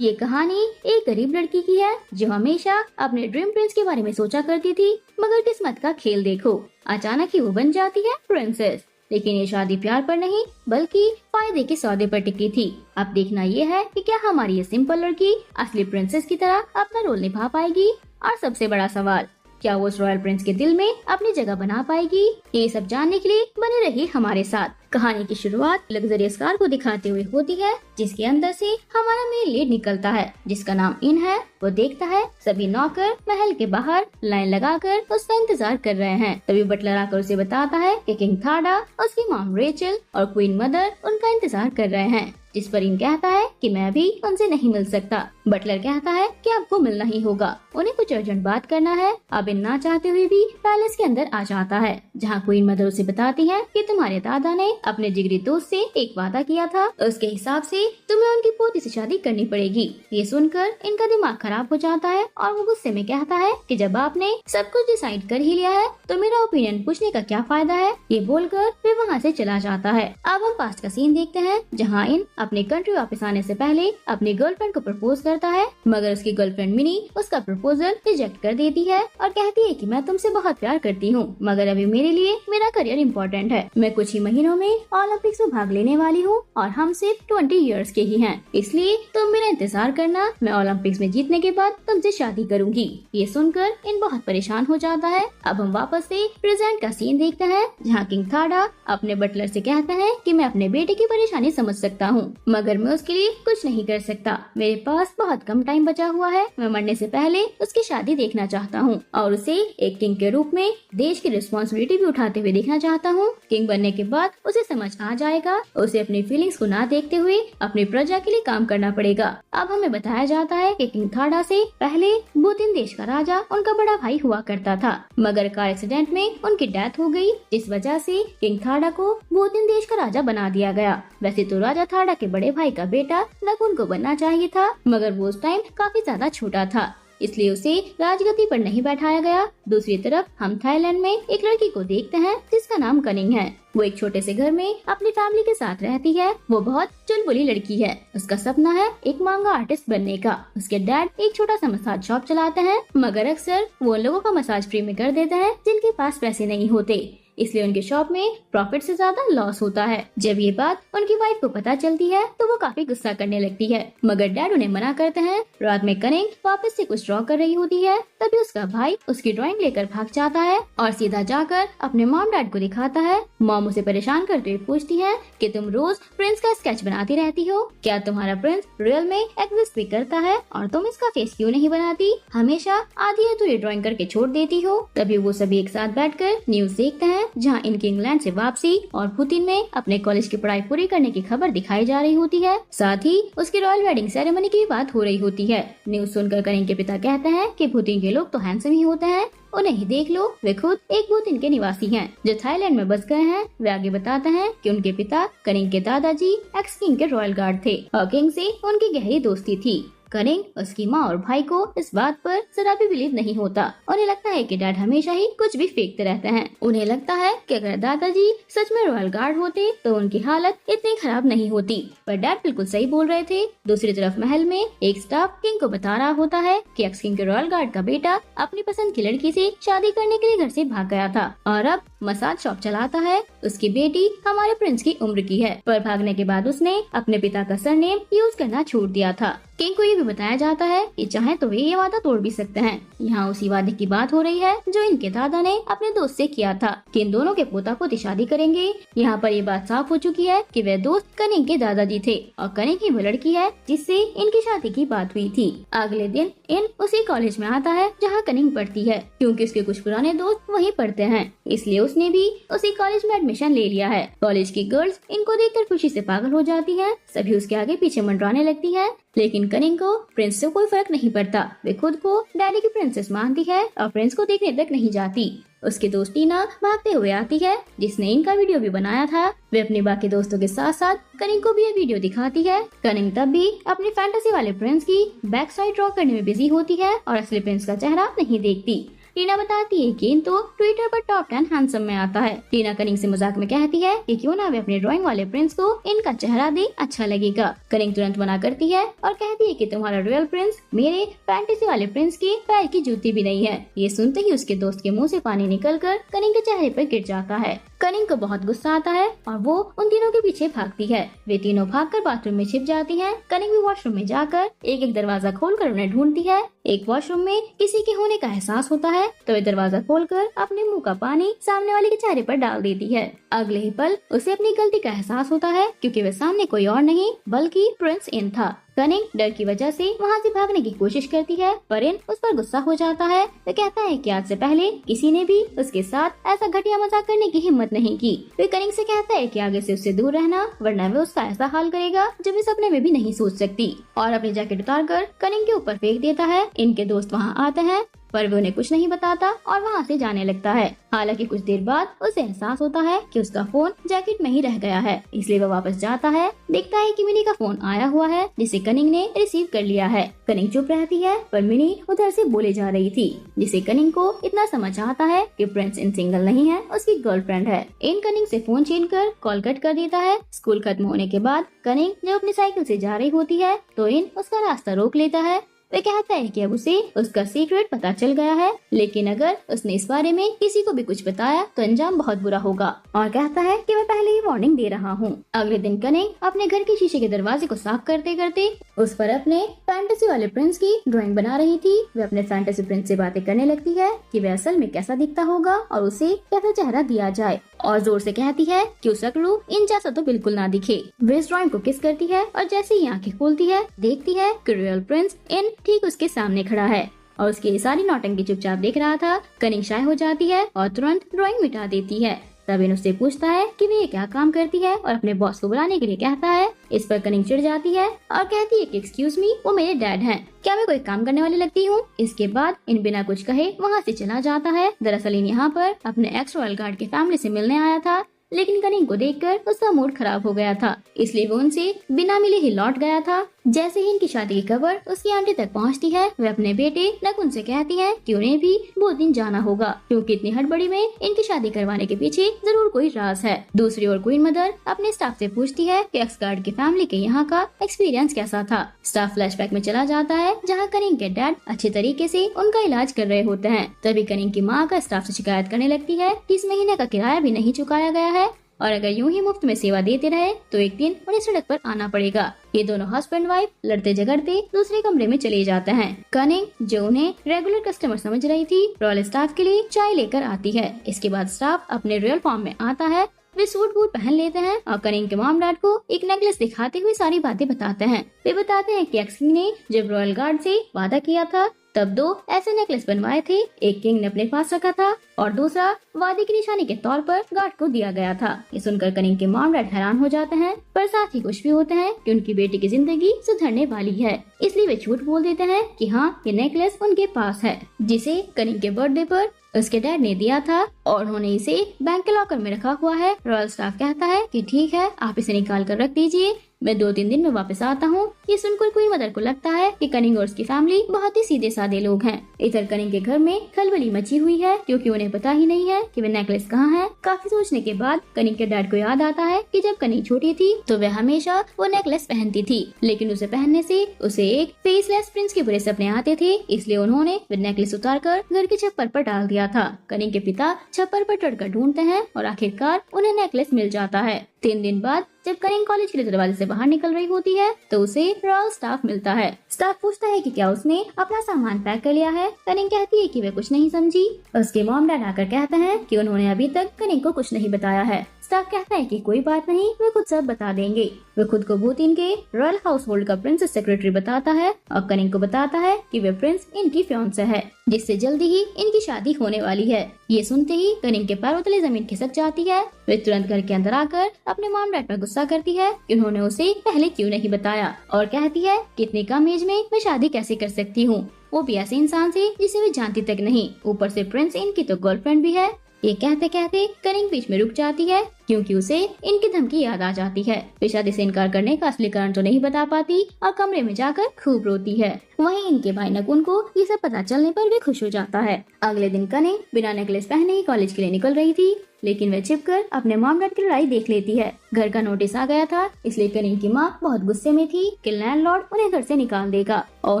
ये कहानी एक गरीब लड़की की है जो हमेशा अपने ड्रीम प्रिंस के बारे में सोचा करती थी, मगर किस्मत का खेल देखो, अचानक ही वो बन जाती है प्रिंसेस। लेकिन ये शादी प्यार पर नहीं बल्कि फायदे के सौदे पर टिकी थी। अब देखना ये है कि क्या हमारी ये सिंपल लड़की असली प्रिंसेस की तरह अपना रोल निभा पाएगी, और सबसे बड़ा सवाल, क्या वो उस रॉयल प्रिंस के दिल में अपनी जगह बना पाएगी। ये सब जानने के लिए बने रही हमारे साथ। कहानी की शुरुआत लग्जरियस कार को दिखाते हुए होती है, जिसके अंदर से हमारा मेन लीड निकलता है, जिसका नाम इन है। वो देखता है सभी नौकर महल के बाहर लाइन लगाकर उसका इंतजार कर रहे हैं। तभी बटलर आकर उसे बताता है कि किंग थाडा, उसकी मॉम रेचल और क्वीन मदर उनका इंतजार कर रहे हैं। जिस पर इन कहता है कि मैं भी उनसे नहीं मिल सकता। बटलर कहता है कि आपको मिलना ही होगा, उन्हें कुछ अर्जेंट बात करना है। अब इन ना चाहते हुए भी पैलेस के अंदर आ जाता है, जहाँ क्वीन मदर उसे बताती है कि तुम्हारे दादा ने अपने जिगरी दोस्त से एक वादा किया था, उसके हिसाब से तुम्हें उनकी पोती से शादी करनी पड़ेगी। ये सुनकर इनका दिमाग खराब हो जाता है और वो गुस्से में कहता है कि जब आपने सब कुछ डिसाइड कर ही लिया है तो मेरा ओपिनियन पूछने का क्या फायदा है। ये बोलकर वे वहाँ से चला जाता है। अब हम पास्ट का सीन देखते हैं, जहाँ इन अपने कंट्री वापस आने से पहले अपनी गर्लफ्रेंड को प्रपोज करता है, मगर उसकी गर्लफ्रेंड मिनी उसका प्रपोजल रिजेक्ट कर देती है और कहती है कि मैं तुमसे बहुत प्यार करती हूँ, मगर अभी मेरे लिए मेरा करियर इम्पोर्टेंट है। मैं कुछ ही महीनों में ओलंपिक्स में भाग लेने वाली हूँ और हम सिर्फ 20 इयर्स के ही हैं, इसलिए तुम मेरा इंतजार करना, मैं ओलंपिक्स में जीतने के बाद तुमसे शादी करूंगी। ये सुनकर इन बहुत परेशान हो जाता है। अब हम वापस से प्रेजेंट का सीन देखते हैं, जहाँ किंग थाडा अपने बटलर से कहता है कि मैं अपने बेटे की परेशानी समझ सकता हूँ, मगर मैं उसके लिए कुछ नहीं कर सकता। मेरे पास बहुत कम टाइम बचा हुआ है, मैं मरने से पहले उसकी शादी देखना चाहता हूँ और उसे एक किंग के रूप में देश की रिस्पॉन्सिबिलिटी भी उठाते हुए देखना चाहता हूँ। किंग बनने के बाद उसे समझ आ जाएगा, उसे अपनी फीलिंग्स को ना देखते हुए अपनी प्रजा के लिए काम करना पड़ेगा। अब हमें बताया जाता है कि किंग थाडा से पहले बूतिन देश का राजा उनका बड़ा भाई हुआ करता था, मगर कार एक्सीडेंट में उनकी डेथ हो गई, जिस वजह से किंग थाडा को बूतिन देश का राजा बना दिया गया। वैसे तो राजा थाडा के बड़े भाई का बेटा नकुन को बनना चाहिए था, मगर वो उस टाइम काफी ज्यादा छोटा था, इसलिए उसे राजगद्दी पर नहीं बैठाया गया। दूसरी तरफ हम थाईलैंड में एक लड़की को देखते हैं जिसका नाम कनिंग है। वो एक छोटे से घर में अपनी फैमिली के साथ रहती है। वो बहुत चुलबुली लड़की है। उसका सपना है एक मांगा आर्टिस्ट बनने का। उसके डैड एक छोटा सा मसाज शॉप चलाते हैं, मगर अक्सर वो लोगों का मसाज फ्री में कर देते हैं जिनके पास पैसे नहीं होते, इसलिए उनके शॉप में प्रॉफिट से ज्यादा लॉस होता है। जब ये बात उनकी वाइफ को पता चलती है तो वो काफी गुस्सा करने लगती है, मगर डैड उन्हें मना करते हैं। रात में कनिंग वापस से कुछ ड्रॉ कर रही होती है, तभी उसका भाई उसकी ड्राइंग लेकर भाग जाता है और सीधा जाकर अपने मॉम डैड को दिखाता है। मॉम उसे परेशान करते हुए पूछती है कि तुम रोज प्रिंस का स्केच बनाती रहती हो, क्या तुम्हारा प्रिंस रियल में एग्जिस्ट भी करता है और तुम इसका फेस क्यों नहीं बनाती, हमेशा आधी अधूरी ड्राइंग करके छोड़ देती हो। तभी वो सभी एक साथ बैठकर न्यूज देखते हैं, जहां इनकी इंग्लैंड से वापसी और पुतिन में अपने कॉलेज की पढ़ाई पूरी करने की खबर दिखाई जा रही होती है। साथ ही उसकी रॉयल वेडिंग सेरेमनी की बात हो रही होती है। न्यूज सुनकर कनिंग के पिता कहते हैं कि पुतिन के लोग तो हैंडसम ही होते हैं, उन्हें ही देख लो, वे खुद एक पुतिन के निवासी हैं जो थाईलैंड में बस गए हैं। वे आगे बताते हैं कि उनके पिता कनिंग के दादाजी एक्स किंग के रॉयल गार्ड थे और किंग से उनकी गहरी दोस्ती थी। कनिंग, उसकी माँ और भाई को इस बात पर जरा भी बिलीव नहीं होता। उन्हें लगता है कि डैड हमेशा ही कुछ भी फेंकते रहते हैं। उन्हें लगता है कि अगर दादाजी सच में रॉयल गार्ड होते तो उनकी हालत इतनी खराब नहीं होती, पर डैड बिल्कुल सही बोल रहे थे। दूसरी तरफ महल में एक स्टाफ किंग को बता रहा होता है कि एक्स किंग के रॉयल गार्ड का बेटा अपनी पसंद की लड़की से शादी करने के लिए घर से भाग गया था और अब मसाज शॉप चलाता है। उसकी बेटी हमारे प्रिंस की उम्र की है, पर भागने के बाद उसने अपने पिता का सरनेम यूज करना छोड़ दिया था। किंग को ये भी बताया जाता है कि चाहे तो वे ये वादा तोड़ भी सकते हैं। यहाँ उसी वादे की बात हो रही है जो इनके दादा ने अपने दोस्त से किया था कि इन दोनों के पोता पोती शादी करेंगे। यहाँ पर ये बात साफ हो चुकी है कि वे दोस्त कनिंग के दादाजी थे और कनिंग ही वो लड़की है जिससे इनकी शादी की बात हुई थी। अगले दिन इन उसी कॉलेज में आता है जहाँ कनिंग पढ़ती है, क्योंकि उसके कुछ पुराने दोस्त वहीं पढ़ते हैं, इसलिए उसने भी उसी कॉलेज में एडमिशन ले लिया है। कॉलेज की गर्ल्स इनको देखकर खुशी से पागल हो जाती हैं, सभी उसके आगे पीछे मंडराने लगती हैं, लेकिन कनिंग को प्रिंस से कोई फर्क नहीं पड़ता। वे खुद को डैडी की प्रिंसेस मानती है और प्रिंस को देखने तक नहीं जाती। उसकी दोस्त टीना भागते हुए आती है, जिसने इनका वीडियो भी बनाया था। वे अपने बाकी दोस्तों के साथ साथ कनिंग को भी ये वीडियो दिखाती है। कनिंग तब भी अपनी फैंटेसी वाले प्रिंस की बैक साइड ड्रॉ करने में बिजी होती है और असली प्रिंस का चेहरा नहीं देखती। टीना बताती है कि इन तो ट्विटर पर टॉप 10 हैंडसम में आता है। टीना कनिंग से मजाक में कहती है कि क्यों ना वे अपने ड्राइंग वाले प्रिंस को इनका चेहरा दे, अच्छा लगेगा। कनिंग तुरंत मना करती है और कहती है कि तुम्हारा रियल प्रिंस मेरे फैंटेसी वाले प्रिंस की पैर की जूती भी नहीं है। ये सुनते ही उसके दोस्त के मुंह से पानी निकलकर कनिंग के चेहरे पर गिर जाता है। कनिंग को बहुत गुस्सा आता है और वो उन तीनों के पीछे भागती है। वे तीनों भागकर बाथरूम में छिप जाती हैं। कनिंग भी वॉशरूम में जाकर एक एक दरवाजा खोलकर उन्हें ढूंढती है। एक वॉशरूम में किसी के होने का एहसास होता है तो वे दरवाजा खोलकर अपने मुंह का पानी सामने वाले के चेहरे पर डाल देती है। अगले ही पल उसे अपनी गलती का एहसास होता है क्योंकि वे सामने कोई और नहीं बल्कि प्रिंस इन था। कनिंग डर की वजह से वहाँ से भागने की कोशिश करती है पर इन उस पर गुस्सा हो जाता है। वो कहता है कि आज से पहले किसी ने भी उसके साथ ऐसा घटिया मजाक करने की हिम्मत नहीं की। वे कनिंग से कहता है कि आगे से उससे दूर रहना वरना वे उसका ऐसा हाल करेगा जो वे सपने में भी नहीं सोच सकती, और अपनी जैकेट उतारकर कनिंग के ऊपर फेंक देता है। इनके दोस्त वहाँ आते हैं पर वो उन्हें कुछ नहीं बताता और वहाँ से जाने लगता है। हालांकि कुछ देर बाद उसे एहसास होता है कि उसका फोन जैकेट में ही रह गया है, इसलिए वो वापस जाता है। देखता है कि मिनी का फोन आया हुआ है जिसे कनिंग ने रिसीव कर लिया है। कनिंग चुप रहती है पर मिनी उधर से बोले जा रही थी, जिसे कनिंग को इतना समझ आता है कि प्रिंस इन सिंगल नहीं है, उसकी गर्लफ्रेंड है। इन कनिंग से फोन छीन कर कॉल कट कर देता है। स्कूल खत्म होने के बाद कनिंग जब अपनी साइकिल से जा रही होती है तो इन उसका रास्ता रोक लेता है। वे कहता है कि अब उसे उसका सीक्रेट पता चल गया है, लेकिन अगर उसने इस बारे में किसी को भी कुछ बताया तो अंजाम बहुत बुरा होगा, और कहता है कि मैं पहले ही वार्निंग दे रहा हूँ। अगले दिन कनिंग अपने घर के शीशे के दरवाजे को साफ करते करते उस पर अपने फैंटेसी वाले प्रिंस की ड्राइंग बना रही थी। वे अपने फैंटेसी प्रिंस से बातें करने लगती है कि वे असल में कैसा दिखता होगा और उसे कैसा चेहरा दिया जाए, और जोर से कहती है कि उसका क्लू इन जैसा तो बिल्कुल ना दिखे। वे इस ड्राइंग को किस करती है और जैसे ही आंखें खोलती है देखती है कि रियल प्रिंस इन ठीक उसके सामने खड़ा है और उसकी ये सारी नौटंकी चुपचाप देख रहा था। कनिंग शाय हो जाती है और तुरंत ड्राइंग मिटा देती है। तब इन उससे पूछता है कि वे क्या काम करती है और अपने बॉस को बुलाने के लिए कहता है। इस पर कनिंग चिढ़ जाती है और कहती है कि एक्सक्यूज मी, वो मेरे डैड हैं, क्या मैं कोई काम करने वाली लगती हूँ। इसके बाद इन बिना कुछ कहे वहाँ से चला जाता है। दरअसल इन यहाँ पर अपने एक्स रॉयल गार्ड की फैमिली से मिलने आया था, लेकिन कनिंग को देखकर उसका मूड खराब हो गया था, इसलिए वो उनसे बिना मिले ही लौट गया था। जैसे ही इनकी शादी की खबर उसकी आंटी तक पहुंचती है, वे अपने बेटे नकुन से कहती हैं कि उन्हें भी बहुत दिन जाना होगा क्योंकि इतनी हड़बड़ी में इनकी शादी करवाने के पीछे जरूर कोई राज है। दूसरी ओर क्वीन मदर अपने स्टाफ से पूछती है कि एक्स गार्ड की फैमिली के यहाँ का एक्सपीरियंस कैसा था। स्टाफ फ्लैशबैक में चला जाता है जहाँ कनिंग के डैड अच्छे तरीके से उनका इलाज कर रहे होते हैं। तभी कनिंग की माँ का स्टाफ से शिकायत करने लगती है कि इस महीने का किराया भी नहीं चुकाया गया है और अगर यूं ही मुफ्त में सेवा देते रहे तो एक दिन उन्हें सड़क पर आना पड़ेगा। ये दोनों हस्बैंड वाइफ लड़ते झगड़ते दूसरे कमरे में चले जाते हैं। कनिंग, जो उन्हें रेगुलर कस्टमर समझ रही थी, रॉयल स्टाफ के लिए चाय लेकर आती है। इसके बाद स्टाफ अपने रियल फॉर्म में आता है। वे सूट बूट पहन लेते हैं और कनिंग के मॉम डैड को एक नेकलेस दिखाते हुए सारी बातें बताते हैं। वे बताते हैं कि एक्स ने जब रॉयल गार्ड से वादा किया था तब 2 ऐसे नेकलेस बनवाए थे, एक किंग ने अपने पास रखा था और दूसरा वादे की निशानी के तौर पर गार्ड को दिया गया था। ये सुनकर कनिंग के मॉम डैड हैरान हो जाते हैं, पर साथ ही खुश भी होते हैं कि उनकी बेटी की जिंदगी सुधरने वाली है। इसलिए वे झूठ बोल देते हैं कि हाँ, ये नेकलेस उनके पास है, जिसे कनिंग के बर्थडे पर उसके डैड ने दिया था और उन्होंने इसे बैंक के लॉकर में रखा हुआ है। रॉयल स्टाफ कहता है कि ठीक है, आप इसे निकाल कर रख दीजिए, मैं 2-3 दिन में वापस आता हूँ। ये सुनकर क्वीन मदर को लगता है कि कनिंग और उसकी फैमिली बहुत ही सीधे साधे लोग हैं। इधर कनिंग के घर में खलबली मची हुई है क्योंकि उन्हें पता ही नहीं है कि वे नेकलेस कहाँ है। काफी सोचने के बाद कनिंग के डैड को याद आता है कि जब कनिंग छोटी थी तो वह हमेशा वो नेकलेस पहनती थी, लेकिन उसे पहनने से उसे एक फेसलेस प्रिंस के बुरे सपने आते थे, इसलिए उन्होंने वो नेकलेस उतार कर घर के छप्पर पर डाल दिया था। कनिंग के पिता छप्पर पर चढ़कर ढूंढते हैं और आखिरकार उन्हें नेकलेस मिल जाता है। 3 दिन बाद जब कनिंग कॉलेज के लिए दरवाजे से बाहर निकल रही होती है तो उसे रॉयल स्टाफ मिलता है। स्टाफ पूछता है कि क्या उसने अपना सामान पैक कर लिया है। कनिंग कहती है कि वे कुछ नहीं समझी। उसके मॉम डैड आकर कहते हैं कि उन्होंने अभी तक कनिंग को कुछ नहीं बताया है। स्टाफ कहता है कि कोई बात नहीं, वे खुद सब बता देंगे। वे खुद को बूतिन के रॉयल हाउस होल्ड का प्रिंसेस सेक्रेटरी बताता है और कनिंग को बताता है कि वे प्रिंस इनकी फियांसे है, जिससे जल्दी ही इनकी शादी होने वाली है। ये सुनते ही कनिंग के पैरों तले जमीन खिसक जाती है। वे तुरंत घर के अंदर आकर अपने मॉम डैड पर गुस्सा करती है कि उन्होंने उसे पहले क्यों नहीं बताया, और कहती है कि इतनी कम एज में मैं शादी कैसे कर सकती हूँ, वो भी ऐसे इंसान से जिसे वे जानती तक नहीं। ऊपर से प्रिंस इनकी तो गर्लफ्रेंड भी है। ये कहते कहते कनिंग बीच में रुक जाती है क्योंकि उसे इनकी धमकी याद आ जाती है। वे शादी से इनकार करने का असली कारण तो नहीं बता पाती और कमरे में जाकर खूब रोती है। वहीं इनके भाई नकुन को ये सब पता चलने पर भी खुश हो जाता है। अगले दिन कनिंग बिना नेकलेस पहने ही कॉलेज के लिए निकल रही थी, लेकिन वह छिपकर अपने मॉम डैड की लड़ाई देख लेती है। घर का नोटिस आ गया था, इसलिए कनिंग की माँ बहुत गुस्से में थी कि लैंडलॉर्ड उन्हें घर से निकाल देगा और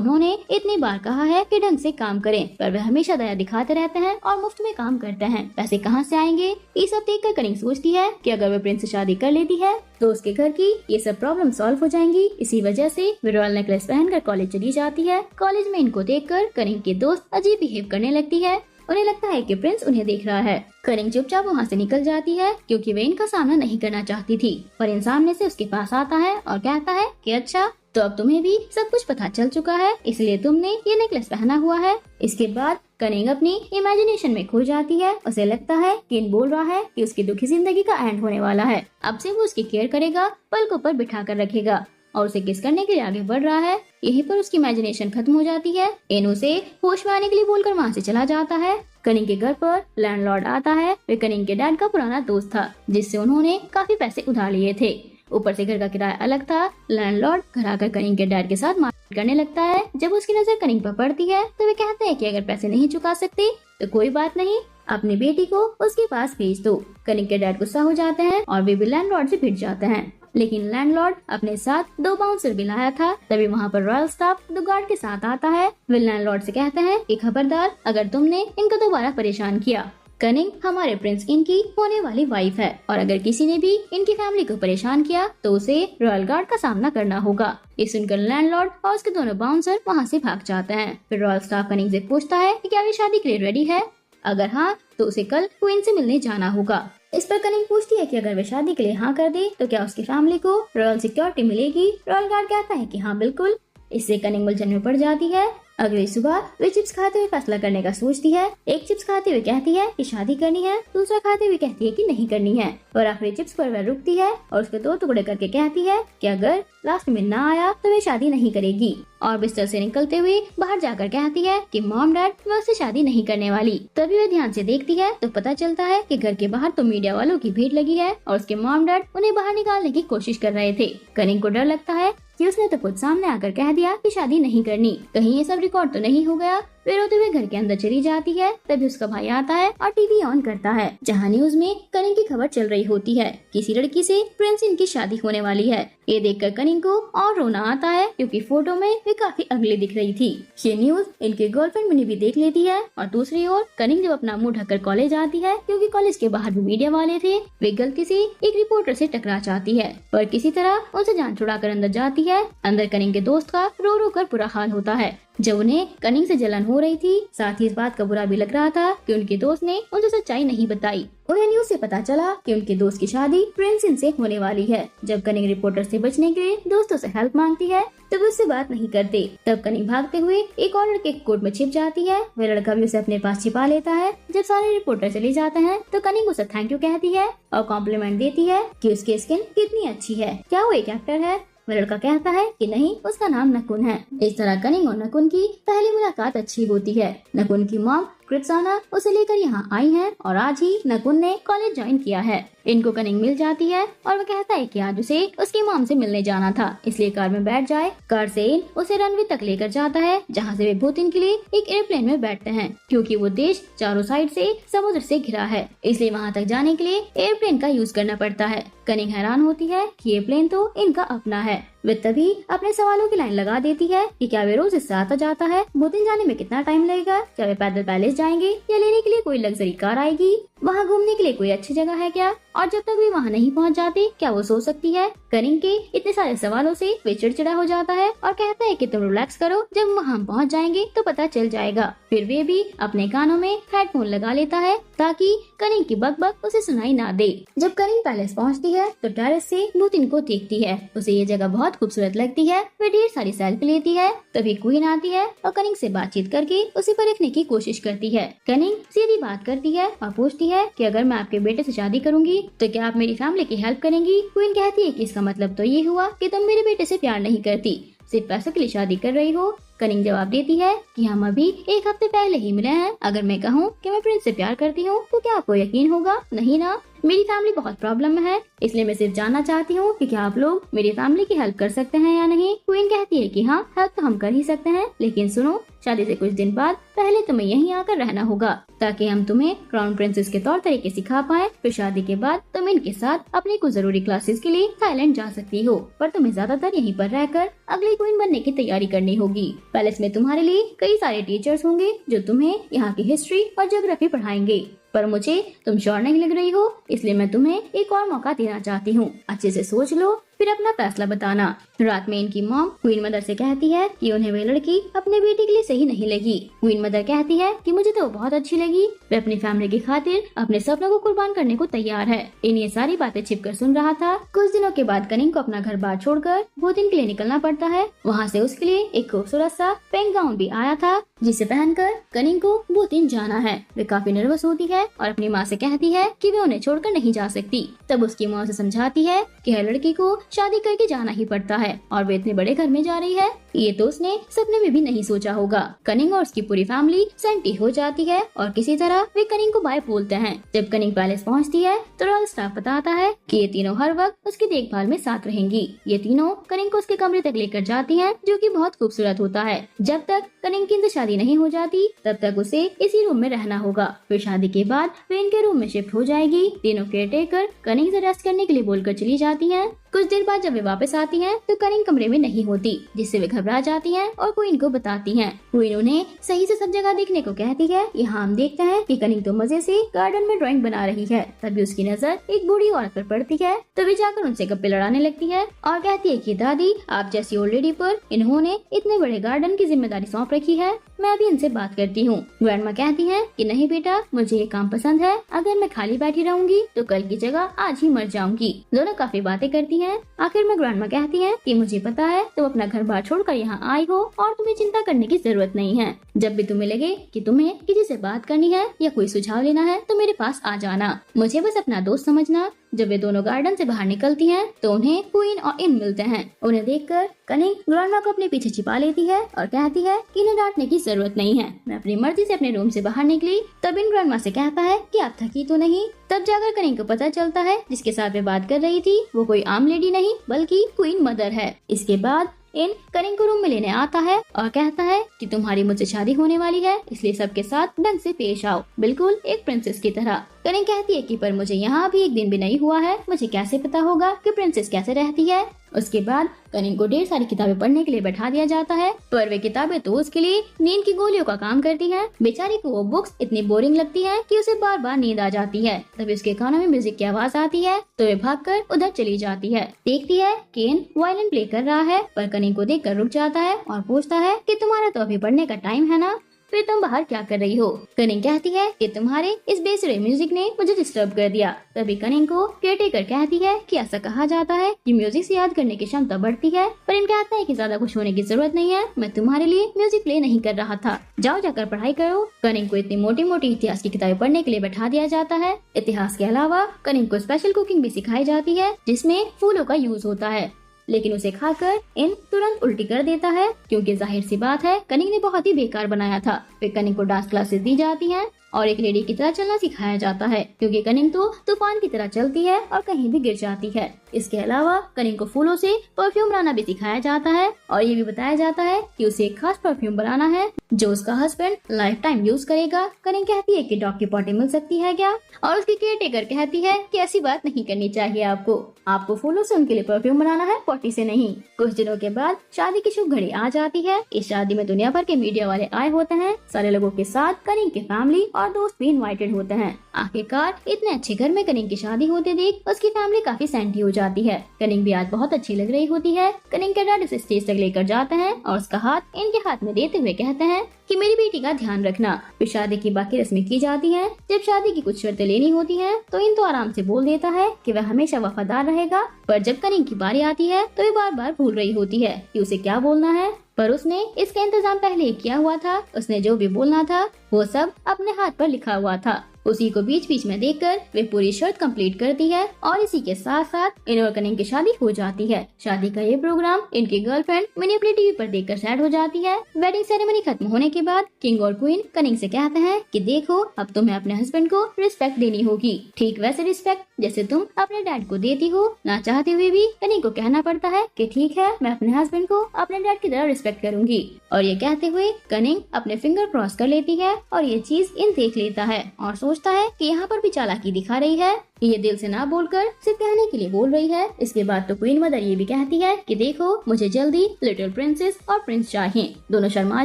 उन्होंने इतनी बार कहा है कि ढंग से काम करें, पर वे हमेशा दया दिखाते रहते हैं और मुफ्त में काम करते हैं। पैसे कहाँ से आएंगे? ये सब देखकर कनिंग सोचती है कि अगर वह प्रिंस से शादी कर लेती है तो उसके घर की ये सब प्रॉब्लम सॉल्व हो जाएंगी। इसी वजह से वे रॉयल नेकलेस पहनकर कॉलेज चली जाती है। कॉलेज में इनको देखकर कनिंग की दोस्त अजीब बिहेव करने लगती है। उन्हें लगता है कि प्रिंस उन्हें देख रहा है। कनिंग चुपचाप वहाँ से निकल जाती है क्योंकि वे इनका सामना नहीं करना चाहती थी, पर इन सामने से उसके पास आता है और कहता है कि अच्छा, तो अब तुम्हें भी सब कुछ पता चल चुका है, इसलिए तुमने ये नेकलेस पहना हुआ है। इसके बाद कनिंग अपनी इमेजिनेशन में खो जाती है। उसे लगता है कि इन बोल रहा है कि उसकी दुखी जिंदगी का एंड होने वाला है। अब से वो उसकी केयर करेगा, पलकों पर बिठा कर रखेगा और उसे किस करने के लिए आगे बढ़ रहा है। यहीं पर उसकी इमेजिनेशन खत्म हो जाती है। इन उसे होश में आने के लिए बोलकर वहाँ से चला जाता है। कनिंग के घर पर लैंडलॉर्ड आता है। वे कनिंग के डैड का पुराना दोस्त था, जिससे उन्होंने काफी पैसे उधार लिए थे। ऊपर से घर का किराया अलग था। लैंडलॉर्ड घर आकर कनिंग के डैड के साथ मारपीट करने लगता है। जब उसकी नजर कनिंग पर पड़ती है तो वे कहते हैं कि अगर पैसे नहीं चुका सकते तो कोई बात नहीं, अपनी बेटी को उसके पास भेज दो। कनिंग के डैड गुस्सा हो जाते हैं और वे भी लैंडलॉर्ड से भिड़ जाते हैं। लेकिन लैंडलॉर्ड अपने साथ 2 बाउंसर भी लाया था। तभी वहाँ पर रॉयल स्टाफ 2 गार्ड के साथ आता है। वे लैंडलॉर्ड से कहते हैं कि खबरदार, अगर तुमने इनको दोबारा परेशान किया। कनिंग हमारे प्रिंस इनकी होने वाली वाइफ है और अगर किसी ने भी इनकी फैमिली को परेशान किया तो उसे रॉयल गार्ड का सामना करना होगा। ये सुनकर लैंडलॉर्ड और उसके दोनों बाउंसर वहाँ से भाग जाते हैं। फिर रॉयल स्टाफ कनिंग से पूछता है कि क्या वे शादी के लिए रेडी है। अगर हाँ तो उसे कल क्वीन से मिलने जाना होगा। इस पर कनिंग पूछती है कि अगर वे शादी के लिए हाँ कर दे तो क्या उसकी फैमिली को रॉयल सिक्योरिटी मिलेगी। रॉयल गार्ड कहता है कि हाँ बिल्कुल। इससे कनिंग उलझन में पड़ जाती है। अगली सुबह वे चिप्स खाते हुए फैसला करने का सोचती है। एक चिप्स खाते हुए कहती है कि शादी करनी है, दूसरा खाते हुए कहती है कि नहीं करनी है और आखिरी चिप्स पर वह रुकती है और उसके 2 टुकड़े करके कहती है कि अगर लास्ट में ना आया तो वे शादी नहीं करेगी। और बिस्तर से निकलते हुए बाहर जाकर कहती है कि मॉम डैड मैं उससे शादी नहीं करने वाली। तभी वह ध्यान से देखती है तो पता चलता है कि घर के बाहर तो मीडिया वालों की भीड़ लगी है और उसके मॉम डैड उन्हें बाहर निकालने की कोशिश कर रहे थे। कनिंग को डर लगता है कि उसने तो खुद सामने आकर कह दिया कि शादी नहीं करनी, कहीं ये सब रिकॉर्ड तो नहीं हो गया। वे रोते हुए घर के अंदर चली जाती है। तभी उसका भाई आता है और टीवी ऑन करता है, जहाँ न्यूज में कनिंग की खबर चल रही होती है। किसी लड़की से प्रिंस इनकी शादी होने वाली है। ये देखकर कनिंग को और रोना आता है क्योंकि फोटो में वे काफी अगली दिख रही थी। ये न्यूज इनके गर्लफ्रेंड मुनि भी देख लेती है और दूसरी ओर कनिंग जब अपना मुंह ढककर कॉलेज आती है क्योंकि कॉलेज के बाहर भी मीडिया वाले थे। वे गलती से एक रिपोर्टर से टकरा जाती है पर किसी तरह उनसे जान छुड़ाकर अंदर जाती है। अंदर कनिंग के दोस्त का रो रो कर बुरा हाल होता है। जब उन्हें कनिंग से जलन हो रही थी, साथ ही इस बात का बुरा भी लग रहा था कि उनके दोस्त ने उनसे सच्चाई नहीं बताई। उन्हें न्यूज से पता चला कि उनके दोस्त की शादी प्रिंस इनसे होने वाली है। जब कनिंग रिपोर्टर से बचने के लिए दोस्तों से हेल्प मांगती है तब उससे बात नहीं करते। तब कनिंग भागते हुए एक और लड़के के कोट में छिप जाती है। वह लड़का भी उसे अपने पास छिपा लेता है। जब सारे रिपोर्टर चले जाते हैं तो कनिंग उसे थैंक यू कहती है और कॉम्प्लीमेंट देती है कि उसकी स्किन कितनी अच्छी है, क्या वो एक एक्टर है। वह लड़का कहता है कि नहीं, उसका नाम नकुन है। इस तरह कनिंग और नकुन की पहली मुलाकात अच्छी होती है। नकुन की मॉम कृत्साना उसे लेकर यहाँ आई है और आज ही नकुन ने कॉलेज ज्वाइन किया है। इनको कनिंग मिल जाती है और वह कहता है कि आज उसे उसकी मॉम से मिलने जाना था, इसलिए कार में बैठ जाए। कार से उसे रनवे तक लेकर जाता है, जहाँ से वे 2 दिन के लिए एक एयरप्लेन में बैठते हैं। क्योंकि वो देश चारों साइड से समुद्र से घिरा है, इसलिए वहाँ तक जाने के लिए एयरप्लेन का यूज करना पड़ता है। कनिंग हैरान होती है कि ये प्लेन तो इनका अपना है। वे तभी अपने सवालों की लाइन लगा देती है कि क्या वे रोज इससे आता जाता है, 2 दिन जाने में कितना टाइम लगेगा, क्या वे पैदल पैलेस जाएंगे या लेने के लिए कोई लग्जरी कार आएगी, वहाँ घूमने के लिए कोई अच्छी जगह है क्या, और जब तक वे वहाँ नहीं पहुँच जाते क्या वो सो सकती है। कनिंग के इतने सारे सवालों से वे चिड़चिड़ा हो जाता है और कहता है कि तुम रिलैक्स करो, जब वहाँ हम पहुँच जाएंगे तो पता चल जाएगा। फिर वे भी अपने कानों में हेडफोन लगा लेता है ताकि कनिंग की बकबक उसे सुनाई ना दे। जब कनिंग पैलेस पहुँचती है तो टेरेस से लूथिन को देखती है। उसे ये जगह बहुत खूबसूरत लगती है। वे ढेर सारी सेल्फी लेती है। तभी क्वीन आती है और कनिंग से बातचीत करके उसे परखने की कोशिश करती है। कनिंग सीधी बात करती है और पूछती है कि अगर मैं आपके बेटे से शादी करूंगी तो क्या आप मेरी फैमिली की हेल्प करेंगी। क्वीन कहती है कि इसका मतलब तो ये हुआ कि तुम मेरे बेटे से प्यार नहीं करती, सिर्फ पैसों के लिए शादी कर रही हो? कनिंग जवाब देती है कि हम अभी 1 हफ्ते पहले ही मिले हैं। अगर मैं कहूँ कि मैं प्रिंस से प्यार करती हूँ तो क्या आपको यकीन होगा? नहीं ना। मेरी फैमिली बहुत प्रॉब्लम में है, इसलिए मैं सिर्फ जानना चाहती हूँ कि क्या आप लोग मेरी फैमिली की हेल्प कर सकते हैं या नहीं। क्वीन कहती है कि हाँ, हेल्प तो हम कर ही सकते हैं, लेकिन सुनो, शादी से कुछ दिन बाद पहले तुम्हें यहीं आकर रहना होगा ताकि हम तुम्हें क्राउन प्रिंसेस के तौर तरीके सिखा पाए। फिर शादी के बाद तुम इनके साथ अपनी कुछ जरूरी क्लासेस के लिए थाईलैंड जा सकती हो, पर तुम्हें ज्यादातर यहीं पर रहकर अगली क्वीन बनने की तैयारी करनी होगी। पैलेस में तुम्हारे लिए कई सारे टीचर्स होंगे जो तुम्हें यहाँ की हिस्ट्री और ज्योग्राफी पढ़ाएंगे, पर मुझे तुम श्योर नहीं लग रही हो, इसलिए मैं तुम्हें एक और मौका देना चाहती हूँ। अच्छे से सोच लो, फिर अपना फैसला बताना। रात में इनकी मॉम क्वीन मदर से कहती है कि उन्हें वे लड़की अपने बेटी के लिए सही नहीं लगी। क्वीन मदर कहती है कि मुझे तो वो बहुत अच्छी लगी, वे अपनी फैमिली की खातिर अपने सपनों को कुर्बान करने को तैयार है। इन ये सारी बातें छिपकर सुन रहा था। कुछ दिनों के बाद कनिंग को अपना घर बार छोड़कर 2 दिन के लिए निकलना पड़ता है। वहाँ से उसके लिए एक खूबसूरत सा पिंक गाउन भी आया था जिसे पहनकर कनिंग को 2 दिन जाना है। वे काफी नर्वस होती है और अपनी माँ से कहती है कि वे उन्हें छोड़कर नहीं जा सकती। तब उसकी माँ उसे समझाती है कि हर लड़की को शादी करके जाना ही पड़ता है और वे इतने बड़े घर में जा रही है, ये तो उसने सपने में भी नहीं सोचा होगा। कनिंग और उसकी पूरी फैमिली सेंटी हो जाती है और किसी तरह वे कनिंग को बाय बोलते हैं। जब कनिंग पैलेस पहुंचती है तो रॉयल स्टाफ बताता है कि ये तीनों हर वक्त उसकी देखभाल में साथ रहेंगी। ये तीनों कनिंग को उसके कमरे तक लेकर जाती हैं, जो कि बहुत खूबसूरत होता है। जब तक कनिंग की इनसे शादी नहीं हो जाती तब तक उसे इसी रूम में रहना होगा। फिर शादी के बाद वे इनके रूम में शिफ्ट हो जाएगी। तीनों केयरटेकर कनिंग से रेस्ट करने के लिए बोलकर चली जाती हैं। कुछ देर बाद जब वे वापस आती हैं तो कनिंग कमरे में नहीं होती, जिससे वे घबरा जाती हैं और क्वीन को बताती हैं। क्वीन उन्हें सही से सब जगह देखने को कहती है। यहाँ हम देखते हैं कि कनिंग तो मजे से गार्डन में ड्राइंग बना रही है। तभी उसकी नजर एक बूढ़ी औरत पर पड़ती है, तो वे जाकर उनसे गप्पे लड़ाने लगती है और कहती है कि दादी, आप जैसी ओल्ड लेडी पर इन्होंने इतने बड़े गार्डन की जिम्मेदारी सौंप रखी है, मैं अभी इनसे बात करती हूँ। ग्रैंडमा कहती है कि नहीं बेटा, मुझे ये काम पसंद है, अगर मैं खाली बैठी रहूंगी तो कल की जगह आज ही मर जाऊंगी। दोनों काफी बातें करती हैं। आखिर में ग्रैंडमा कहती है कि मुझे पता है तुम अपना घर बार छोड़कर यहाँ आई हो और तुम्हें चिंता करने की जरूरत नहीं है। जब भी तुम्हें लगे कि तुम्हें किसी से बात करनी है या कोई सुझाव लेना है तो मेरे पास आ जाना, मुझे बस अपना दोस्त समझना। जब वे दोनों गार्डन से बाहर निकलती हैं तो उन्हें क्वीन और इन मिलते हैं। उन्हें देखकर कनिंग ग्रैंडमा को अपने पीछे छिपा लेती है और कहती है कि इन्हें डांटने की जरूरत नहीं है। मैं अपनी मर्जी से अपने रूम से बाहर निकली। तब इन ग्रैंडमा से कहता है कि आप थकी तो नहीं। तब जाकर कनिंग को पता चलता है जिसके साथ वे बात कर रही थी वो कोई आम लेडी नहीं बल्कि क्वीन मदर है। इसके बाद इन कनिंग को रूम में लेने आता है और कहता है कि तुम्हारी मुझसे शादी होने वाली है, इसलिए सबके साथ ढंग से पेश आओ, बिल्कुल एक प्रिंसेस की तरह। कनिंग कहती है कि पर मुझे यहाँ भी 1 दिन भी नहीं हुआ है, मुझे कैसे पता होगा कि प्रिंसेस कैसे रहती है। उसके बाद कनिंग को ढेर सारी किताबें पढ़ने के लिए बैठा दिया जाता है, पर वे किताबें तो उसके लिए नींद की गोलियों का काम करती हैं। बेचारी को वो बुक्स इतनी बोरिंग लगती हैं कि उसे बार बार नींद आ जाती है। तभी उसके कानों में म्यूजिक की आवाज आती है तो वे भागकर उधर चली जाती है। देखती है कि इन वायलिन प्ले कर रहा है, पर कनिंग को देखकर रुक जाता है और पूछता है कि तुम्हारा तो अभी पढ़ने का टाइम है ना, फिर तुम बाहर क्या कर रही हो। कनिंग कहती है कि तुम्हारे इस बेसुरे म्यूजिक ने मुझे डिस्टर्ब कर दिया। तभी कनिंग को केयरटेकर कहती है कि ऐसा कहा जाता है कि म्यूजिक से याद करने की क्षमता बढ़ती है, पर इन कहता है कि ज्यादा खुश होने की जरूरत नहीं है, मैं तुम्हारे लिए म्यूजिक प्ले नहीं कर रहा था, जाओ जाकर पढ़ाई करो। कनिंग को इतनी मोटी मोटी इतिहास की किताबें पढ़ने के लिए बैठा दिया जाता है। इतिहास के अलावा कनिंग को स्पेशल कुकिंग भी सिखाई जाती है जिसमें फूलों का यूज होता है, लेकिन उसे खाकर इन तुरंत उल्टी कर देता है क्योंकि जाहिर सी बात है कनिंग ने बहुत ही बेकार बनाया था। फिर कनिंग को डांस क्लासेस दी जाती हैं और एक लेडी की तरह चलना सिखाया जाता है क्योंकि कनिंग तो तूफान की तरह चलती है और कहीं भी गिर जाती है। इसके अलावा कनिंग को फूलों से परफ्यूम बनाना भी सिखाया जाता है और ये भी बताया जाता है कि उसे एक खास परफ्यूम बनाना है जो उसका हस्बैंड लाइफ टाइम यूज करेगा। कनिंग कहती है कि डॉग की पॉटी मिल सकती है क्या, और उसकी केयरटेकर कहती है कि ऐसी बात नहीं करनी चाहिए, आपको फूलों से उनके लिए परफ्यूम बनाना है, पॉटी से नहीं। कुछ दिनों के बाद शादी की शुभ घड़ी आ जाती है। इस शादी में दुनिया भर के मीडिया वाले आए होते हैं। सारे लोगों के साथ कनिंग की फैमिली और दोस्त भी इनवाइटेड होते हैं। आखिरकार इतने अच्छे घर में कनिंग की शादी होते देख उसकी फैमिली काफी सैंटी हो जाती है। कनिंग भी आज बहुत अच्छी लग रही होती है। कनिंग के डैड उसे स्टेज तक लेकर जाते हैं और उसका हाथ इनके हाथ में देते हुए कहते हैं कि मेरी बेटी का ध्यान रखना। फिर शादी की बाकी रस्में की जाती हैं। जब शादी की कुछ शर्तें लेनी होती हैं तो इन तो आराम से बोल देता है कि वह हमेशा वफादार रहेगा, पर जब कनिंग की बारी आती है तो वे बार बार भूल रही होती है कि उसे क्या बोलना है। पर उसने इसका इंतजाम पहले ही किया हुआ था। उसने जो भी बोलना था वो सब अपने हाथ पर लिखा हुआ था। उसी को बीच बीच में देखकर वे पूरी शर्त कंप्लीट करती है और इसी के साथ साथ इन और कनिंग की शादी हो जाती है। शादी का ये प्रोग्राम इनकी गर्लफ्रेंड मिनी अपनी टीवी पर देखकर सैड हो जाती है। वेडिंग सेरेमनी खत्म होने के बाद किंग और क्वीन कनिंग से कहते हैं कि देखो अब तुम्हें अपने हस्बैंड को रिस्पेक्ट देनी होगी, ठीक वैसे रिस्पेक्ट जैसे तुम अपने डैड को देती हो। ना चाहते हुए भी कनिंग को कहना पड़ता है कि ठीक है, मैं अपने हस्बैंड को अपने डैड की तरह रिस्पेक्ट करूंगी। और ये कहते हुए कनिंग अपने फिंगर क्रॉस कर लेती है और ये चीज इन देख लेता है और सोचता है कि यहाँ पर भी चालाकी दिखा रही है। ये दिल से ना बोलकर सिर्फ कहने के लिए बोल रही है। इसके बाद तो क्वीन मदर ये भी कहती है कि देखो मुझे जल्दी लिटिल प्रिंसेस और प्रिंस चाहिए। दोनों शर्मा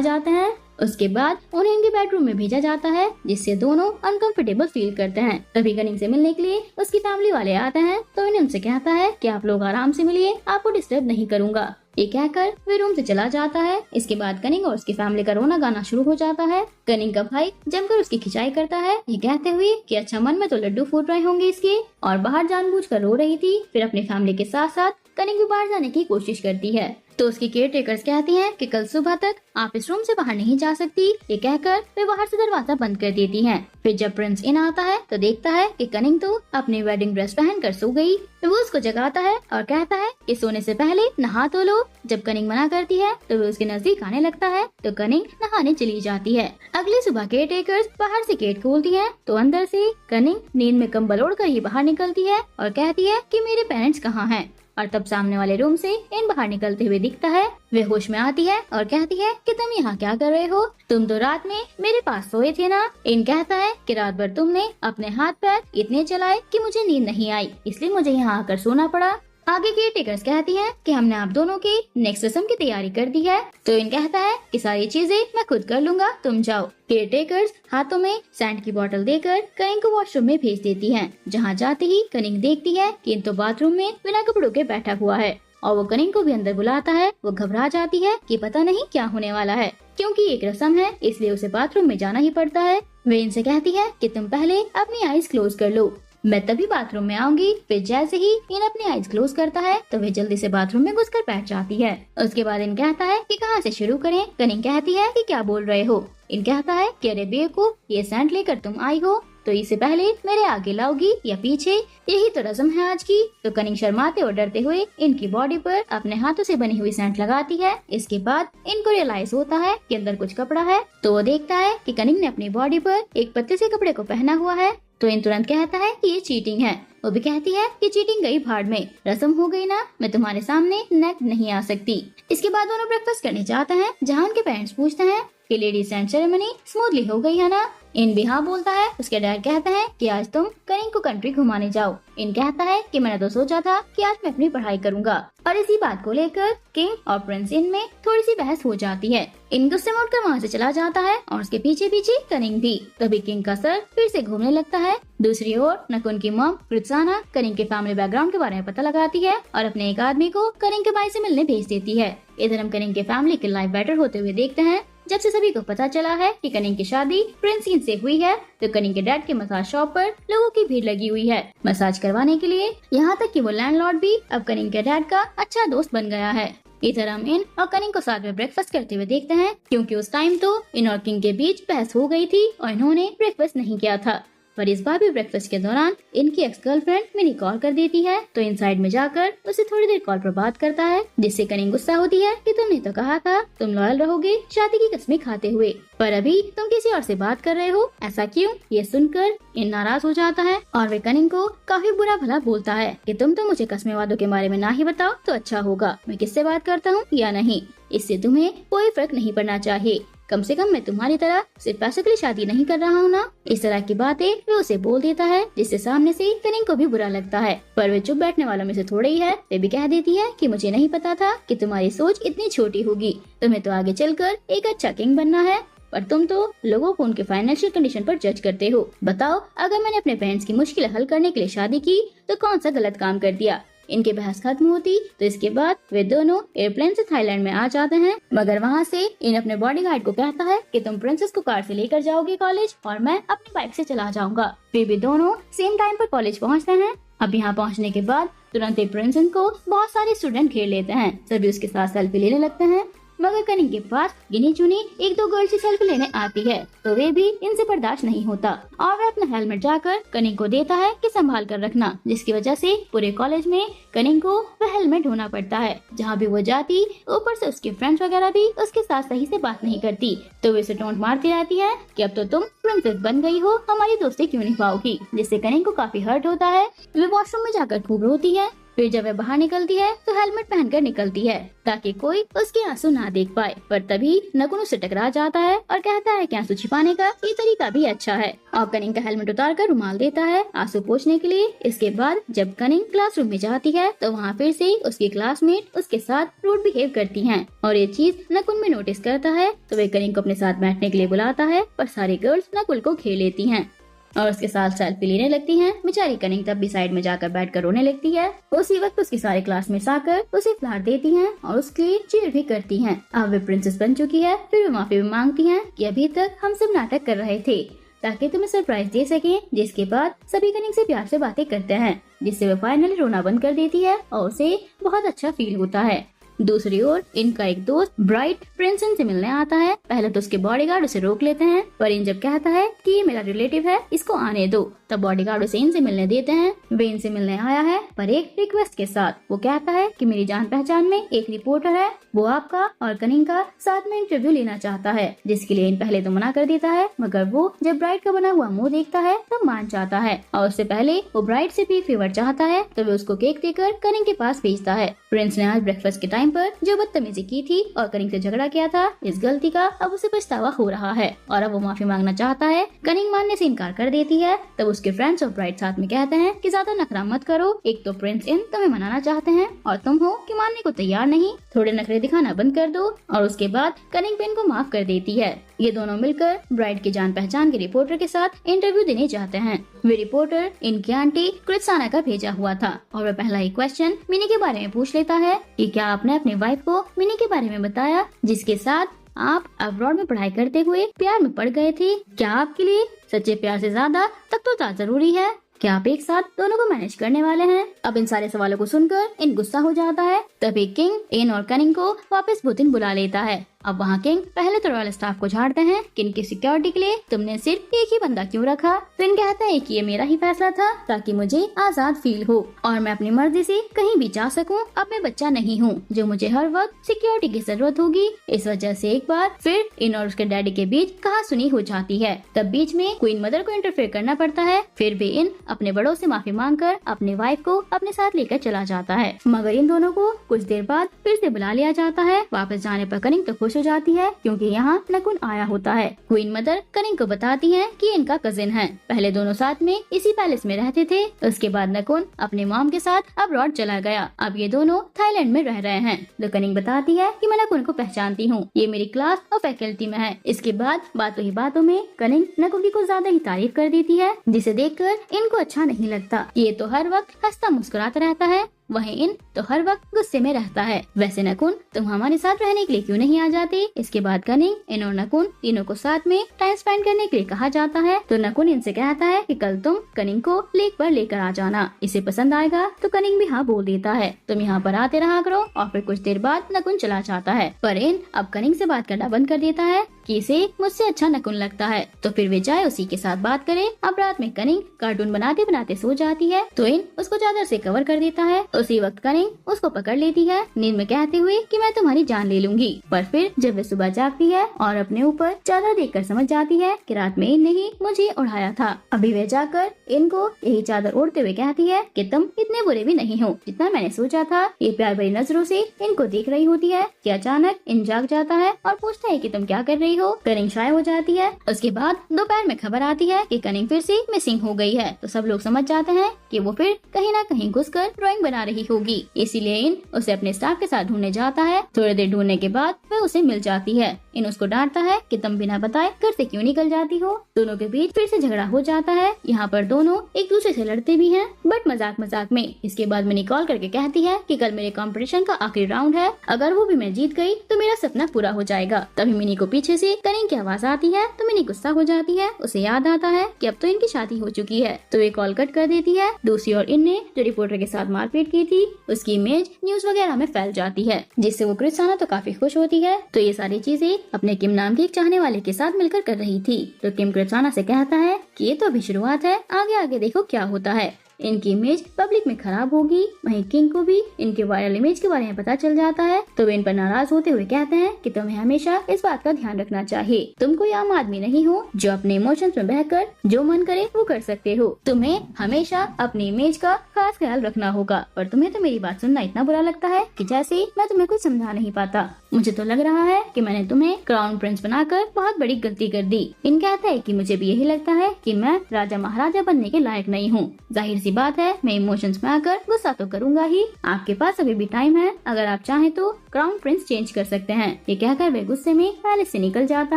जाते हैं। उसके बाद उन्हें इनके बेडरूम में भेजा जाता है जिससे दोनों अनकंफर्टेबल फील करते हैं। तभी कनिंग से मिलने के लिए उसकी फैमिली वाले आते हैं तो इन्हें उनसे कहता है कि आप लोग आराम से मिलिए, आपको डिस्टर्ब नहीं करूंगा। ये कहकर वे रूम से चला जाता है। इसके बाद कनिंग और उसकी फैमिली का रोना गाना शुरू हो जाता है। कनिंग का भाई जमकर उसकी खिंचाई करता है, ये कहते हुए कि अच्छा मन में तो लड्डू फूट रहे होंगे इसके, और बाहर जानबूझकर रो रही थी। फिर अपनी फैमिली के साथ साथ कनिंग भी बाहर जाने की कोशिश करती है तो उसकी केयर टेकर्स कहती हैं कि कल सुबह तक आप इस रूम से बाहर नहीं जा सकती। ये कहकर वे बाहर से दरवाजा बंद कर देती हैं। फिर जब प्रिंस इन आता है तो देखता है कि कनिंग तो अपनी वेडिंग ड्रेस पहनकर सो गई। वो उसको जगाता है और कहता है कि सोने से पहले नहा तो लो। जब कनिंग मना करती है तो वो उसके नजदीक आने लगता है तो कनिंग नहाने चली जाती है। अगली सुबह केयर टेकर्स बाहर से गेट खोलती है तो अंदर से कनिंग नींद में कंबल ओढ़कर ही बाहर निकलती है और कहती है कि मेरे पेरेंट्स कहाँ हैं। और तब सामने वाले रूम से इन बाहर निकलते हुए दिखता है। वे होश में आती है और कहती है कि तुम यहाँ क्या कर रहे हो, तुम तो रात में मेरे पास सोए थे ना। इन कहता है कि रात भर तुमने अपने हाथ पैर इतने चलाए कि मुझे नींद नहीं आई, इसलिए मुझे यहाँ आकर सोना पड़ा। आगे के टेकर्स कहती हैं कि हमने आप दोनों की नेक्स्ट रस्म की तैयारी कर दी है तो इन कहता है कि सारी चीजें मैं खुद कर लूंगा, तुम जाओ। केयर टेकर्स हाथों में सैंड की बोतल देकर कनिंग को वॉशरूम में भेज देती हैं। जहां जाते ही कनिंग देखती है कि इन तो बाथरूम में बिना कपड़ों के बैठा हुआ है और वो कनिंग को भी अंदर बुलाता है। वो घबरा जाती है कि पता नहीं क्या होने वाला है, क्योंकि एक रस्म है इसलिए उसे बाथरूम में जाना ही पड़ता है। वे इनसे कहती है कि तुम पहले अपनी आईज क्लोज कर लो, मैं तभी बाथरूम में आऊंगी। फिर जैसे ही इन अपनी आईज क्लोज करता है तो वे जल्दी से बाथरूम में घुसकर बैठ जाती है। उसके बाद इन कहता है कि कहाँ से शुरू करें। कनिंग कहती है कि क्या बोल रहे हो। इन कहता है कि अरे बेवकूफ, ये सैंड लेकर तुम आई हो तो इससे पहले मेरे आगे लाओगी या पीछे, यही तो रस्म है आज की। तो कनिंग शर्माते और डरते हुए इनकी बॉडी पर अपने हाथों से बनी हुई सैंड लगाती है। इसके बाद इनको रियलाइज होता है कि अंदर कुछ कपड़ा है तो वो देखता है कि कनिंग ने अपनी बॉडी पर एक पतले से कपड़े को पहना हुआ है तो इन तुरंत कहता है कि ये चीटिंग है। वो भी कहती है कि चीटिंग गई भाड़ में, रस्म हो गई ना, मैं तुम्हारे सामने नेक नहीं आ सकती। इसके बाद दोनों ब्रेकफास्ट करने जाते हैं जहाँ उनके पेरेंट्स पूछते हैं कि लेडीज एंड सेरेमनी स्मूथली हो गई है ना। इन भी हाँ बोलता है। उसके डैड कहते हैं कि आज तुम कनिंग को कंट्री घुमाने जाओ। इन कहता है कि मैंने तो सोचा था कि आज मैं अपनी पढ़ाई करूंगा। और इसी बात को लेकर किंग और प्रिंस इन में थोड़ी सी बहस हो जाती है। इन गुस्से में उठकर वहाँ से चला जाता है और उसके पीछे पीछे कनिंग भी। तभी किंग का सर फिर से घूमने लगता है। दूसरी ओर नकुन की मॉम रुखसाना कनिंग के फैमिली बैकग्राउंड के बारे में पता लगाती है और अपने एक आदमी को कनिंग के भाई से मिलने भेज देती है। इधर हम कनिंग के फैमिली की लाइफ बेटर होते हुए देखते हैं। जब से सभी को पता चला है कि कनिंग की शादी प्रिंस इन से हुई है तो कनिंग के डैड के मसाज शॉप पर लोगों की भीड़ लगी हुई है मसाज करवाने के लिए। यहाँ तक कि वो लैंडलॉर्ड भी अब कनिंग के डैड का अच्छा दोस्त बन गया है। इधर हम इन और कनिंग को साथ में ब्रेकफास्ट करते हुए देखते हैं, क्योंकि उस टाइम तो इन और किंग के बीच बहस हो गई थी और इन्होंने ब्रेकफास्ट नहीं किया था। पर इस बार भी ब्रेकफास्ट के दौरान इनकी एक्स गर्लफ्रेंड मिनी कॉल कर देती है तो इन साइड में जाकर उसे थोड़ी देर कॉल पर बात करता है, जिससे कनिंग गुस्सा होती है कि तुमने तो कहा था तुम लॉयल रहोगे शादी की कस्में खाते हुए, पर अभी तुम किसी और से बात कर रहे हो, ऐसा क्यों। ये सुनकर इन नाराज हो जाता है और वे कनिंग को काफी बुरा भला बोलता है कि तुम तो मुझे कस्में वादों के बारे में ना ही बताओ तो अच्छा होगा, मैं किससे बात करता हूँ या नहीं, इससे तुम्हें कोई फर्क नहीं पड़ना चाहिए। कम से कम मैं तुम्हारी तरह सिर्फ पैसे के लिए शादी नहीं कर रहा हूँ ना। इस तरह की बातें वे उसे बोल देता है, जिससे सामने से कनिंग को भी बुरा लगता है। पर वे चुप बैठने वालों में से थोड़े ही है। वे भी कह देती है कि मुझे नहीं पता था कि तुम्हारी सोच इतनी छोटी होगी, तुम्हें तो आगे चलकर एक अच्छा किंग बनना है, पर तुम तो लोगों को उनके फाइनेंशियल कंडीशन पर जज करते हो। बताओ, अगर मैंने अपने पेरेंट्स की मुश्किल हल करने के लिए शादी की तो कौन सा गलत काम कर दिया। इनकी बहस खत्म होती तो इसके बाद वे दोनों एयरप्लेन से थाईलैंड में आ जाते हैं, मगर वहाँ से इन अपने बॉडीगार्ड को कहता है कि तुम प्रिंसेस को कार से लेकर जाओगे कॉलेज और मैं अपनी बाइक से चला जाऊंगा। फिर भी दोनों सेम टाइम पर कॉलेज पहुँचते हैं। अब यहाँ पहुँचने के बाद तुरंत ही प्रिंसेस को बहुत सारे स्टूडेंट घेर लेते हैं। सभी उसके साथ सेल्फी लेने लगते हैं। मगर कनिंग के पास गिनी चुनी एक दो गर्ल्स सेल्फी लेने आती है तो वे भी इनसे बर्दाश्त नहीं होता और वह अपना हेलमेट जाकर कनिंग को देता है कि संभाल कर रखना, जिसकी वजह से पूरे कॉलेज में कनिंग को वह हेलमेट ढोना पड़ता है। जहाँ भी वो जाती ऊपर से उसके फ्रेंड्स वगैरह भी उसके साथ सही से बात नहीं करती तो वे उसे टोंट मारती रहती है कि अब तो तुम प्रिंसेस बन गई हो, हमारी दोस्ती क्यों नहीं पाओगी, जिससे कनिंग को काफी हर्ट होता है। वे वॉशरूम में जाकर खूब रोती है। फिर जब वह बाहर निकलती है तो हेलमेट पहनकर निकलती है ताकि कोई उसके आंसू ना देख पाए, पर तभी नकुन उससे टकरा जाता है और कहता है कि आंसू छिपाने का ये तरीका भी अच्छा है और कनिंग का हेलमेट उतार कर रुमाल देता है आंसू पोंछने के लिए। इसके बाद जब कनिंग क्लासरूम में जाती है तो वहाँ फिर से उसकी क्लासमेट उसके साथ रूड बिहेव करती हैं और ये चीज नकुन में नोटिस करता है तो वे कनिंग को अपने साथ बैठने के लिए बुलाता है, पर सारी गर्ल्स नकुल को घेर लेती हैं और उसके साथ सेल्फी लेने लगती हैं। बेचारी कनिंग तब भी साइड में जाकर बैठकर रोने लगती है। उसी वक्त उसके सारे क्लासमेट्स आकर उसे फ्लावर देती हैं और उसके लिए चीयर भी करती हैं। अब वे प्रिंसेस बन चुकी है। फिर वे माफी भी मांगती हैं कि अभी तक हम सब नाटक कर रहे थे ताकि तुम्हें सरप्राइज दे सके, जिसके बाद सभी कनिंग से प्यार से बातें करते हैं, जिससे वह फाइनली रोना बंद कर देती है और उसे बहुत अच्छा फील होता है। दूसरी ओर इनका एक दोस्त ब्राइट प्रिंस से मिलने आता है। पहले तो उसके बॉडीगार्ड उसे रोक लेते हैं, पर इन जब कहता है कि ये मेरा रिलेटिव है, इसको आने दो, तब बॉडीगार्ड उसे इनसे मिलने देते हैं। वे इनसे मिलने आया है पर एक रिक्वेस्ट के साथ। वो कहता है कि मेरी जान पहचान में एक रिपोर्टर है, वो आपका और कनिंग का साथ में इंटरव्यू लेना चाहता है, जिसके लिए इन पहले तो मना कर देता है, मगर वो जब ब्राइट का बना हुआ मुंह देखता है तब मान जाता है और उससे पहले वो ब्राइट से भी फेवर चाहता है तो वे उसको केक देकर कनिंग के पास भेजता है। प्रिंस ने आज ब्रेकफास्ट के टाइम पर जो बदतमीजी की थी और कनिंग से झगड़ा किया था, इस गलती का अब उसे पछतावा हो रहा है और अब वो माफी मांगना चाहता है। कनिंग मानने से इनकार कर देती है। तब उसके फ्रेंड्स और ब्राइट साथ में कहते हैं कि ज्यादा नखरा मत करो, एक तो प्रिंस इन तुम्हें मनाना चाहते हैं और तुम हो कि मानने को तैयार नहीं, थोड़े नखरे दिखाना बंद कर दो। और उसके बाद कनिंग पेन को माफ कर देती है। ये दोनों मिलकर ब्राइट की जान पहचान के रिपोर्टर के साथ इंटरव्यू देने जाते हैं। वे रिपोर्टर इनकी आंटी कृत्साना का भेजा हुआ था और वह पहला ही क्वेश्चन मिनी के बारे में पूछ लेता है कि क्या आपने अपनी वाइफ को मिनी के बारे में बताया, जिसके साथ आप अब्रॉड में पढ़ाई करते हुए प्यार में पड़ गए थे। क्या आपके लिए सच्चे प्यार से ज्यादा तत्वता जरूरी है? क्या आप एक साथ दोनों को मैनेज करने वाले हैं? अब इन सारे सवालों को सुनकर इन गुस्सा हो जाता है। तभी किंग इन और कनिंग को वापस बुतिन बुला लेता है। अब वहाँ किंग पहले तो रॉयल स्टाफ को झाड़ते हैं कि इनकी सिक्योरिटी के लिए तुमने सिर्फ एक ही बंदा क्यों रखा। फिन कहता है कि ये मेरा ही फैसला था ताकि मुझे आजाद फील हो और मैं अपनी मर्जी से कहीं भी जा सकूं। अब मैं बच्चा नहीं हूँ जो मुझे हर वक्त सिक्योरिटी की जरूरत होगी। इस वजह से एक बार फिर इन और उसके डैडी के बीच कहासुनी हो जाती है। तब बीच में क्वीन मदर को इंटरफेयर करना पड़ता है। फिर भी इन अपने बड़ों से माफी मांगकर अपने वाइफ को अपने साथ लेकर चला जाता है, मगर इन दोनों को कुछ देर बाद फिर से बुला लिया जाता है। वापस जाने पर कनिंग तो खुश हो जाती है क्योंकि यहाँ नकुन आया होता है। क्वीन मदर कनिंग को बताती है कि इनका कजिन है, पहले दोनों साथ में इसी पैलेस में रहते थे। उसके बाद नकुन अपने मॉम के साथ अब्रॉड चला गया। अब ये दोनों थाईलैंड में रह रहे हैं। तो कनिंग बताती है कि मैं नकुन को पहचानती हूँ, ये मेरी क्लास और फैकल्टी में है। इसके बाद बातों ही बातों में कनिंग नकुन की कुछ ज्यादा ही तारीफ कर देती है, जिसे देखकर इनको अच्छा नहीं लगता। ये तो हर वक्त हंसता मुस्कुराता रहता है, वहीं इन तो हर वक्त गुस्से में रहता है। वैसे नकुन तुम हमारे साथ रहने के लिए क्यों नहीं आ जाते? इसके बाद कनिंग इन और नकुन तीनों को साथ में टाइम स्पेंड करने के लिए कहा जाता है। तो नकुन इनसे कहता है कि कल तुम कनिंग को लेक पर लेकर आ जाना, इसे पसंद आएगा। तो कनिंग भी हाँ बोल देता है, तुम यहाँ पर आते रहा करो। और फिर कुछ देर बाद नकुन चला जाता है, पर इन अब कनिंग से बात करना बंद कर देता है कि इसे मुझसे अच्छा नकुन लगता है। तो फिर वे जाए उसी के साथ बात करे। अब रात में कनिंग कार्टून बनाते बनाते सो जाती है तो इन उसको चादर से कवर कर देता है। उसी वक्त कनिंग उसको पकड़ लेती है, नींद में कहते हुए कि मैं तुम्हारी जान ले लूंगी। पर फिर जब वे सुबह जागती है और अपने ऊपर चादर देखकर समझ जाती है कि रात में इन ने ही मुझे उड़ाया था। अभी वे जाकर इनको यही चादर ओढ़ते हुए कहती है कि तुम इतने बुरे भी नहीं हो जितना मैंने सोचा था। ये प्यार भरी नजरों से इनको देख रही होती है कि अचानक इन जाग जाता है और पूछता है कि तुम क्या कर रही हो। कनिंग शाय हो जाती है। उसके बाद दोपहर में खबर आती है कि कनिंग फिर से मिसिंग हो गई है। तो सब लोग समझ जाते हैं कि वो फिर कहीं ना कहीं घुसकर ड्राइंग बना रही होगी। इसीलिए इन उसे अपने स्टाफ के साथ ढूंढने जाता है। थोड़ी देर ढूंढने के बाद वह उसे मिल जाती है। इन उसको डांटता है कि तुम बिना बताए घर से क्यों निकल जाती हो। दोनों के बीच फिर से झगड़ा हो जाता है। यहाँ पर दोनों एक दूसरे से लड़ते भी हैं, बट मजाक मजाक में। इसके बाद मिनी कॉल करके कहती है कि कल मेरे कंपटीशन का आखिरी राउंड है, अगर वो भी मैं जीत गई तो मेरा सपना पूरा हो जाएगा। तभी मिनी को पीछे से कनिंग की आवाज आती है तो मिनी गुस्सा हो जाती है। उसे याद आता है कि अब तो इनकी शादी हो चुकी है, तो वे कॉल कट कर देती है। दूसरी ओर इनने जो रिपोर्टर के साथ मारपीट की थी उसकी इमेज न्यूज वगैरह में फैल जाती है, जिससे वो क्रिस्टाना तो काफी खुश होती है। तो ये सारी चीजें अपने किम नाम के एक चाहने वाले के साथ मिलकर कर रही थी। तो किम क्रिस्टाना से कहता है कि ये तो अभी शुरुआत है, आगे आगे देखो क्या होता है। इनकी इमेज पब्लिक में खराब होगी। वहीं किंग को भी इनके वायरल इमेज के बारे में पता चल जाता है, तो वे इन पर नाराज होते हुए कहते हैं कि तुम्हें हमेशा इस बात का ध्यान रखना चाहिए। तुम कोई आम आदमी नहीं हो जो अपने इमोशंस में बहकर जो मन करे वो कर सकते हो। तुम्हें हमेशा अपनी इमेज का खास ख्याल रखना होगा। और तुम्हें तो मेरी बात सुनना इतना बुरा लगता है कि जैसे मैं तुम्हें कुछ समझा नहीं पाता। मुझे तो लग रहा है कि मैंने तुम्हें क्राउन प्रिंस बनाकर बहुत बड़ी गलती कर दी। इन कहता है कि मुझे भी यही लगता है कि मैं राजा महाराजा बनने के लायक नहीं हूँ। जाहिर सी बात है मैं इमोशंस में आकर गुस्सा तो करूंगा ही। आपके पास अभी भी टाइम है, अगर आप चाहें तो क्राउन प्रिंस चेंज कर सकते हैं। ये कहकर वे गुस्से में पैलेस से निकल जाता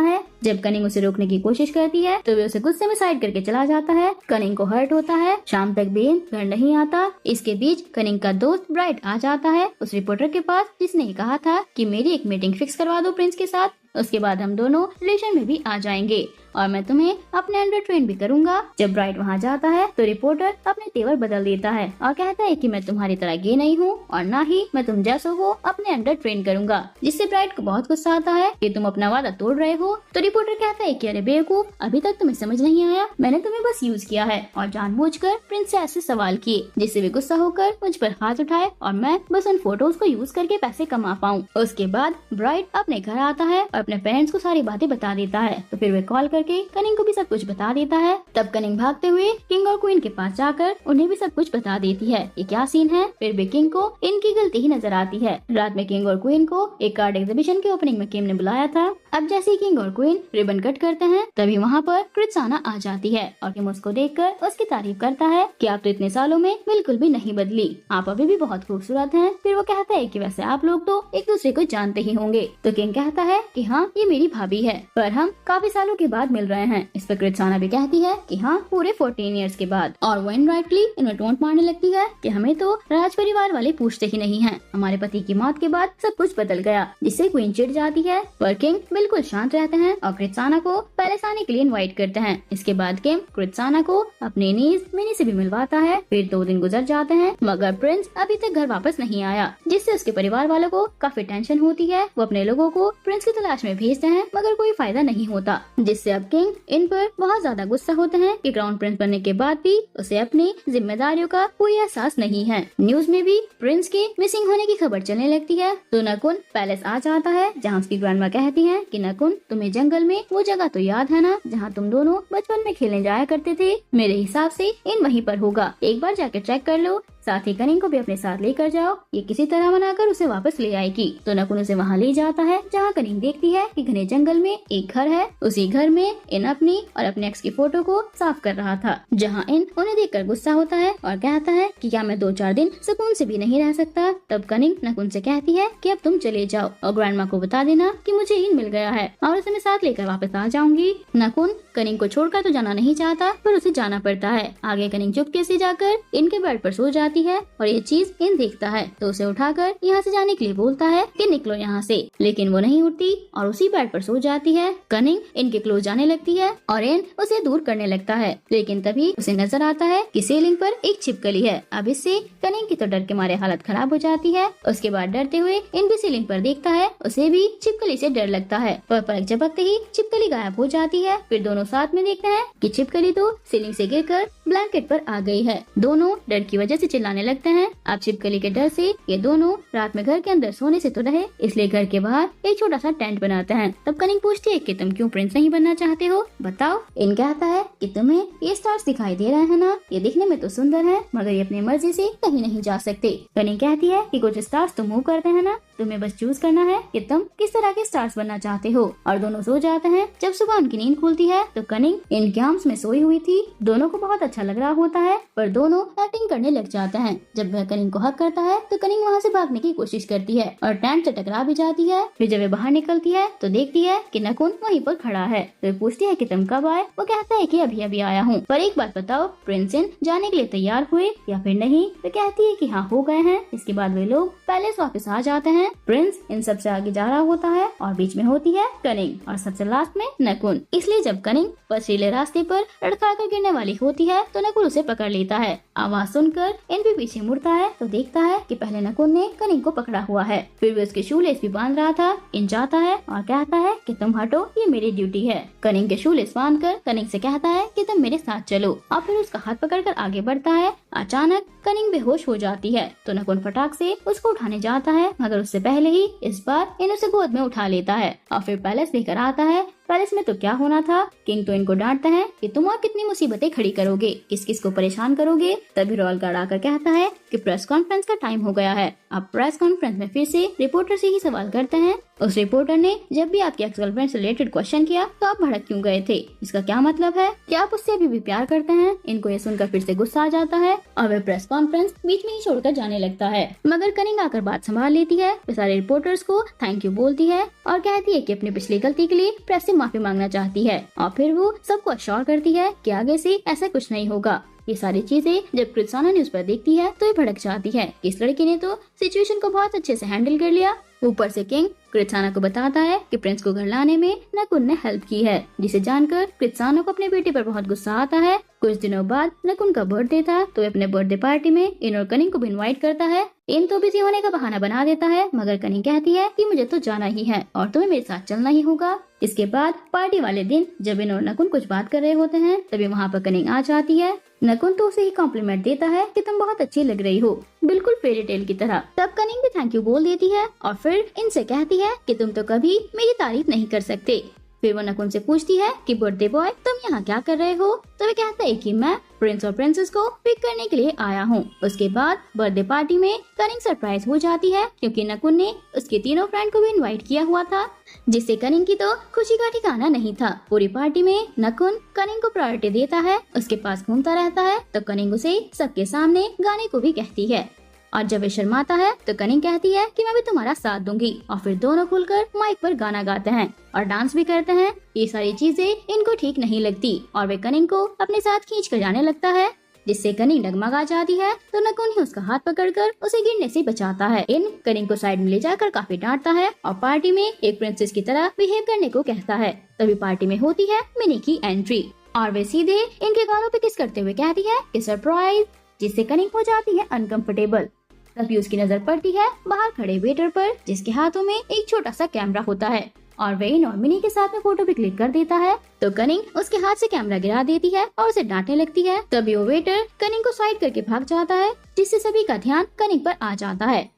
है। जब कनिंग उसे रोकने की कोशिश करती है तो वे उसे गुस्से में साइड करके चला जाता है। कनिंग को हर्ट होता है। शाम तक बेन घर नहीं आता। इसके बीच कनिंग का दोस्त ब्राइट आ जाता है उस रिपोर्टर के पास जिसने कहा था कि मेरी एक मीटिंग फिक्स करवा दो प्रिंस के साथ, उसके बाद हम दोनों रिलेशन में भी आ जाएंगे और मैं तुम्हें अपने अंडर ट्रेन भी करूंगा। जब ब्राइट वहाँ जाता है तो रिपोर्टर अपने तेवर बदल देता है और कहता है कि मैं तुम्हारी तरह गे नहीं हूँ और ना ही मैं तुम जैसा हो अपने अंडर ट्रेन करूंगा, जिससे ब्राइट को बहुत गुस्सा आता है कि तुम अपना वादा तोड़ रहे हो। तो रिपोर्टर कहता है कि अरे बेवकूफ, अभी तक तुम्हें समझ नहीं आया, मैंने तुम्हें बस यूज किया है और जानबूझकर प्रिंसेस से सवाल किए, जिससे वे गुस्सा होकर मुझ पर हाथ उठाए और मैं बस उन फोटोज को यूज करके पैसे कमा पाऊँ। उसके बाद ब्राइट अपने घर आता है और अपने पेरेंट्स को सारी बातें बता देता है। तो फिर वे कॉल करके कनिंग को भी सब कुछ बता देता है। तब कनिंग भागते हुए किंग और क्वीन के पास जाकर उन्हें भी सब कुछ बता देती है। ये क्या सीन है, फिर भी किंग को इनकी गलती ही नजर आती है। रात में किंग और क्वीन को एक कार्ड एग्जीबिशन के ओपनिंग में किम ने बुलाया था। अब जैसे ही किंग और क्वीन रिबन कट करते हैं तभी वहाँ पर क्रिस्टाना आ जाती है और किम उसको देखकर उसकी तारीफ करता है कि आप तो इतने सालों में बिल्कुल भी नहीं बदली, आप अभी भी बहुत खूबसूरत हैं। फिर वो कहता है कि वैसे आप लोग तो एक दूसरे को जानते ही होंगे। तो किंग कहता है कि हाँ, ये मेरी भाभी है, पर हम काफी सालों के बाद मिल रहे हैं। इस पर क्रिस्टाना भी कहती है कि हाँ, पूरे 14 इयर्स के बाद। और वो इनराइटली इन्हें टोंट मारने लगती है कि हमें तो राज परिवार वाले पूछते ही नहीं हैं, हमारे पति की मौत के बाद सब कुछ बदल गया, जिससे क्वीन चिढ़ जाती है। पर किंग बिल्कुल शांत रहते हैं और क्रिस्टाना को पैलेस आने के लिए इनवाइट करते हैं। इसके बाद किंग क्रिस्टाना को अपने नीज मिनी से भी मिलवाता है। फिर 2 दिन गुजर जाते हैं मगर प्रिंस अभी तक घर वापस नहीं आया, जिससे उसके परिवार वालों को काफी टेंशन होती है। वो अपने लोगों को प्रिंस की तलाश में भेजते हैं मगर कोई फायदा नहीं होता, जिससे अब किंग इन पर बहुत ज्यादा गुस्सा होते हैं कि क्राउन प्रिंस बनने के बाद भी उसे अपनी जिम्मेदारियों का कोई एहसास नहीं है। न्यूज में भी प्रिंस के मिसिंग होने की खबर चलने लगती है। तो नकुन पैलेस आ जाता है जहाँ उसकी ग्रैंडमा कहती है कि नकुन, तुम्हें जंगल में वो जगह तो याद है ना जहाँ तुम दोनों बचपन में खेलने जाया करते थे? मेरे हिसाब से इन वहीं पर होगा, एक बार जाकर चेक कर लो। साथ ही कनिंग को भी अपने साथ लेकर जाओ, ये किसी तरह मनाकर उसे वापस ले आएगी। तो नकुन उसे वहाँ ले जाता है जहाँ कनिंग देखती है कि घने जंगल में एक घर है। उसी घर में इन अपनी और अपने एक्स की फोटो को साफ कर रहा था, जहाँ इन उन्हें देखकर गुस्सा होता है और कहता है कि क्या मैं 2-4 दिन सुकून से भी नहीं रह सकता। तब कनिंग नकुन से कहती है कि अब तुम चले जाओ और ग्रैंडमा को बता देना कि मुझे इन मिल गया है और उसे मैं साथ लेकर वापस आ जाऊंगी। नकुन कनिंग को छोड़कर तो जाना नहीं चाहता, पर उसे जाना पड़ता है। आगे कनिंग चुपके से जाकर इनके बेड पर सो जाती है और ये चीज इन देखता है तो उसे उठाकर यहाँ से जाने के लिए बोलता है कि निकलो यहाँ से, लेकिन वो नहीं उठती और उसी बेड पर सो जाती है। कनिंग इनके क्लोज जाने लगती है और इन उसे दूर करने लगता है, लेकिन तभी उसे नजर आता है कि सीलिंग पर एक छिपकली है। अब इससे कनिंग की तो डर के मारे हालत खराब हो जाती है। उसके बाद डरते हुए इन भी सीलिंग पर देखता है, उसे भी छिपकली से डर लगता है। पर पलक झपकते ही छिपकली गायब हो जाती है। फिर दोनों साथ में देखते हैं कि छिपकली तो सीलिंग से गिरकर ब्लैंकेट पर आ गई है। दोनों डर की वजह से चिल्लाने लगते हैं। अब छिपकली के डर से ये दोनों रात में घर के अंदर सोने से तो रहे, इसलिए घर के बाहर एक छोटा सा टेंट बनाते हैं। तब कनिंग पूछती है कि तुम क्यों प्रिंस नहीं बनना चाहते हो, बताओ। इन कहता है कि तुम्हें ये स्टार्स दिखाई दे रहे हैं ना, ये दिखने में तो सुंदर है मगर ये अपनी मर्जी से कहीं नहीं जा सकते। कनिंग कहती है कि कुछ स्टार्स तो मूव करते हैं ना, तुम्हें बस चूज करना है कि तुम किस तरह के स्टार्स बनना चाहते हो। और दोनों सो जाते हैं। जब सुबह उनकी नींद खुलती है तो कनिंग इनके आर्म्स में सोई हुई थी। दोनों को बहुत अच्छा लग रहा होता है, पर दोनों एक्टिंग करने लग जाते हैं। जब वह कनिंग को हक करता है तो कनिंग वहाँ से भागने की कोशिश करती है और टेंट से टकरा भी जाती है। फिर जब वे बाहर निकलती है तो देखती है कि नकुन वहीं पर खड़ा है। तो पूछती है कि तुम कब आए। वो कहता है कि अभी अभी आया हूँ, पर एक बात बताओ, प्रिंसेस जाने के लिए तैयार हुए या फिर नहीं। तो कहती है कि हाँ, हो गए हैं। इसके बाद वे लोग पैलेस वापस आ जाते हैं। प्रिंस इन सबसे आगे जा रहा होता है और बीच में होती है कनिंग और सबसे लास्ट में नकुन। इसलिए जब कनिंग पथरीले रास्ते पर लड़खड़ाकर गिरने वाली होती है तो नकुन उसे पकड़ लेता है। आवाज सुनकर इन भी पीछे मुड़ता है तो देखता है कि पहले नकुन ने कनिंग को पकड़ा हुआ है। फिर वे उसके शूलेस भी बांध रहा था। इन जाता है और कहता है कि तुम हटो, ये मेरी ड्यूटी है। कनिंग के शूलेस बांध कर कनिंग से कहता है कि तुम मेरे साथ चलो और फिर उसका हाथ पकड़कर आगे बढ़ता है। अचानक कनिंग बेहोश हो जाती है तो नकुन फटाक से उसको उठाने जाता है, मगर उससे पहले ही इस बार इन उसे गोद में उठा लेता है और फिर पैलेस लेकर आता है। पैलेस में तो क्या होना था, किंग तो इनको डांटता है कि तुम और कितनी मुसीबतें खड़ी करोगे, किस किस को परेशान करोगे। तभी रॉयल गार्ड आकर कहता है कि प्रेस कॉन्फ्रेंस का टाइम हो गया है। अब प्रेस कॉन्फ्रेंस में फिर से रिपोर्टर से ही सवाल करते हैं। उस रिपोर्टर ने जब भी आपके एक्स गर्लफ्रेंड से रिलेटेड क्वेश्चन किया तो आप भड़क क्यों गए थे, इसका क्या मतलब है, क्या आप उससे अभी भी प्यार करते हैं। इनको ये सुनकर फिर से गुस्सा आ जाता है और वे प्रेस कॉन्फ्रेंस बीच में ही छोड़कर जाने लगता है। मगर कनिंग आकर बात संभाल लेती है। वे सारे रिपोर्टर्स को थैंक यू बोलती है और कहती है कि अपनी पिछली गलती के लिए प्रेस से माफी मांगना चाहती है। और फिर वो सबको अश्योर करती है कि आगे से ऐसा कुछ नहीं होगा। ये सारी चीजें जब कृत्साना न्यूज पर देखती है तो ये भड़क जाती है। इस लड़की ने तो सिचुएशन को बहुत अच्छे से हैंडल कर लिया। ऊपर से किंग कृत्साना को बताता है कि प्रिंस को घर लाने में नकुन ने हेल्प की है, जिसे जानकर कृत्साना को अपने बेटे पर बहुत गुस्सा आता है। कुछ दिनों बाद नकुन का बर्थडे था तो अपने बर्थडे पार्टी में इन और कनिंग को भी इनवाइट करता है। इन तो बिजी होने का बहाना बना देता है, मगर कनिंग कहती है कि मुझे तो जाना ही है और तुम्हें मेरे साथ चलना ही होगा। इसके बाद पार्टी वाले दिन जब इन और नकुन कुछ बात कर रहे होते हैं तभी वहाँ पर कनिंग आ जाती है। नकुन तो उसे ही कॉम्प्लीमेंट देता है कि तुम बहुत अच्छी लग रही हो, बिल्कुल फेरी टेल की तरह। तब कनिंग भी थैंक यू बोल देती है और फिर इनसे कहती है कि तुम तो कभी मेरी तारीफ नहीं कर सकते। फिर वो नकुन से पूछती है कि बर्थडे बॉय तुम यहाँ क्या कर रहे हो। तो वे कहता है कि मैं प्रिंस और प्रिंसेस को पिक करने के लिए आया हूँ। उसके बाद बर्थडे पार्टी में कनिंग सरप्राइज हो जाती है क्योंकि नकुन ने उसके तीनों फ्रेंड को भी इनवाइट किया हुआ था, जिससे कनिंग की तो खुशी का ठिकाना नहीं था। पूरी पार्टी में नकुन कनिंग को प्रायोरिटी देता है, उसके पास घूमता रहता है। तो कनिंग उसे सबके सामने गाने को भी कहती है और जब वे शर्माता है तो कनिंग कहती है कि मैं भी तुम्हारा साथ दूंगी। और फिर दोनों खुलकर माइक पर गाना गाते हैं और डांस भी करते हैं। ये सारी चीजें इनको ठीक नहीं लगती और वे कनिंग को अपने साथ खींच कर जाने लगता है, जिससे कनिंग डगमगा जाती है। तो नकुन ही उसका हाथ पकड़कर उसे गिरने से बचाता है। इन कनिंग को साइड में ले जाकर काफी डांटता है और पार्टी में एक प्रिंसेस की तरह बिहेव करने को कहता है। तभी पार्टी में होती है मिनी की एंट्री और वे सीधे इनके गालों पे किस करते हुए कहती है कि सरप्राइज, जिससे कनिंग हो जाती है अनकंफर्टेबल। तभी उसकी नजर पड़ती है बाहर खड़े वेटर पर, जिसके हाथों में एक छोटा सा कैमरा होता है और वे इन और मिनी के साथ में फोटो भी क्लिक कर देता है। तो कनिंग उसके हाथ से कैमरा गिरा देती है और उसे डांटने लगती है। तभी वो वेटर कनिंग को साइड करके भाग जाता है, जिससे सभी का ध्यान कनिंग पर आ जाता है।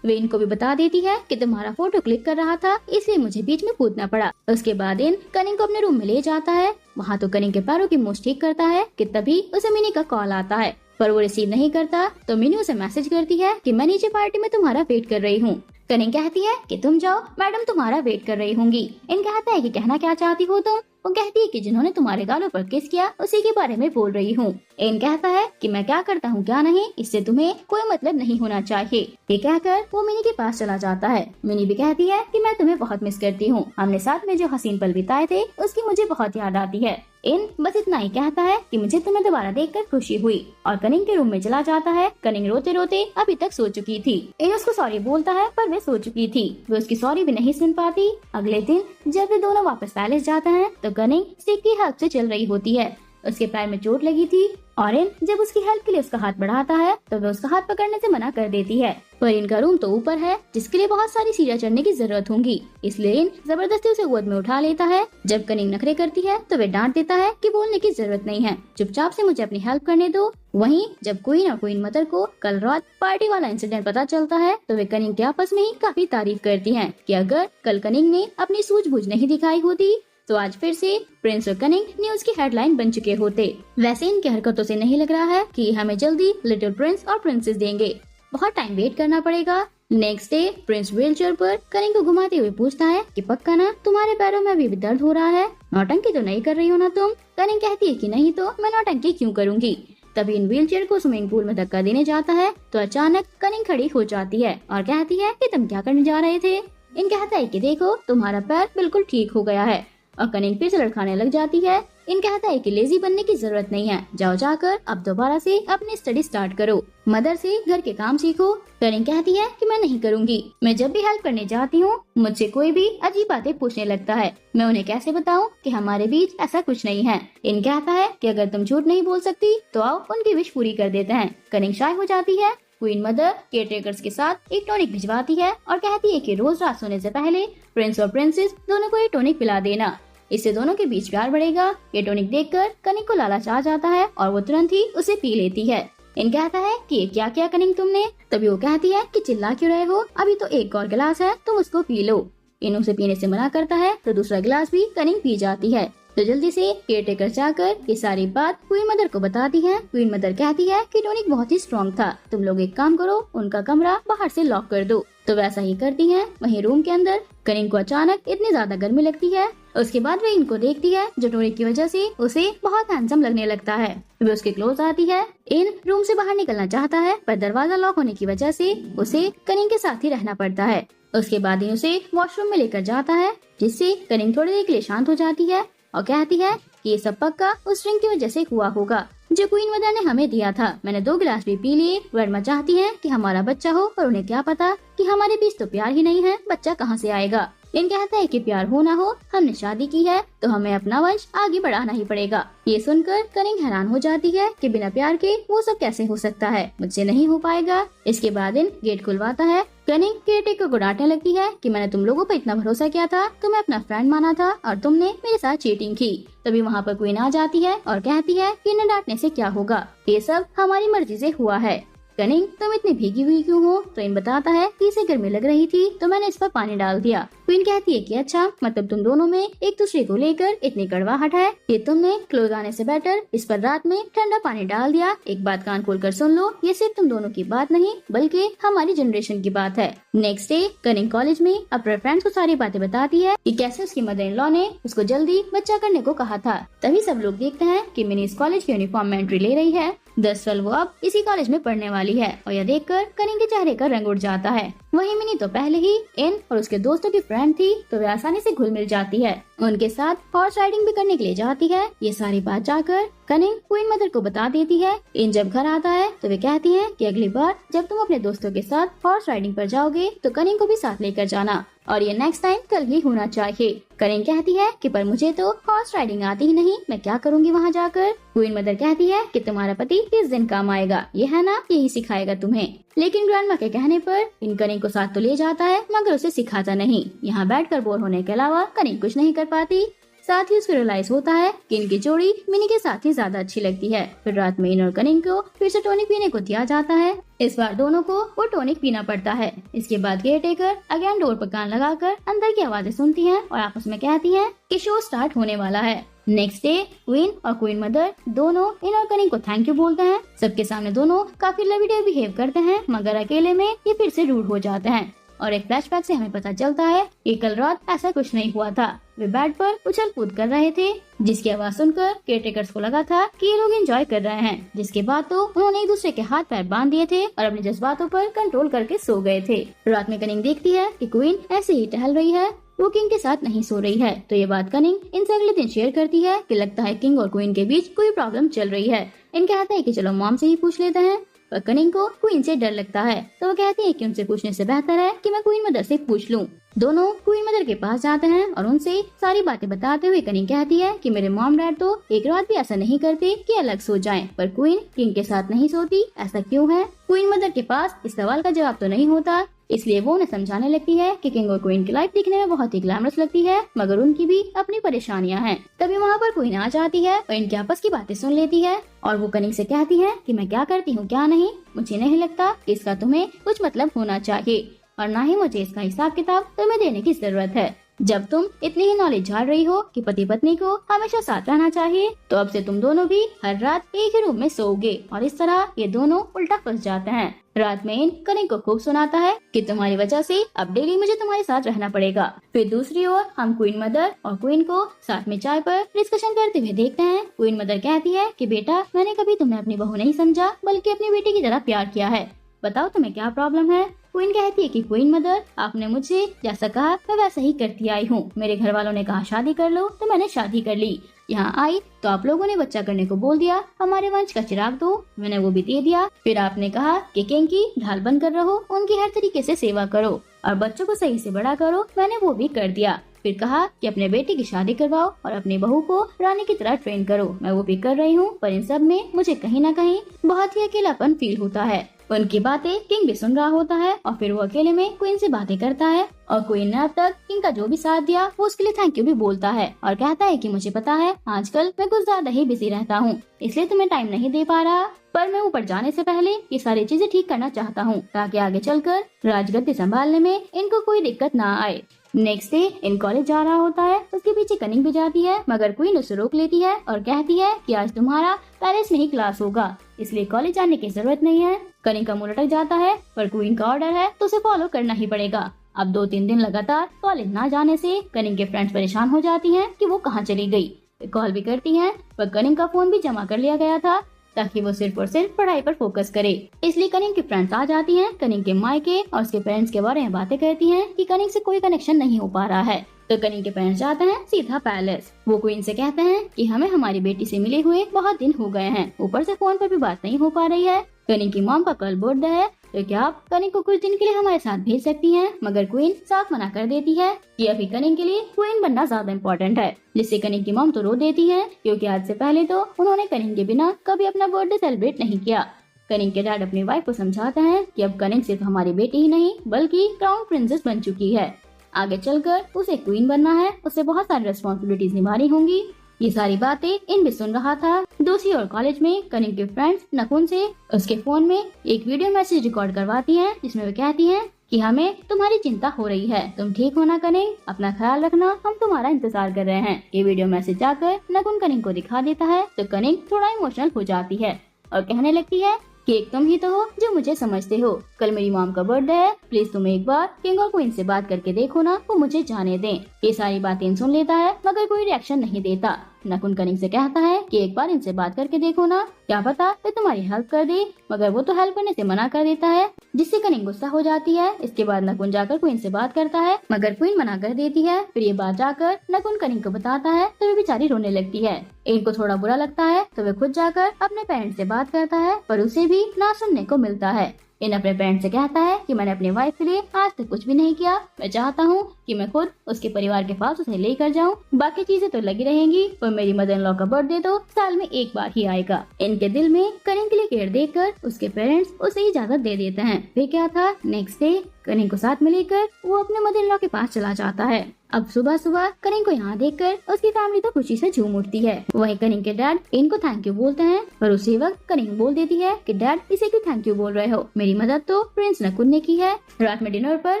वे इनको भी बता देती है कि तुम्हारा फोटो क्लिक कर रहा था, इसलिए मुझे बीच में कूदना पड़ा। उसके बाद इन कनिंग को अपने रूम में ले जाता है। वहाँ तो कनिंग के पैरों की मूंछ ठीक करता है कि तभी उसे मिनी का कॉल आता है, पर वो रिसीव नहीं करता। तो मिनी उसे मैसेज करती है कि मैं नीचे पार्टी में तुम्हारा वेट कर रही हूँ। कनिंग कहती है कि तुम जाओ, मैडम तुम्हारा वेट कर रही होंगी। इन कहता है कि कहना क्या चाहती हो तुम। वो कहती है कि जिन्होंने तुम्हारे गालों पर किस किया उसी के बारे में बोल रही हूँ। इन कहता है कि मैं क्या करता हूँ क्या नहीं, इससे तुम्हें कोई मतलब नहीं होना चाहिए। ये कहकर वो मिनी के पास चला जाता है। मिनी भी कहती है कि मैं तुम्हें बहुत मिस करती हूँ, हमने साथ में जो हसीन पल बिताए थे उसकी मुझे बहुत याद आती है। इन बस इतना ही कहता है कि मुझे तुम्हें दोबारा देखकर खुशी हुई और कनिंग के रूम में चला जाता है। कनिंग रोते रोते अभी तक सो चुकी थी। इन उसको सॉरी बोलता है पर वे सो चुकी थी, वे उसकी सॉरी भी नहीं सुन पाती। अगले दिन जब वे दोनों वापस पैलेस जाते हैं तो कनिंग स्टिक की हेल्प से चल रही होती है। उसके पैर में चोट लगी थी और इन जब उसकी हेल्प के लिए उसका हाथ बढ़ाता है तो वह उसका हाथ पकड़ने से मना कर देती है। पर इनका रूम तो ऊपर है, जिसके लिए बहुत सारी सीढ़ियां चढ़ने की जरूरत होंगी, इसलिए इन जबरदस्ती उसे गोद में उठा लेता है। जब कनिंग नखरे करती है तो वे डांट देता है कि बोलने की जरूरत नहीं है, चुपचाप से मुझे अपनी हेल्प करने दो। वहीं जब क्वीन और क्वीन मदर को कल रात पार्टी वाला इंसिडेंट पता चलता है तो वे कनिंग के आपस में ही काफी तारीफ करती हैं कि अगर कल कनिंग ने अपनी सूझबूझ नहीं दिखाई होती तो आज फिर से प्रिंस और कनिंग न्यूज की हेडलाइन बन चुके होते। वैसे इनकी हरकतों से नहीं लग रहा है कि हमें जल्दी लिटिल प्रिंस और प्रिंसेस देंगे। बहुत टाइम वेट करना पड़ेगा। नेक्स्ट डे प्रिंस व्हीलचेयर पर कनिंग को घुमाते हुए पूछता है कि पक्का ना तुम्हारे पैरों में अभी भी दर्द हो रहा है, नौटंकी तो नहीं कर रही हो ना तुम। कनिंग कहती है कि नहीं तो मैं नौटंकी क्यों करूंगी। तभी इन व्हीलचेयर को स्विमिंग पूल में धक्का देने जाता है तो अचानक कनिंग खड़ी हो जाती है और कहती है कि तुम क्या करने जा रहे थे। इन कहता है कि देखो तुम्हारा पैर बिल्कुल ठीक हो गया है और कनिंग फिर से लड़खाने लग जाती है। इन कहता है कि लेजी बनने की जरूरत नहीं है, जाओ जाकर अब दोबारा से अपनी स्टडी स्टार्ट करो, मदर से घर के काम सीखो। कनिंग कहती है कि मैं नहीं करूंगी, मैं जब भी हेल्प करने जाती हूँ मुझसे कोई भी अजीब बातें पूछने लगता है, मैं उन्हें कैसे बताऊँ कि हमारे बीच ऐसा कुछ नहीं है। इन कहता है कि अगर तुम झूठ नहीं बोल सकती तो आओ उनकी विश पूरी कर देते हैं। कनिंग शाय हो जाती है। क्वीन मदर केयरटेकर्स के साथ एक टॉनिक भिजवाती है और कहती है कि रोज रात सोने से पहले प्रिंस और प्रिंसेस दोनों को ये टॉनिक पिला देना, इससे दोनों के बीच प्यार बढ़ेगा। ये टॉनिक देखकर कनिंग को लालच आ जाता है और वो तुरंत ही उसे पी लेती है। इन कहता है कि ये क्या किया कनिंग तुमने। तभी वो कहती है कि चिल्ला क्यों रहे हो, अभी तो एक और गिलास है तुम उसको पी लो। इन उसे पीने से मना करता है तो दूसरा गिलास भी कनिंग पी जाती है। तो जल्दी से केयरटेकर जाकर ये सारी बात क्वीन मदर को बताती है। क्वीन मदर कहती है कि टॉनिक बहुत ही स्ट्रॉन्ग था, तुम लोग एक काम करो उनका कमरा बाहर से लॉक कर दो। तो वैसा ही करती हैं। वहीं रूम के अंदर कनिंग को अचानक इतनी ज्यादा गर्मी लगती है। उसके बाद वे इनको देखती है जो टॉनिक की वजह से उसे बहुत हैंडसम लगने लगता है। वे उसके क्लोज आती है। इन रूम से बाहर निकलना चाहता है पर दरवाजा लॉक होने की वजह से उसे कनिंग के साथ ही रहना पड़ता है। उसके बाद इन उसे वॉशरूम में लेकर जाता है जिससे कनिंग थोड़ी देर के लिए शांत हो जाती है और कहती है कि ये सब पक्का उस ड्रिंक की वजह से हुआ होगा जो क्वीन मदर ने हमें दिया था। मैंने 2 गिलास भी पी लिए। वर्मा चाहती है कि हमारा बच्चा हो पर उन्हें क्या पता कि हमारे बीच तो प्यार ही नहीं है, बच्चा कहाँ से आएगा। इन कहता है कि प्यार हो ना हो हमने शादी की है तो हमें अपना वंश आगे बढ़ाना ही पड़ेगा। ये सुनकर कनिंग हैरान हो जाती है कि बिना प्यार के वो सब कैसे हो सकता है, मुझसे नहीं हो पाएगा। इसके बाद इन गेट खुलवाता है। कनिंग केयरटेकर को डांटने लगती है कि मैंने तुम लोगों पर इतना भरोसा किया था, तुम्हें अपना फ्रेंड माना था और तुमने मेरे साथ चीटिंग की। तभी वहाँ पर क्वीन आ जाती है और कहती है कि इन्हें डांटने से क्या होगा, ये सब हमारी मर्जी से हुआ है। कनिंग तुम इतनी भीगी हुई क्यों हो। तो इन बताता है कि इसे गर्मी लग रही थी तो मैंने इस पर पानी डाल दिया। क्वीन कहती है कि अच्छा मतलब तुम दोनों में एक दूसरे को लेकर इतनी कड़वाहट है, ये तुमने क्लोज आने से बेटर इस पर रात में ठंडा पानी डाल दिया। एक बात कान खोलकर सुन लो, ये सिर्फ तुम दोनों की बात नहीं बल्कि हमारी जनरेशन की बात है। नेक्स्ट डे कनिंग कॉलेज में अपने फ्रेंड्स को सारी बातें बताती है कि कैसे उसकी मदर इन लॉ ने उसको जल्दी बच्चा करने को कहा था। तभी सब लोग देखते हैं कि मिनी इस कॉलेज की यूनिफॉर्म में एंट्री ले रही है। दरअसल वो अब इसी कॉलेज में पढ़ने वाली है और यह देखकर कनिंग के चेहरे का रंग उड़ जाता है। वहीं मिनी तो पहले ही इन और उसके दोस्तों की फ्रेंड थी तो वे आसानी से घुल मिल जाती है। उनके साथ हॉर्स राइडिंग भी करने के लिए जाती है। ये सारी बात जाकर कनिंग क्वीन मदर को बता देती है। इन जब घर आता है तो वे कहती है कि अगली बार जब तुम अपने दोस्तों के साथ हॉर्स राइडिंग पर जाओगे तो कनिंग को भी साथ लेकर जाना और ये नेक्स्ट टाइम कल ही होना चाहिए। कनिंग कहती है कि पर मुझे तो हॉर्स राइडिंग आती ही नहीं, मैं क्या करूँगी वहाँ जाकर। क्वीन मदर कहती है कि तुम्हारा पति किस दिन काम आएगा, ये है ना, यही सिखाएगा तुम्हें। लेकिन ग्रैंडमा के कहने पर इन कनिंग को साथ तो ले जाता है मगर उसे सिखाता नहीं। यहाँ बैठकर बोर होने के अलावा कनिंग कुछ नहीं कर पाती। साथ ही उसको रियलाइज होता है कि इनकी जोड़ी मिनी के साथ ही ज्यादा अच्छी लगती है। फिर रात में इन और कनिंग को फिर से टॉनिक पीने को दिया जाता है। इस बार दोनों को वो टॉनिक पीना पड़ता है। इसके बाद केयरटेकर अगेन डोर पर कान लगाकर अंदर की आवाजें सुनती हैं और आपस में कहती हैं कि शो स्टार्ट होने वाला है। नेक्स्ट डे क्वीन और क्वीन मदर दोनों इन और कनिंग को थैंक यू बोलते हैं। सबके सामने दोनों काफी लवीडेर बिहेव करते हैं मगर अकेले में ये फिर से रूड हो जाते हैं और एक फ्लैशबैक से हमें पता चलता है कि कल रात ऐसा कुछ नहीं हुआ था। वे बेड पर उछल कूद कर रहे थे जिसकी आवाज सुनकर केयरटेकर्स को लगा था कि ये लोग एंजॉय कर रहे हैं। जिसके बाद तो उन्होंने एक दूसरे के हाथ पैर बांध दिए थे और अपने जज्बातों पर कंट्रोल करके सो गए थे। रात में कनिंग देखती है कि क्वीन ऐसे ही टहल रही है, वो किंग के साथ नहीं सो रही है। तो ये बात कनिंग इनसे अगले दिन शेयर करती है कि लगता है किंग और क्वीन के बीच कोई प्रॉब्लम चल रही है। इन कहता है कि चलो मॉम से ही पूछ लेते हैं पर कनिंग को क्वीन से डर लगता है तो वो कहती है कि उनसे पूछने से बेहतर है कि मैं क्वीन मदर से पूछ लूं। दोनों क्वीन मदर के पास जाते हैं और उनसे सारी बातें बताते हुए कनिंग कहती है कि मेरे मॉम डैड तो एक रात भी ऐसा नहीं करते कि अलग सो जाएं, पर क्वीन किंग के साथ नहीं सोती, ऐसा क्यों है। क्वीन मदर के पास इस सवाल का जवाब तो नहीं होता, इसलिए वो उन्हें समझाने लगती है कि किंग और क्वीन की लाइफ दिखने में बहुत ही ग्लैमरस लगती है मगर उनकी भी अपनी परेशानियां हैं। तभी वहाँ पर क्वीन आ जाती है और इनके आपस की बातें सुन लेती है और वो कनिंग से कहती है कि मैं क्या करती हूँ क्या नहीं, मुझे नहीं लगता इसका तुम्हें कुछ मतलब होना चाहिए और ना ही मुझे इसका हिसाब किताब तुम्हें देने की जरूरत है। जब तुम इतनी ही नॉलेज झाड़ रही हो कि पति पत्नी को हमेशा साथ रहना चाहिए, तो अब से तुम दोनों भी हर रात एक ही रूम में सोओगे और इस तरह ये दोनों उल्टा फंस जाते हैं। रात में इन कनिंग को खूब सुनाता है कि तुम्हारी वजह से अब डेली मुझे तुम्हारे साथ रहना पड़ेगा। फिर दूसरी ओर हम क्वीन मदर और क्वीन को साथ में चाय पर डिस्कशन करते हुए देखते हैं। क्वीन मदर कहती है कि बेटा, मैंने कभी तुम्हें अपनी बहू नहीं समझा बल्कि अपनी बेटी की तरह प्यार किया है। बताओ तुम्हें क्या प्रॉब्लम है। क्वीन कहती है कि क्वीन मदर, आपने मुझे जैसा कहा मैं वैसा ही करती आई हूँ। मेरे घर वालों ने कहा शादी कर लो तो मैंने शादी कर ली। यहाँ आई तो आप लोगों ने बच्चा करने को बोल दिया। हमारे वंश का चिराग दो, मैंने वो भी दे दिया। फिर आपने कहा कि किंग की ढाल बनकर रहो, उनकी हर तरीके से सेवा करो और बच्चों को सही से बड़ा करो, मैंने वो भी कर दिया। फिर कहा कि अपने बेटे की शादी करवाओ और अपनी बहू को रानी की तरह ट्रेन करो, मैं वो भी कर रही हूँ। पर इन सब में मुझे कहीं न कहीं बहुत ही अकेलापन फील होता है। उनकी बातें किंग भी सुन रहा होता है और फिर वो अकेले में क्वीन से बातें करता है और क्वीन ने अब तक किंग का जो भी साथ दिया वो उसके लिए थैंक यू भी बोलता है और कहता है कि मुझे पता है आजकल मैं कुछ ज्यादा ही बिजी रहता हूँ, इसलिए तुम्हें टाइम नहीं दे पा रहा, पर मैं ऊपर जाने से पहले ये सारी चीजें ठीक करना चाहता हूँ ताकि आगे चलकर राजगद्दी संभालने में इनको कोई दिक्कत ना आए। नेक्स्ट डे इन कॉलेज जा रहा होता है, उसके पीछे कनिंग भी जाती है मगर क्वीन उसे रोक लेती है और कहती है कि आज तुम्हारा पैलेस में ही क्लास होगा, इसलिए कॉलेज जाने की जरूरत नहीं है। कनिंग का मुंह लटक जाता है पर क्वीन का ऑर्डर है तो उसे फॉलो करना ही पड़ेगा। अब 2-3 दिन लगातार कॉलेज ना जाने से कनिंग के फ्रेंड्स परेशान हो जाती हैं कि वो कहाँ चली गई। कॉल भी करती हैं पर कनिंग का फोन भी जमा कर लिया गया था ताकि वो सिर्फ और सिर्फ पढ़ाई पर फोकस करे, इसलिए कनिंग की फ्रेंड्स आ जाती हैं। कनिंग के मायके और उसके पेरेंट्स के बारे में बातें करती हैं कि कनिंग से कोई कनेक्शन नहीं हो पा रहा है। तो कनिंग के पेरेंट्स जाते हैं सीधा पैलेस। वो क्वीन से कहते हैं कि हमें हमारी बेटी से मिले हुए बहुत दिन हो गए हैं, ऊपर से फोन पर भी बात नहीं हो पा रही है। कनिंग की मॉम का कल बर्थडे है तो क्या आप कनिंग को कुछ दिन के लिए हमारे साथ भेज सकती हैं? मगर क्वीन साफ मना कर देती है कि अभी कनिंग के लिए क्वीन बनना ज्यादा इम्पोर्टेंट है, जिससे कनिंग की मॉम तो रो देती है क्योंकि आज से पहले तो उन्होंने कनिंग के बिना कभी अपना बर्थडे सेलिब्रेट नहीं किया। कनिंग के डैड अपनी वाइफ को समझाते हैं कि अब कनिंग सिर्फ हमारी बेटी ही नहीं बल्कि क्राउन प्रिंसेस बन चुकी है, आगे चलकर उसे क्वीन बनना है, उसे बहुत सारी रिस्पॉन्सिबिलिटीज निभानी होंगी। ये सारी बातें इन भी सुन रहा था। दूसरी ओर कॉलेज में कनिंग के फ्रेंड्स नकुन से उसके फोन में एक वीडियो मैसेज रिकॉर्ड करवाती हैं जिसमें वो कहती हैं कि हमें तुम्हारी चिंता हो रही है, तुम ठीक होना कनिंग, अपना ख्याल रखना, हम तुम्हारा इंतजार कर रहे हैं। ये वीडियो मैसेज जाकर नकुन कनिंग को दिखा देता है तो कनिंग थोड़ा इमोशनल हो जाती है और कहने लगती है कि एक तुम ही तो हो जो मुझे समझते हो। कल मेरी मॉम का बर्थडे है, प्लीज तुम एक बार किंग और क्वीन से बात करके देखो ना, वो मुझे जाने दें। ये सारी बातें सुन लेता है मगर कोई रिएक्शन नहीं देता। नकुन कनिंग से कहता है कि एक बार इनसे बात करके देखो ना, क्या पता ये तुम्हारी हेल्प कर दे, मगर वो तो हेल्प करने से मना कर देता है, जिससे कनिंग गुस्सा हो जाती है। इसके बाद नकुन जाकर क्वीन से बात करता है मगर क्वीन मना कर देती है। फिर ये बात जाकर नकुन कनिंग को बताता है तो वे बेचारी रोने लगती है। इनको थोड़ा बुरा लगता है तो वे खुद जाकर अपने पेरेंट्स से बात करता है पर उसे भी ना सुनने को मिलता है। इन अपने पेरेंट्स से कहता है कि मैंने अपनी वाइफ के लिए आज तक कुछ भी नहीं किया, मैं चाहता हूँ कि मैं खुद उसके परिवार के पास उसे लेकर जाऊँ, बाकी चीजें तो लगी रहेंगी पर मेरी मदर इन लॉ का बर्थडे तो साल में एक बार ही आएगा। इनके दिल में कनिंग के लिए केयर देखकर उसके पेरेंट्स उसे इजाजत दे देते हैं। फिर क्या था, नेक्स्ट डे कनिंग को साथ में लेकर वो अपने मदर इन लॉ के पास चला जाता है। अब सुबह सुबह कनिंग को यहाँ देखकर उसकी फैमिली तो खुशी से झूम उठती है। वहीं कनिंग के डैड इनको थैंक यू बोलते हैं पर उसी वक्त कनिंग बोल देती है कि डैड इसे क्यों थैंक यू बोल रहे हो, मेरी मदद तो प्रिंस नकुन ने की है। रात में डिनर पर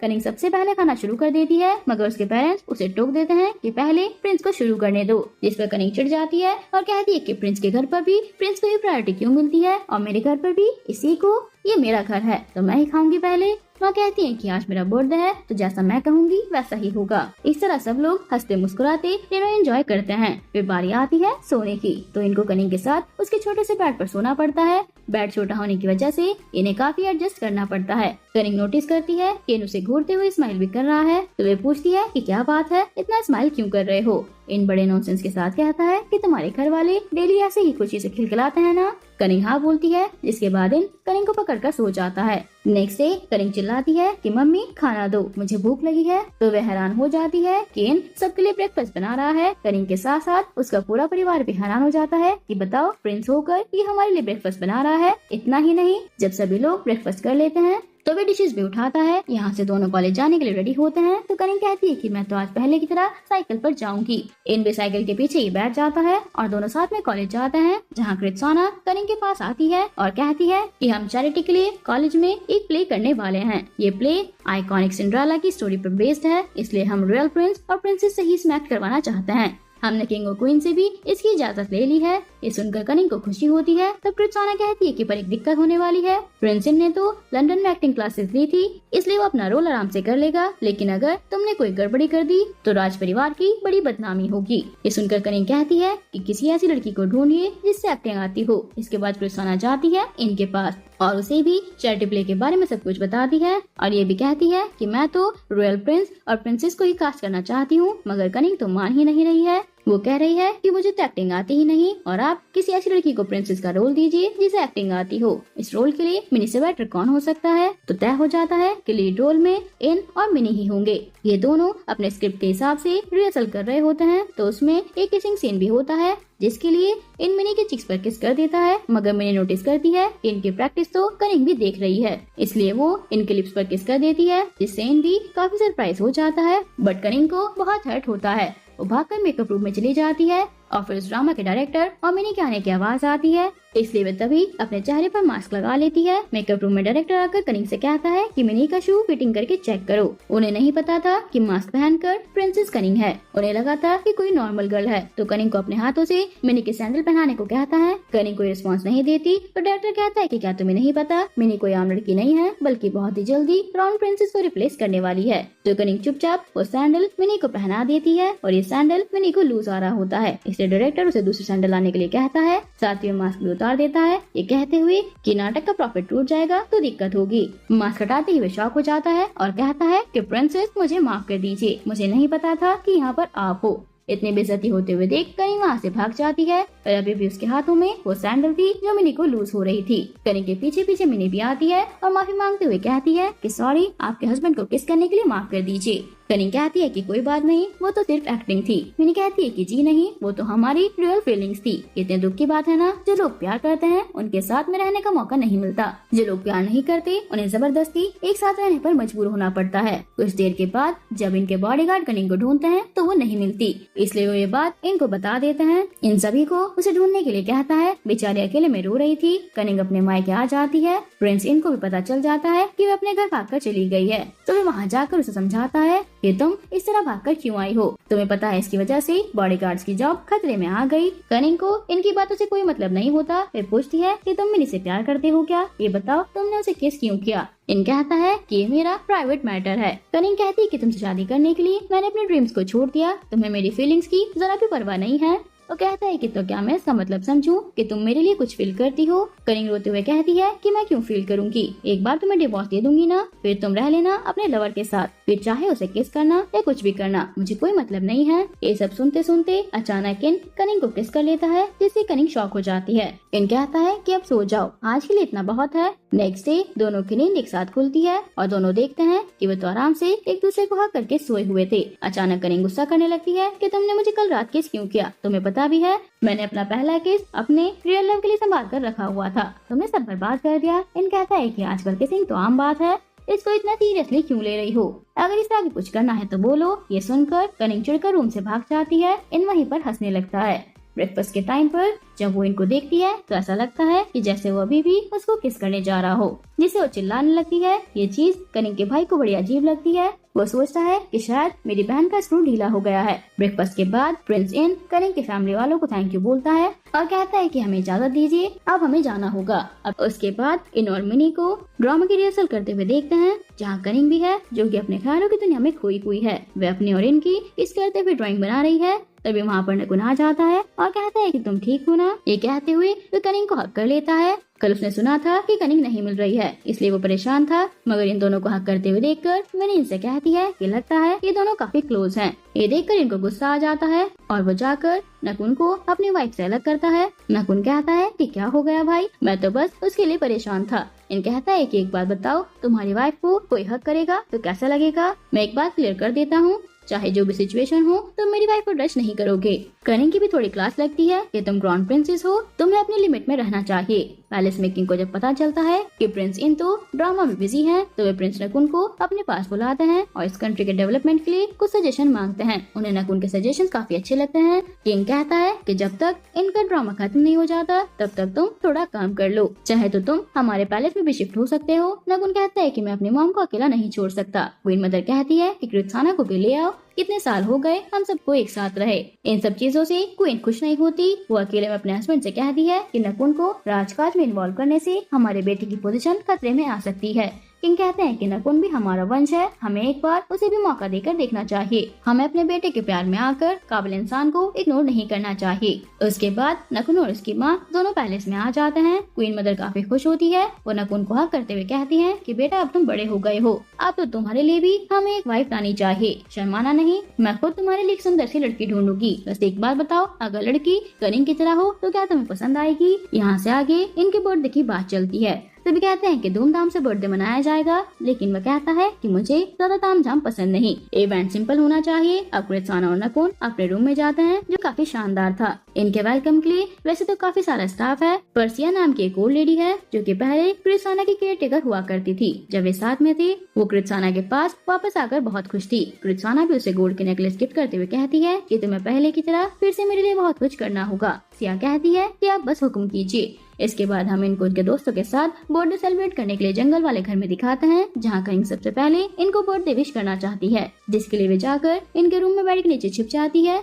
कनिंग सबसे पहले खाना शुरू कर देती है मगर उसके पेरेंट्स उसे टोक देते हैं कि पहले प्रिंस को शुरू करने दो, जिस पर कनिंग चिढ़ जाती है और कहती है कि प्रिंस के घर पर भी प्रिंस को ही प्रायोरिटी क्यों मिलती है और मेरे घर पर भी इसी को, ये मेरा घर है तो मैं ही खाऊंगी पहले। माँ कहती है कि आज मेरा बर्थडे है तो जैसा मैं कहूँगी वैसा ही होगा। इस तरह सब लोग हंसते मुस्कुराते डिनर एंजॉय करते हैं। फिर बारी आती है सोने की तो इनको कनिंग के साथ उसके छोटे से बेड पर सोना पड़ता है। बेड छोटा होने की वजह से इन्हें काफी एडजस्ट करना पड़ता है। कनिंग नोटिस करती है कि इन उसे घूरते हुए स्माइल भी कर रहा है तो वे पूछती है कि क्या बात है, इतना स्माइल क्यों कर रहे हो। इन बड़े नॉनसेंस के साथ कहता है कि तुम्हारे घर वाले डेली ऐसे ही खुशी से खिलखिलाते हैं ना। कनिंग हाँ बोलती है, जिसके बाद इन कनिंग को पकड़कर सो जाता है। नेक्स्ट डे कनिंग चिल्लाती है कि मम्मी खाना दो, मुझे भूख लगी है। तो वह हैरान हो जाती है कि इन सबके लिए ब्रेकफास्ट बना रहा है। कनिंग के साथ साथ उसका पूरा परिवार भी हैरान हो जाता है कि बताओ प्रिंस होकर ये हमारे लिए ब्रेकफास्ट बना रहा है। इतना ही नहीं, जब सभी लोग ब्रेकफास्ट कर लेते हैं तो वे डिशेस भी उठाता है। यहाँ से दोनों कॉलेज जाने के लिए रेडी होते हैं तो कनिंग कहती है कि मैं तो आज पहले की तरह साइकिल पर जाऊंगी। इन भी साइकिल के पीछे ही बैठ जाता है और दोनों साथ में कॉलेज जाते हैं, जहाँ कृत्साना कनिंग के पास आती है और कहती है कि हम चैरिटी के लिए कॉलेज में एक प्ले करने वाले हैं। ये प्ले आइकॉनिक सिंड्रेला की स्टोरी पर बेस्ड है, इसलिए हम रॉयल प्रिंस और प्रिंसेस से ही स्मैक करवाना चाहते हैं। हमने किंग और क्वीन से भी इसकी इजाजत ले ली है। ये सुनकर कनिंग को खुशी होती है। तब कृत्साना कहती है कि पर एक दिक्कत होने वाली है। प्रिंसिन ने तो लंदन में एक्टिंग क्लासेस ली थी, इसलिए वो अपना रोल आराम से कर लेगा, लेकिन अगर तुमने कोई गड़बड़ी कर दी तो राज परिवार की बड़ी बदनामी होगी। ये सुनकर कनिंग कहती है कि किसी ऐसी लड़की को ढूंढिए जिससे एक्टिंग आती हो। इसके बाद कृत्साना जाती है इनके पास और उसे भी चैरिटी प्ले के बारे में सब कुछ बताती है और ये भी कहती है कि मैं तो रॉयल प्रिंस और प्रिंसेस को ही कास्ट करना चाहती हूँ, मगर कनिंग तो मान ही नहीं रही है। वो कह रही है कि मुझे तो एक्टिंग आती ही नहीं और आप किसी ऐसी लड़की को प्रिंसेस का रोल दीजिए जिसे एक्टिंग आती हो। इस रोल के लिए मिनी से बेटर कौन हो सकता है? तो तय हो जाता है कि लीड रोल में इन और मिनी ही होंगे। ये दोनों अपने स्क्रिप्ट के हिसाब से रिहर्सल कर रहे होते हैं तो उसमें एक किसिंग सीन भी होता है, जिसके लिए इन मिनी के चिक्स पर किस कर देता है, मगर मिनी नोटिस करती है कि इनकी प्रैक्टिस तो कनिंग भी देख रही है, इसलिए वो इनके लिप्स पर किस कर देती है, जिससे इन भी काफी सरप्राइज हो जाता है। बट कनिंग को बहुत हर्ट होता है। वो भागकर मेकअप रूम में चली जाती है और फिर उस ड्रामा के डायरेक्टर और मिनी के आने की आवाज आती है, इसलिए वे तभी अपने चेहरे पर मास्क लगा लेती है। मेकअप रूम में डायरेक्टर आकर कनिंग से कहता है कि मिनी का शू फिटिंग करके चेक करो। उन्हें नहीं पता था कि मास्क पहनकर प्रिंसेस कनिंग है, उन्हें लगा था कि कोई नॉर्मल गर्ल है। तो कनिंग को अपने हाथों से मिनी के सैंडल पहनाने को कहता है। कनिंग कोई रिस्पॉन्स नहीं देती तो डायरेक्टर कहता है कि क्या तुम्हें नहीं पता, मिनी कोई आम लड़की नहीं है, बल्कि बहुत ही जल्दी क्राउन प्रिंसेस को रिप्लेस करने वाली है। तो कनिंग चुपचाप वो सैंडल मिनी को पहना देती है और ये सैंडल मिनी को लूज आ रहा होता है, इसलिए डायरेक्टर उसे दूसरे सैंडल लाने के लिए कहता है। साथ ही मास्क भी उतार देता है, ये कहते हुए कि नाटक का प्रॉफिट टूट जाएगा तो दिक्कत होगी। मास्क हटाते ही वे शॉक हो जाता है और कहता है कि प्रिंसेस मुझे माफ कर दीजिए, मुझे नहीं पता था कि यहाँ पर आप हो। इतनी बेइज्जती होते हुए देख कनिंग वहाँ से भाग जाती है और अभी भी उसके हाथों में वो सैंडल थी जो मिनी को लूज हो रही थी। कनिंग के पीछे पीछे मिनी भी आती है और माफी मांगते हुए कहती है कि सॉरी, आपके हस्बैंड को किस करने के लिए माफ कर दीजिए। कनिंग कहती है कि कोई बात नहीं, वो तो सिर्फ एक्टिंग थी। मिनी कहती है कि जी नहीं, वो तो हमारी रियल फीलिंग्स थी। इतने दुख की बात है ना, जो लोग प्यार करते हैं उनके साथ में रहने का मौका नहीं मिलता, जो लोग प्यार नहीं करते उन्हें जबरदस्ती एक साथ रहने पर मजबूर होना पड़ता है। कुछ देर के बाद जब इनके बॉडीगार्ड कनिंग को ढूंढते हैं तो वो नहीं मिलती, इसलिए वो ये बात इनको बता देते हैं। इन सभी को उसे ढूंढने के लिए कहता है। बेचारी अकेले में रो रही थी। कनिंग अपने मायके आ जाती है। प्रिंस इनको भी पता चल जाता है कि वो अपने घर भागकर चली गई है, तो वे वहाँ जाकर उसे समझाता है कि तुम इस तरह भागकर क्यों आई हो, तुम्हें पता है इसकी वजह से बॉडीगार्ड्स की जॉब खतरे में आ गई। कनिंग को इनकी बातों से कोई मतलब नहीं होता। वे पूछती है कि तुम मिनी से प्यार करते हो क्या, ये बताओ तुमने उसे किस क्यों किया। इन कहता है कि ये मेरा प्राइवेट मैटर है। कनिंग कहती है कि तुमसे शादी करने के लिए मैंने अपने ड्रीम्स को छोड़ दिया, तुम्हें मेरी फीलिंग्स की जरा भी परवाह नहीं है। वो कहता है कि तो क्या मैं इसका मतलब समझूं कि तुम मेरे लिए कुछ फील करती हो। कनिंग रोते हुए कहती है कि मैं क्यों फील करूंगी, एक बार तुम्हें डिवोर्स दे दूंगी ना, फिर तुम रह लेना अपने लवर के साथ, फिर चाहे उसे किस करना या कुछ भी करना, मुझे कोई मतलब नहीं है। ये सब सुनते सुनते अचानक इन कनिंग को किस कर लेता है, जिससे कनिंग शॉक हो जाती है। इन कहता है कि अब सो जाओ, आज के लिए इतना बहुत है। नेक्स्ट डे दोनों की नींद एक साथ खुलती है और दोनों देखते हैं कि वे तो आराम से एक दूसरे को हक करके सोए हुए थे। अचानक कनिंग गुस्सा करने लगती है कि तुमने मुझे कल रात किस क्यों किया, तुम्हें पता भी है मैंने अपना पहला किस अपने रियल लव के लिए संभाल कर रखा हुआ था, तुमने सब बर्बाद कर दिया। इन कहता है कि आजकल किसिंग तो आम बात है, इसको इतना सीरियसली क्यों ले रही हो, अगर इसे आगे कुछ करना है तो बोलो। ये सुनकर कनिंग चिढ़कर रूम से भाग जाती है। इन वहीं पर हंसने लगता है। ब्रेकफास्ट के टाइम पर जब वो इनको देखती है तो ऐसा लगता है कि जैसे वो अभी भी उसको किस करने जा रहा हो, जिसे वो चिल्लाने लगती है। ये चीज कनिंग के भाई को बड़ी अजीब लगती है। वो सोचता है कि शायद मेरी बहन का स्क्रू ढीला हो गया है। ब्रेकफास्ट के बाद प्रिंस इन कनिंग के फैमिली वालों को थैंक यू बोलता है और कहता है कि हमें इजाजत दीजिए, अब हमें जाना होगा। अब उसके बाद इन और मिनी को ड्रामा की रिहर्सल करते हुए देखते हैं, जहाँ कनिंग भी है जो कि अपने ख्यालों की दुनिया में खोई हुई है। वे अपनी और इनकी किस करते हुए ड्राइंग बना रही है। तभी वहाँ पर नकुन आ जाता है और कहता है कि तुम ठीक हो ना। ये कहते हुए वो कनिंग को हक कर लेता है। कल उसने सुना था कि कनिंग नहीं मिल रही है, इसलिए वो परेशान था, मगर इन दोनों को हक करते हुए देखकर मैंने इनसे कहती है कि लगता है ये दोनों काफी क्लोज हैं। ये देखकर इनको गुस्सा आ जाता है और वो जाकर नकुन को अपनी वाइफ से अलग करता है। नकुन कहता है कि क्या हो गया भाई, मैं तो बस उसके लिए परेशान था। इन कहता है कि एक बात बताओ, तुम्हारी वाइफ को कोई हक करेगा तो कैसा लगेगा। मैं एक बात क्लियर कर देता हूँ, चाहे जो भी सिचुएशन हो तुम मेरी वाइफ को टच नहीं करोगे। कनिंग की भी थोड़ी क्लास लगती है कि तुम क्राउन प्रिंसेस हो, तुम्हें अपनी लिमिट में रहना चाहिए। पैलेस में किंग को जब पता चलता है कि प्रिंस इन तो ड्रामा में बिजी हैं, तो वे प्रिंस नकुन को अपने पास बुलाते हैं और इस कंट्री के डेवलपमेंट के लिए कुछ सजेशन मांगते हैं। उन्हें नकुन के सजेशन काफी अच्छे लगते हैं। किंग कहता है कि जब तक इनका ड्रामा खत्म नहीं हो जाता तब तक तुम थोड़ा काम कर लो, चाहे तो तुम हमारे पैलेस में भी शिफ्ट हो सकते हो। नकुन कहता है कि मैं अपनी मॉम को अकेला नहीं छोड़ सकता। क्वीन मदर कहती है कि कृत्साना को भी ले आओ, कितने साल हो गए हम सबको एक साथ रहे। इन सब चीजों से क्वीन खुश नहीं होती। वो अकेले में अपने हस्बैंड से कहती है कि नकुन को राजकाज में इन्वॉल्व करने से हमारे बेटे की पोजीशन खतरे में आ सकती है। किंग कहते हैं कि नकुन भी हमारा वंश है, हमें एक बार उसे भी मौका देकर देखना चाहिए। हमें अपने बेटे के प्यार में आकर काबिल इंसान को इग्नोर नहीं करना चाहिए। उसके बाद नकुन और उसकी माँ दोनों पैलेस में आ जाते हैं। क्वीन मदर काफी खुश होती है। वो नकुन को हक करते हुए कहती है कि बेटा अब तुम बड़े हो गए हो, अब तो तुम्हारे लिए भी हमें एक वाइफ लानी चाहिए, शर्माना नहीं, मैं खुद तुम्हारे लिए एक सुंदर सी लड़की ढूंढूंगी। बस एक बात बताओ, अगर लड़की कनिंग की तरह हो तो क्या तुम्हें पसंद आएगी? यहाँ से आगे इनके बर्थडे की बात चलती है। सभी कहते हैं कि धूमधाम से बर्थडे मनाया जाएगा, लेकिन वह कहता है कि मुझे ज्यादा तामझाम पसंद नहीं, इवेंट सिंपल होना चाहिए। अब कृत्साना और नकुन अपने रूम में जाते हैं जो काफी शानदार था। इनके वेलकम के लिए वैसे तो काफी सारा स्टाफ है, पर सिया नाम की एक और लेडी है जो कि पहले कृत्साना की केयर टेकर हुआ करती थी। जब वे साथ में थे वो कृत्साना के पास वापस आकर बहुत खुश थी। कृत्साना भी उसे गोल्ड के नेकलेस गिफ्ट करते हुए कहती है कि तुम्हें पहले की तरह फिर से मेरे लिए बहुत कुछ करना होगा। सिया कहती है कि आप बस हुक्म कीजिए। इसके बाद हम इनको उनके दोस्तों के साथ बर्थडे सेलिब्रेट करने के लिए जंगल वाले घर में दिखाते हैं, जहाँ कनिंग सबसे पहले इनको बर्थडे विश करना चाहती है, जिसके लिए वे जाकर इनके रूम में बेड के नीचे छिप जाती है।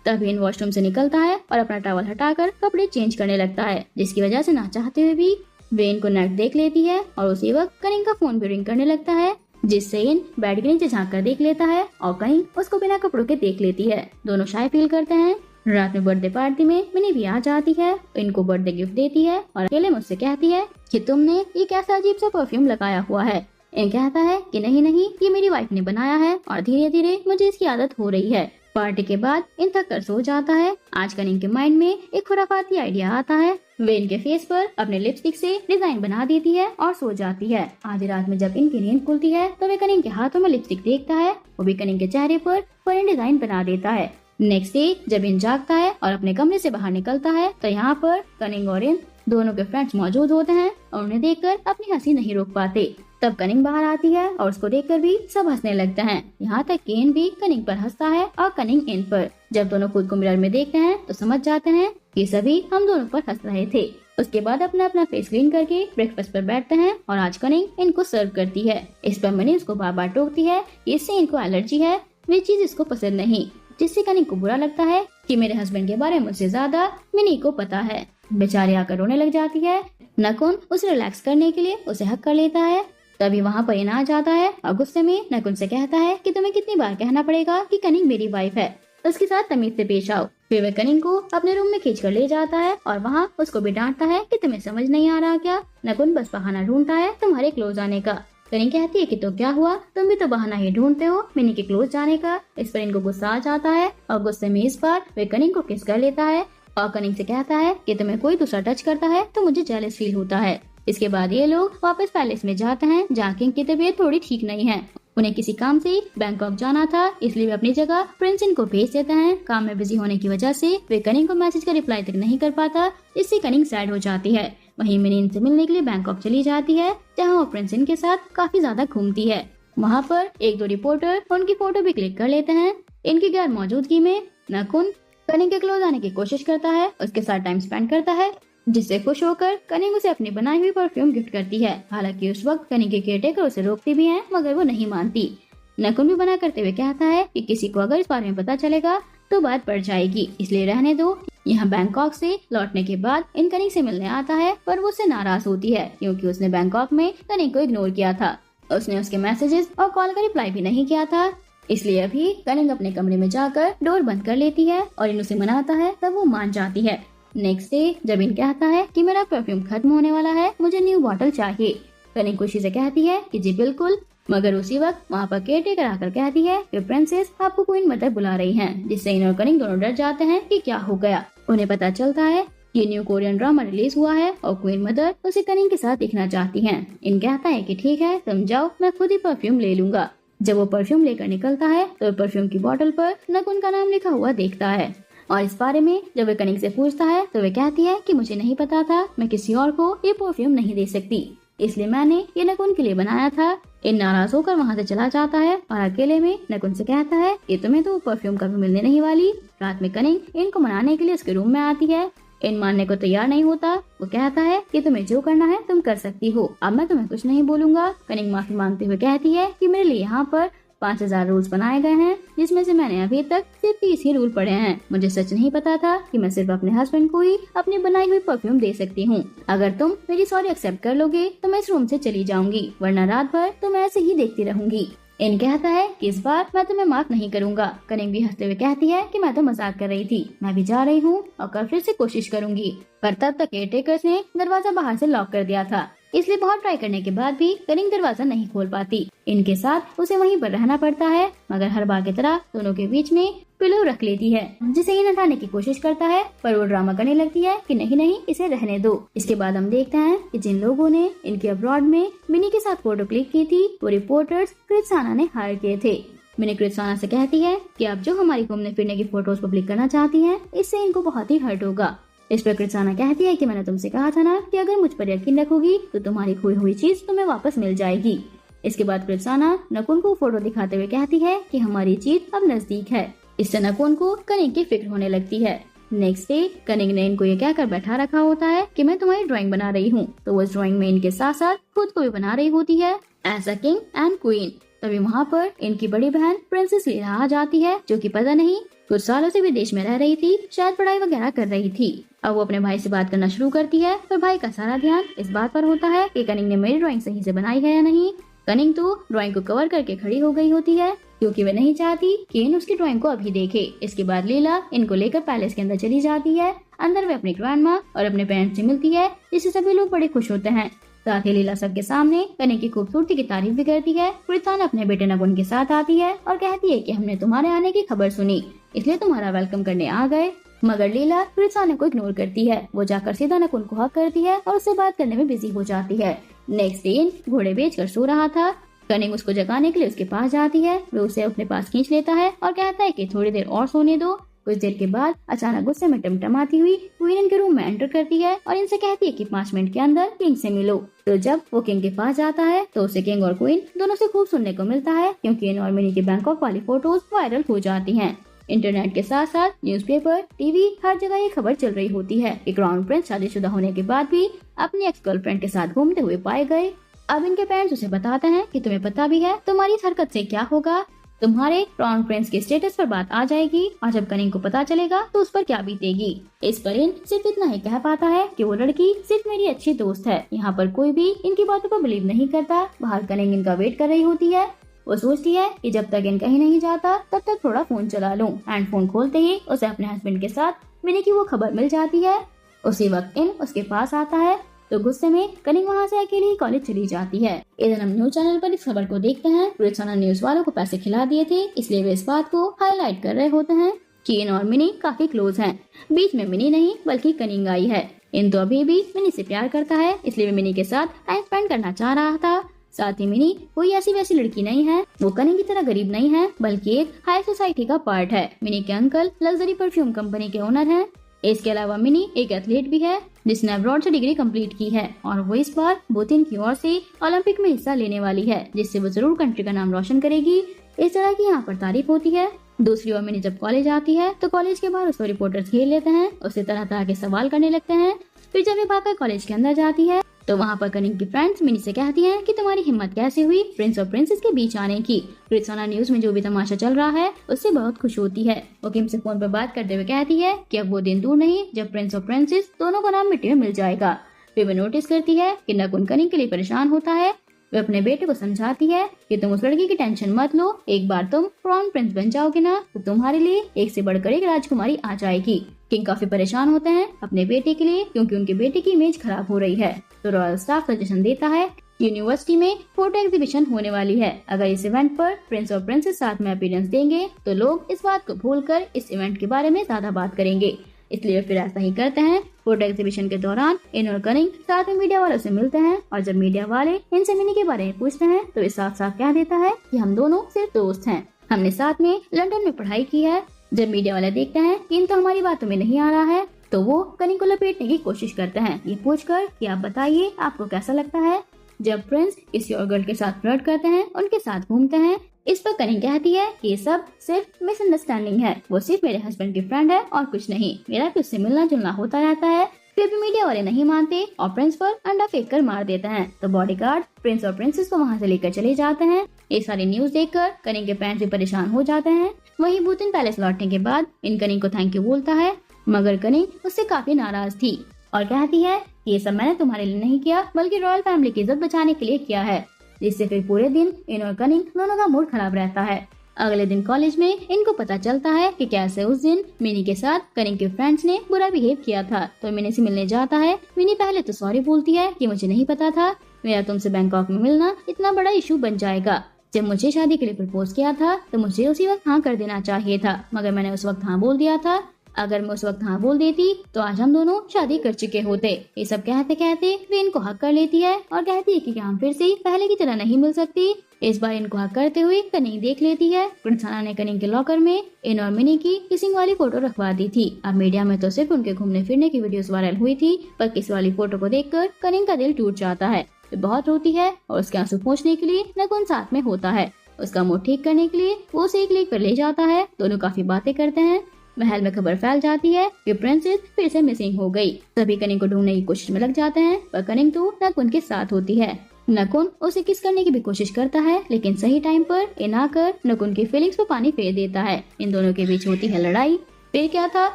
तभी इन वॉशरूम से निकलता है और अपना टॉवल हटाकर कपड़े चेंज करने लगता है, जिसकी वजह से ना चाहते हुए भी वे इनको नेट देख लेती है और उसी वक्त कनिंग का फोन भी रिंग करने लगता है, जिससे इन बेड के नीचे झाँक कर देख लेता है और कनिंग उसको बिना कपड़ों के देख लेती है। दोनों शाय फील करते हैं। रात में बर्थडे पार्टी में मिनी भी आ जाती है, इनको बर्थडे गिफ्ट देती है और अकेले मुझसे कहती है कि तुमने ये कैसा अजीब सा परफ्यूम लगाया हुआ है। इन कहता है कि नहीं नहीं, ये मेरी वाइफ ने बनाया है और धीरे धीरे मुझे इसकी आदत हो रही है। पार्टी के बाद इन थक कर सो जाता है। आज कनिंग के माइंड में एक खुराफाती आइडिया आता है। वे इनके फेस पर अपने लिपस्टिक से डिजाइन बना देती है और सो जाती है। आधी रात में जब इनकी नींद खुलती है तो वे कनिंग के हाथों में लिपस्टिक देखता है। वो भी कनिंग के चेहरे पर फन डिजाइन बना देता है। नेक्स्ट डे जब इन जागता है और अपने कमरे से बाहर निकलता है तो यहाँ पर कनिंग और इन दोनों के फ्रेंड्स मौजूद होते हैं और उन्हें देखकर अपनी हंसी नहीं रोक पाते। तब कनिंग बाहर आती है और उसको देखकर भी सब हंसने लगते हैं। यहाँ तक कि इन भी कनिंग पर हंसता है और कनिंग इन पर। जब दोनों खुद को मिरर में देखते हैं तो समझ जाते हैं कि सभी हम दोनों पर हंस रहे थे। उसके बाद अपना अपना फेस क्लीन करके ब्रेकफास्ट पर बैठते हैं और आज कनिंग इनको सर्व करती है। इस पर मनी उसको बार बार टोकती है, इससे इनको एलर्जी है, वे चीज इसको पसंद नहीं, जिससे कनिंग को बुरा लगता है कि मेरे हस्बैंड के बारे में मुझसे ज्यादा मिनी को पता है। बेचारी आकर रोने लग जाती है। नकुन उसे रिलैक्स करने के लिए उसे हक कर लेता है। तभी वहाँ पर इन आ जाता है और गुस्से में नकुन से कहता है कि तुम्हें कितनी बार कहना पड़ेगा कि कनिंग मेरी वाइफ है, उसके साथ तमीज से पेश आओ। फिर वह कनिंग को अपने रूम में खींच कर ले जाता है और वहाँ उसको भी डांटता है कि तुम्हें समझ नहीं आ रहा क्या? नकुन बस बहाना ढूंढता है तुम्हारे क्लोज आने का। कनिंग कहती है कि तो क्या हुआ, तुम भी तो बहाना ही ढूंढते हो मिनी के क्लोज जाने का। इस पर इनको गुस्सा आ जाता है और गुस्से में इस बार वे कनिंग को किस कर लेता है और कनिंग से कहता है कि तुम्हें कोई दूसरा टच करता है तो मुझे जेलस फील होता है। इसके बाद ये लोग वापस पैलेस में जाते हैं, जहाँ किंग की तबीयत थोड़ी ठीक नहीं है। उन्हें किसी काम से बैंकॉक जाना था, इसलिए वे अपनी जगह प्रिंस इनको भेज देते हैं। काम में बिजी होने की वजह से वे कनिंग को मैसेज का रिप्लाई तक नहीं कर पाता, इससे कनिंग सैड हो जाती है। वहीं मिनी इनसे मिलने के लिए बैंकॉक चली जाती है, जहाँ वो प्रिंस इनके साथ काफी ज्यादा घूमती है। वहाँ पर एक दो रिपोर्टर उनकी फोटो भी क्लिक कर लेते हैं। इनकी गैर मौजूदगी में नकुन कनिंग के क्लोज आने की कोशिश करता है, उसके साथ टाइम स्पेंड करता है, जिससे खुश होकर कनिंग उसे अपनी बनाई हुई परफ्यूम गिफ्ट करती है। हालांकि उस वक्त कनिंग के केयरटेकर उसे रोकती भी हैं, मगर वो नहीं मानती। नकुन भी मना करते हुए कहता है कि किसी को अगर इस बारे में पता चलेगा तो बात बढ़ जाएगी, इसलिए रहने दो। यहाँ बैंकॉक से लौटने के बाद इन कनिंग से मिलने आता है, पर वो उससे नाराज होती है क्योंकि उसने बैंकॉक में कनिंग को इग्नोर किया था। उसने उसके मैसेजेस और कॉल का रिप्लाई भी नहीं किया था, इसलिए अभी कनिंग अपने कमरे में जाकर डोर बंद कर लेती है और इन उसे मनाता है, तब वो मान जाती है। नेक्स्ट डे जब इन कहता है कि मेरा परफ्यूम खत्म होने वाला है, मुझे न्यू बॉटल चाहिए, कनिंग खुशी से कहती है कि जी बिल्कुल। मगर उसी वक्त वहाँ पर केयरटेकर आकर कहती है कि प्रिंसेस आपको क्वीन मदर बुला रही हैं, जिससे इन और कनिंग दोनों डर जाते हैं कि क्या हो गया। उन्हें पता चलता है ये न्यू कोरियन ड्रामा रिलीज हुआ है और क्वीन मदर उसे कनिंग के साथ दिखना चाहती हैं। इन कहता है कि ठीक है तुम जाओ, मैं खुद ही परफ्यूम ले लूंगा। जब वो परफ्यूम लेकर निकलता है तो परफ्यूम की बोतल पर नकुन का नाम लिखा हुआ देखता है। और इस बारे में जब वे कनिंग से पूछता है तो वे कहती है कि मुझे नहीं पता था, मैं किसी और को ये परफ्यूम नहीं दे सकती, इसलिए मैंने ये नकुन के लिए बनाया था। इन नाराज होकर वहाँ से चला जाता है और अकेले में नकुन से कहता है कि तुम्हें तो परफ्यूम कभी मिलने नहीं वाली। रात में कनिंग इनको मनाने के लिए उसके रूम में आती है। इन मानने को तैयार नहीं होता। वो कहता है कि तुम्हें जो करना है तुम कर सकती हो, अब मैं तुम्हें कुछ नहीं बोलूंगा। कनिंग माफी मांगते हुए कहती है कि मेरे लिए यहाँ पर 5000 रूल्स बनाए गए हैं, जिसमें से मैंने अभी तक सिर्फ 30 ही रूल पढ़े हैं। मुझे सच नहीं पता था कि मैं सिर्फ अपने हस्बैंड को ही अपनी बनाई हुई परफ्यूम दे सकती हूँ। अगर तुम मेरी सॉरी एक्सेप्ट कर लोगे तो मैं इस रूम से चली जाऊंगी, वरना रात भर तो मैं ऐसे ही देखती रहूंगी। इन कहता है कि इस बार मैं तुम्हें माफ नहीं करूंगा। कनिंग भी हंसते हुए कहती है कि मैं तो मजाक कर रही थी, मैं भी जा रही हूँ और कल फिर से कोशिश करूंगी। पर तब तक केयरटेकर्स ने दरवाजा बाहर से लॉक कर दिया था, इसलिए बहुत ट्राई करने के बाद भी कनिंग दरवाजा नहीं खोल पाती। इनके साथ उसे वहीं पर रहना पड़ता है, मगर हर बार की तरह दोनों के बीच में पिलो रख लेती है, जिसे इन हटाने की कोशिश करता है, पर वो ड्रामा करने लगती है कि नहीं नहीं इसे रहने दो। इसके बाद हम देखते हैं कि जिन लोगों ने इनके अब्रॉड में मिनी के साथ फोटो क्लिक की थी वो रिपोर्टर्स क्रित्साना ने हायर किए थे। मिनी क्रित्साना से कहती है कि आप जो हमारी घूमने फिरने की फोटोज पब्लिक करना चाहती हैं, इससे इनको बहुत ही हर्ट होगा। इस पर क्रित्साना कहती है कि मैंने तुमसे कहा था ना कि अगर मुझ पर यकीन रखोगी तो तुम्हारी खोई हुई चीज तुम्हें वापस मिल जाएगी। इसके बाद क्रित्साना नकुन को फोटो दिखाते हुए कहती है कि हमारी जीत अब नजदीक है। इससे नकुन को कनिंग की फिक्र होने लगती है। नेक्स्ट डे कनिंग ने इनको ये कहकर बैठा रखा होता है कि मैं तुम्हारी ड्राइंग बना रही हूँ, तो वो इस ड्राइंग में इनके साथ साथ खुद को भी बना रही होती है as a king and queen. तभी वहाँ पर इनकी बड़ी बहन प्रिंसेस लीला आ जाती है, जो कि पता नहीं कुछ सालों से विदेश में रह रही थी, शायद पढ़ाई वगैरह कर रही थी। अब वो अपने भाई से बात करना शुरू करती है, पर भाई का सारा ध्यान इस बात पर होता है कि कनिंग ने मेरी ड्राइंग सही से बनाई है या नहीं। कनिंग तो ड्राइंग को कवर करके खड़ी हो गई होती है, क्योंकि वे नहीं चाहती कि इन उसकी ड्राइंग को अभी देखे। इसके बाद लीला इनको लेकर पैलेस के अंदर चली जाती है। अंदर वे अपनी ग्रैंडमा और अपने पेरेंट्स से मिलती है, जिससे सभी लोग बड़े खुश होते हैं। साथ ही लीला सबके सामने कनिंग की खूबसूरती की तारीफ भी करती है। क्रित्साना अपने बेटे नकुन के साथ आती है और कहती है कि हमने तुम्हारे आने की खबर सुनी, इसलिए तुम्हारा वेलकम करने आ गए। मगर लीला क्रित्साना को इग्नोर करती है। वो जाकर सीधा नकुन को हक करती है और उससे बात करने में बिजी हो जाती है। नेक्स्ट डे घोड़े बेचकर सो रहा था। कनिंग उसको जगाने के लिए उसके पास जाती है। वो उसे अपने पास खींच लेता है और कहता है कि थोड़ी देर और सोने दो। कुछ देर के बाद अचानक गुस्से में टमटमाती हुई क्वीन इनके रूम में एंटर करती है और इनसे कहती है कि 5 मिनट के अंदर किंग से मिलो। तो जब वो किंग के पास जाता है तो उसे किंग और क्वीन दोनों से खूब सुनने को मिलता है, क्योंकि इन और मिनी की बैंकॉक वाली फोटोज वायरल हो जाती हैं। इंटरनेट के साथ साथ न्यूज़पेपर, टीवी, हर जगह ये खबर चल रही होती है कि क्राउन प्रिंस शादीशुदा होने के बाद भी अपनी एक्स गर्लफ्रेंड के साथ घूमते हुए पाए गए। अब इनके पेरेंट्स उसे बताते हैं कि तुम्हें पता भी है तुम्हारी इस हरकत से क्या होगा, तुम्हारे क्राउन प्रिंस के स्टेटस पर बात आ जाएगी और जब कनिंग को पता चलेगा तो उस पर क्या बीतेगी। इस पर इन सिर्फ इतना ही कह पाता है कि वो लड़की सिर्फ मेरी अच्छी दोस्त है। यहाँ पर कोई भी इनकी बातों पर बिलीव नहीं करता। बाहर कनिंग इनका वेट कर रही होती है। वो सोचती है कि जब तक इन कहीं नहीं जाता तब तक थोड़ा फोन चला लूं। एंड फोन खोलते ही उसे अपने हस्बैंड के साथ मिनी की वो खबर मिल जाती है। उसी वक्त इन उसके पास आता है तो गुस्से में कनिंग वहाँ से अकेले ही कॉलेज चली जाती है। इधर हम न्यूज चैनल पर इस खबर को देखते हैं। क्रित्साना न्यूज वालों को पैसे खिला दिए थे, इसलिए वे इस बात को हाईलाइट कर रहे होते हैं कि इन और मिनी काफी क्लोज हैं। बीच में मिनी नहीं बल्कि कनिंग आई है। इन तो अभी भी मिनी से प्यार करता है, इसलिए वे मिनी के साथ टाइम स्पेंड करना चाह रहा था। साथ ही मिनी कोई ऐसी वैसी लड़की नहीं है, वो कनिंग की तरह गरीब नहीं है, बल्कि एक हाई सोसाइटी का पार्ट है। मिनी के अंकल लग्जरी परफ्यूम कंपनी के ओनर हैं। इसके अलावा मिनी एक एथलीट भी है जिसने अब्रॉड से डिग्री कंप्लीट की है और वो इस बार बोतिन की ओर से ओलंपिक में हिस्सा लेने वाली है, जिससे वो जरूर कंट्री का नाम रोशन करेगी। इस तरह की यहाँ पर तारीफ होती है। दूसरी ओर मिनी जब कॉलेज आती है तो कॉलेज के बाहर उसको रिपोर्टर्स घेर लेते हैं, उससे तरह तरह के सवाल करने लगते हैं। फिर जब ये भागकर कॉलेज के अंदर जाती है तो वहाँ पर कनिंग की फ्रेंड्स मिनी से कहती हैं कि तुम्हारी हिम्मत कैसे हुई प्रिंस और प्रिंसेस के बीच आने की। क्रित्साना न्यूज में जो भी तमाशा चल रहा है उससे बहुत खुश होती है। वो किम से फोन पर बात करते हुए कहती है कि अब वो दिन दूर नहीं जब प्रिंस और प्रिंसेस दोनों का नाम मिट्टी में मिल जाएगा। फिर वो नोटिस करती है कि नकुन कनिंग के लिए परेशान होता है। वे अपने बेटे को समझाती है कि तुम उस लड़की की टेंशन मत लो, एक बार तुम क्राउन प्रिंस बन जाओगे ना तो तुम्हारे लिए एक से बढ़कर एक राजकुमारी आ जाएगी। किंग काफी परेशान होते हैं अपने बेटे के लिए, क्योंकि उनके बेटे की इमेज खराब हो रही है। तो रॉयल स्टाफ सजेशन देता है यूनिवर्सिटी में फोटो एग्जीबिशन होने वाली है। अगर इस इवेंट पर प्रिंस और प्रिंसेस साथ में अपीयरेंस देंगे तो लोग इस बात को भूलकर इस इवेंट के बारे में ज्यादा बात करेंगे, इसलिए फिर ऐसा ही करते हैं। फोटो एग्जीबिशन के दौरान इन और कनिंग साथ में मीडिया वालों से मिलते हैं और जब मीडिया वाले इनसे मिनी के बारे में पूछते हैं तो ये साफ साफ कह देता है कि हम दोनों सिर्फ दोस्त हैं, हमने साथ में लंदन में पढ़ाई की है। जब मीडिया वाले देखते हैं कि इन तो हमारी बातों में नहीं आ रहा है, तो वो कनिंग को लपेटने की कोशिश करते हैं, ये पूछकर कि आप बताइए आपको कैसा लगता है जब प्रिंस किसी और गर्ल के साथ फ्लर्ट करते हैं, उनके साथ घूमते हैं। इस पर कनिंग कहती है कि ये सब सिर्फ मिसअंडरस्टैंडिंग है, वो सिर्फ मेरे हस्बैंड की फ्रेंड है और कुछ नहीं, मेरा तो उससे मिलना जुलना होता रहता है। फिर भी मीडिया वाले नहीं मानते और प्रिंस पर अंडा फेंक कर मार देते हैं। तो बॉडीगार्ड प्रिंस और प्रिंसेस को वहाँ से लेकर चले जाते हैं। ये सारी न्यूज देखकर कनिंग के पेरेंट्स भी परेशान हो जाते हैं। वहीं बूतिन पैलेस लौटने के बाद इन कनिंग को थैंक यू बोलता है, मगर कनिंग उससे काफी नाराज थी और कहती है कि ये सब मैंने तुम्हारे लिए नहीं किया, बल्कि रॉयल फैमिली की इज्जत बचाने के लिए किया है। जिससे फिर पूरे दिन इन और कनिंग दोनों का मूड खराब रहता है। अगले दिन कॉलेज में इनको पता चलता है कि कैसे उस दिन मिनी के साथ कनिंग के फ्रेंड्स ने बुरा बिहेव किया था। तो मिनी से मिलने जाता है। मिनी पहले तो सॉरी बोलती है कि मुझे नहीं पता था, मेरा तुमसे बैंकॉक में मिलना इतना बड़ा इशू बन जाएगा। जब मुझे शादी के लिए प्रपोज किया था तो मुझे उसी वक्त हाँ कर देना चाहिए था, मगर मैंने उस वक्त हाँ बोल दिया था। अगर मैं उस वक्त हाँ बोल देती तो आज हम दोनों शादी कर चुके होते। ये सब कहते कहते वे इनको हक कर लेती है और कहती है कि हम फिर से पहले की तरह नहीं मिल सकती। इस बार इनको हक करते हुए कनिंग देख लेती है। प्रिंसाना ने कनिंग के लॉकर में इन और मिनी की किसिंग वाली फोटो रखवा दी थी। अब मीडिया में तो सिर्फ उनके घूमने फिरने की वीडियोस वायरल हुई थी, पर किस वाली फोटो को देखकर कनिंग का दिल टूट जाता है। वे बहुत रोती है और उसके आंसू पोंछने के लिए नकुन साथ में होता है। उसका मूड ठीक करने के लिए वो उसे एक लेक पर ले जाता है। दोनों काफी बातें करते हैं। महल में खबर फैल जाती है कि प्रिंसेस फिर से मिसिंग हो गई। सभी कनिंग को ढूंढने की कोशिश में लग जाते हैं, पर कनिंग तो नकुन के साथ होती है। नकुन उसे किस करने की भी कोशिश करता है, लेकिन सही टाइम पर इन आकर नकुन की फीलिंग्स पर पानी फेर देता है। इन दोनों के बीच होती है लड़ाई। फिर क्या था,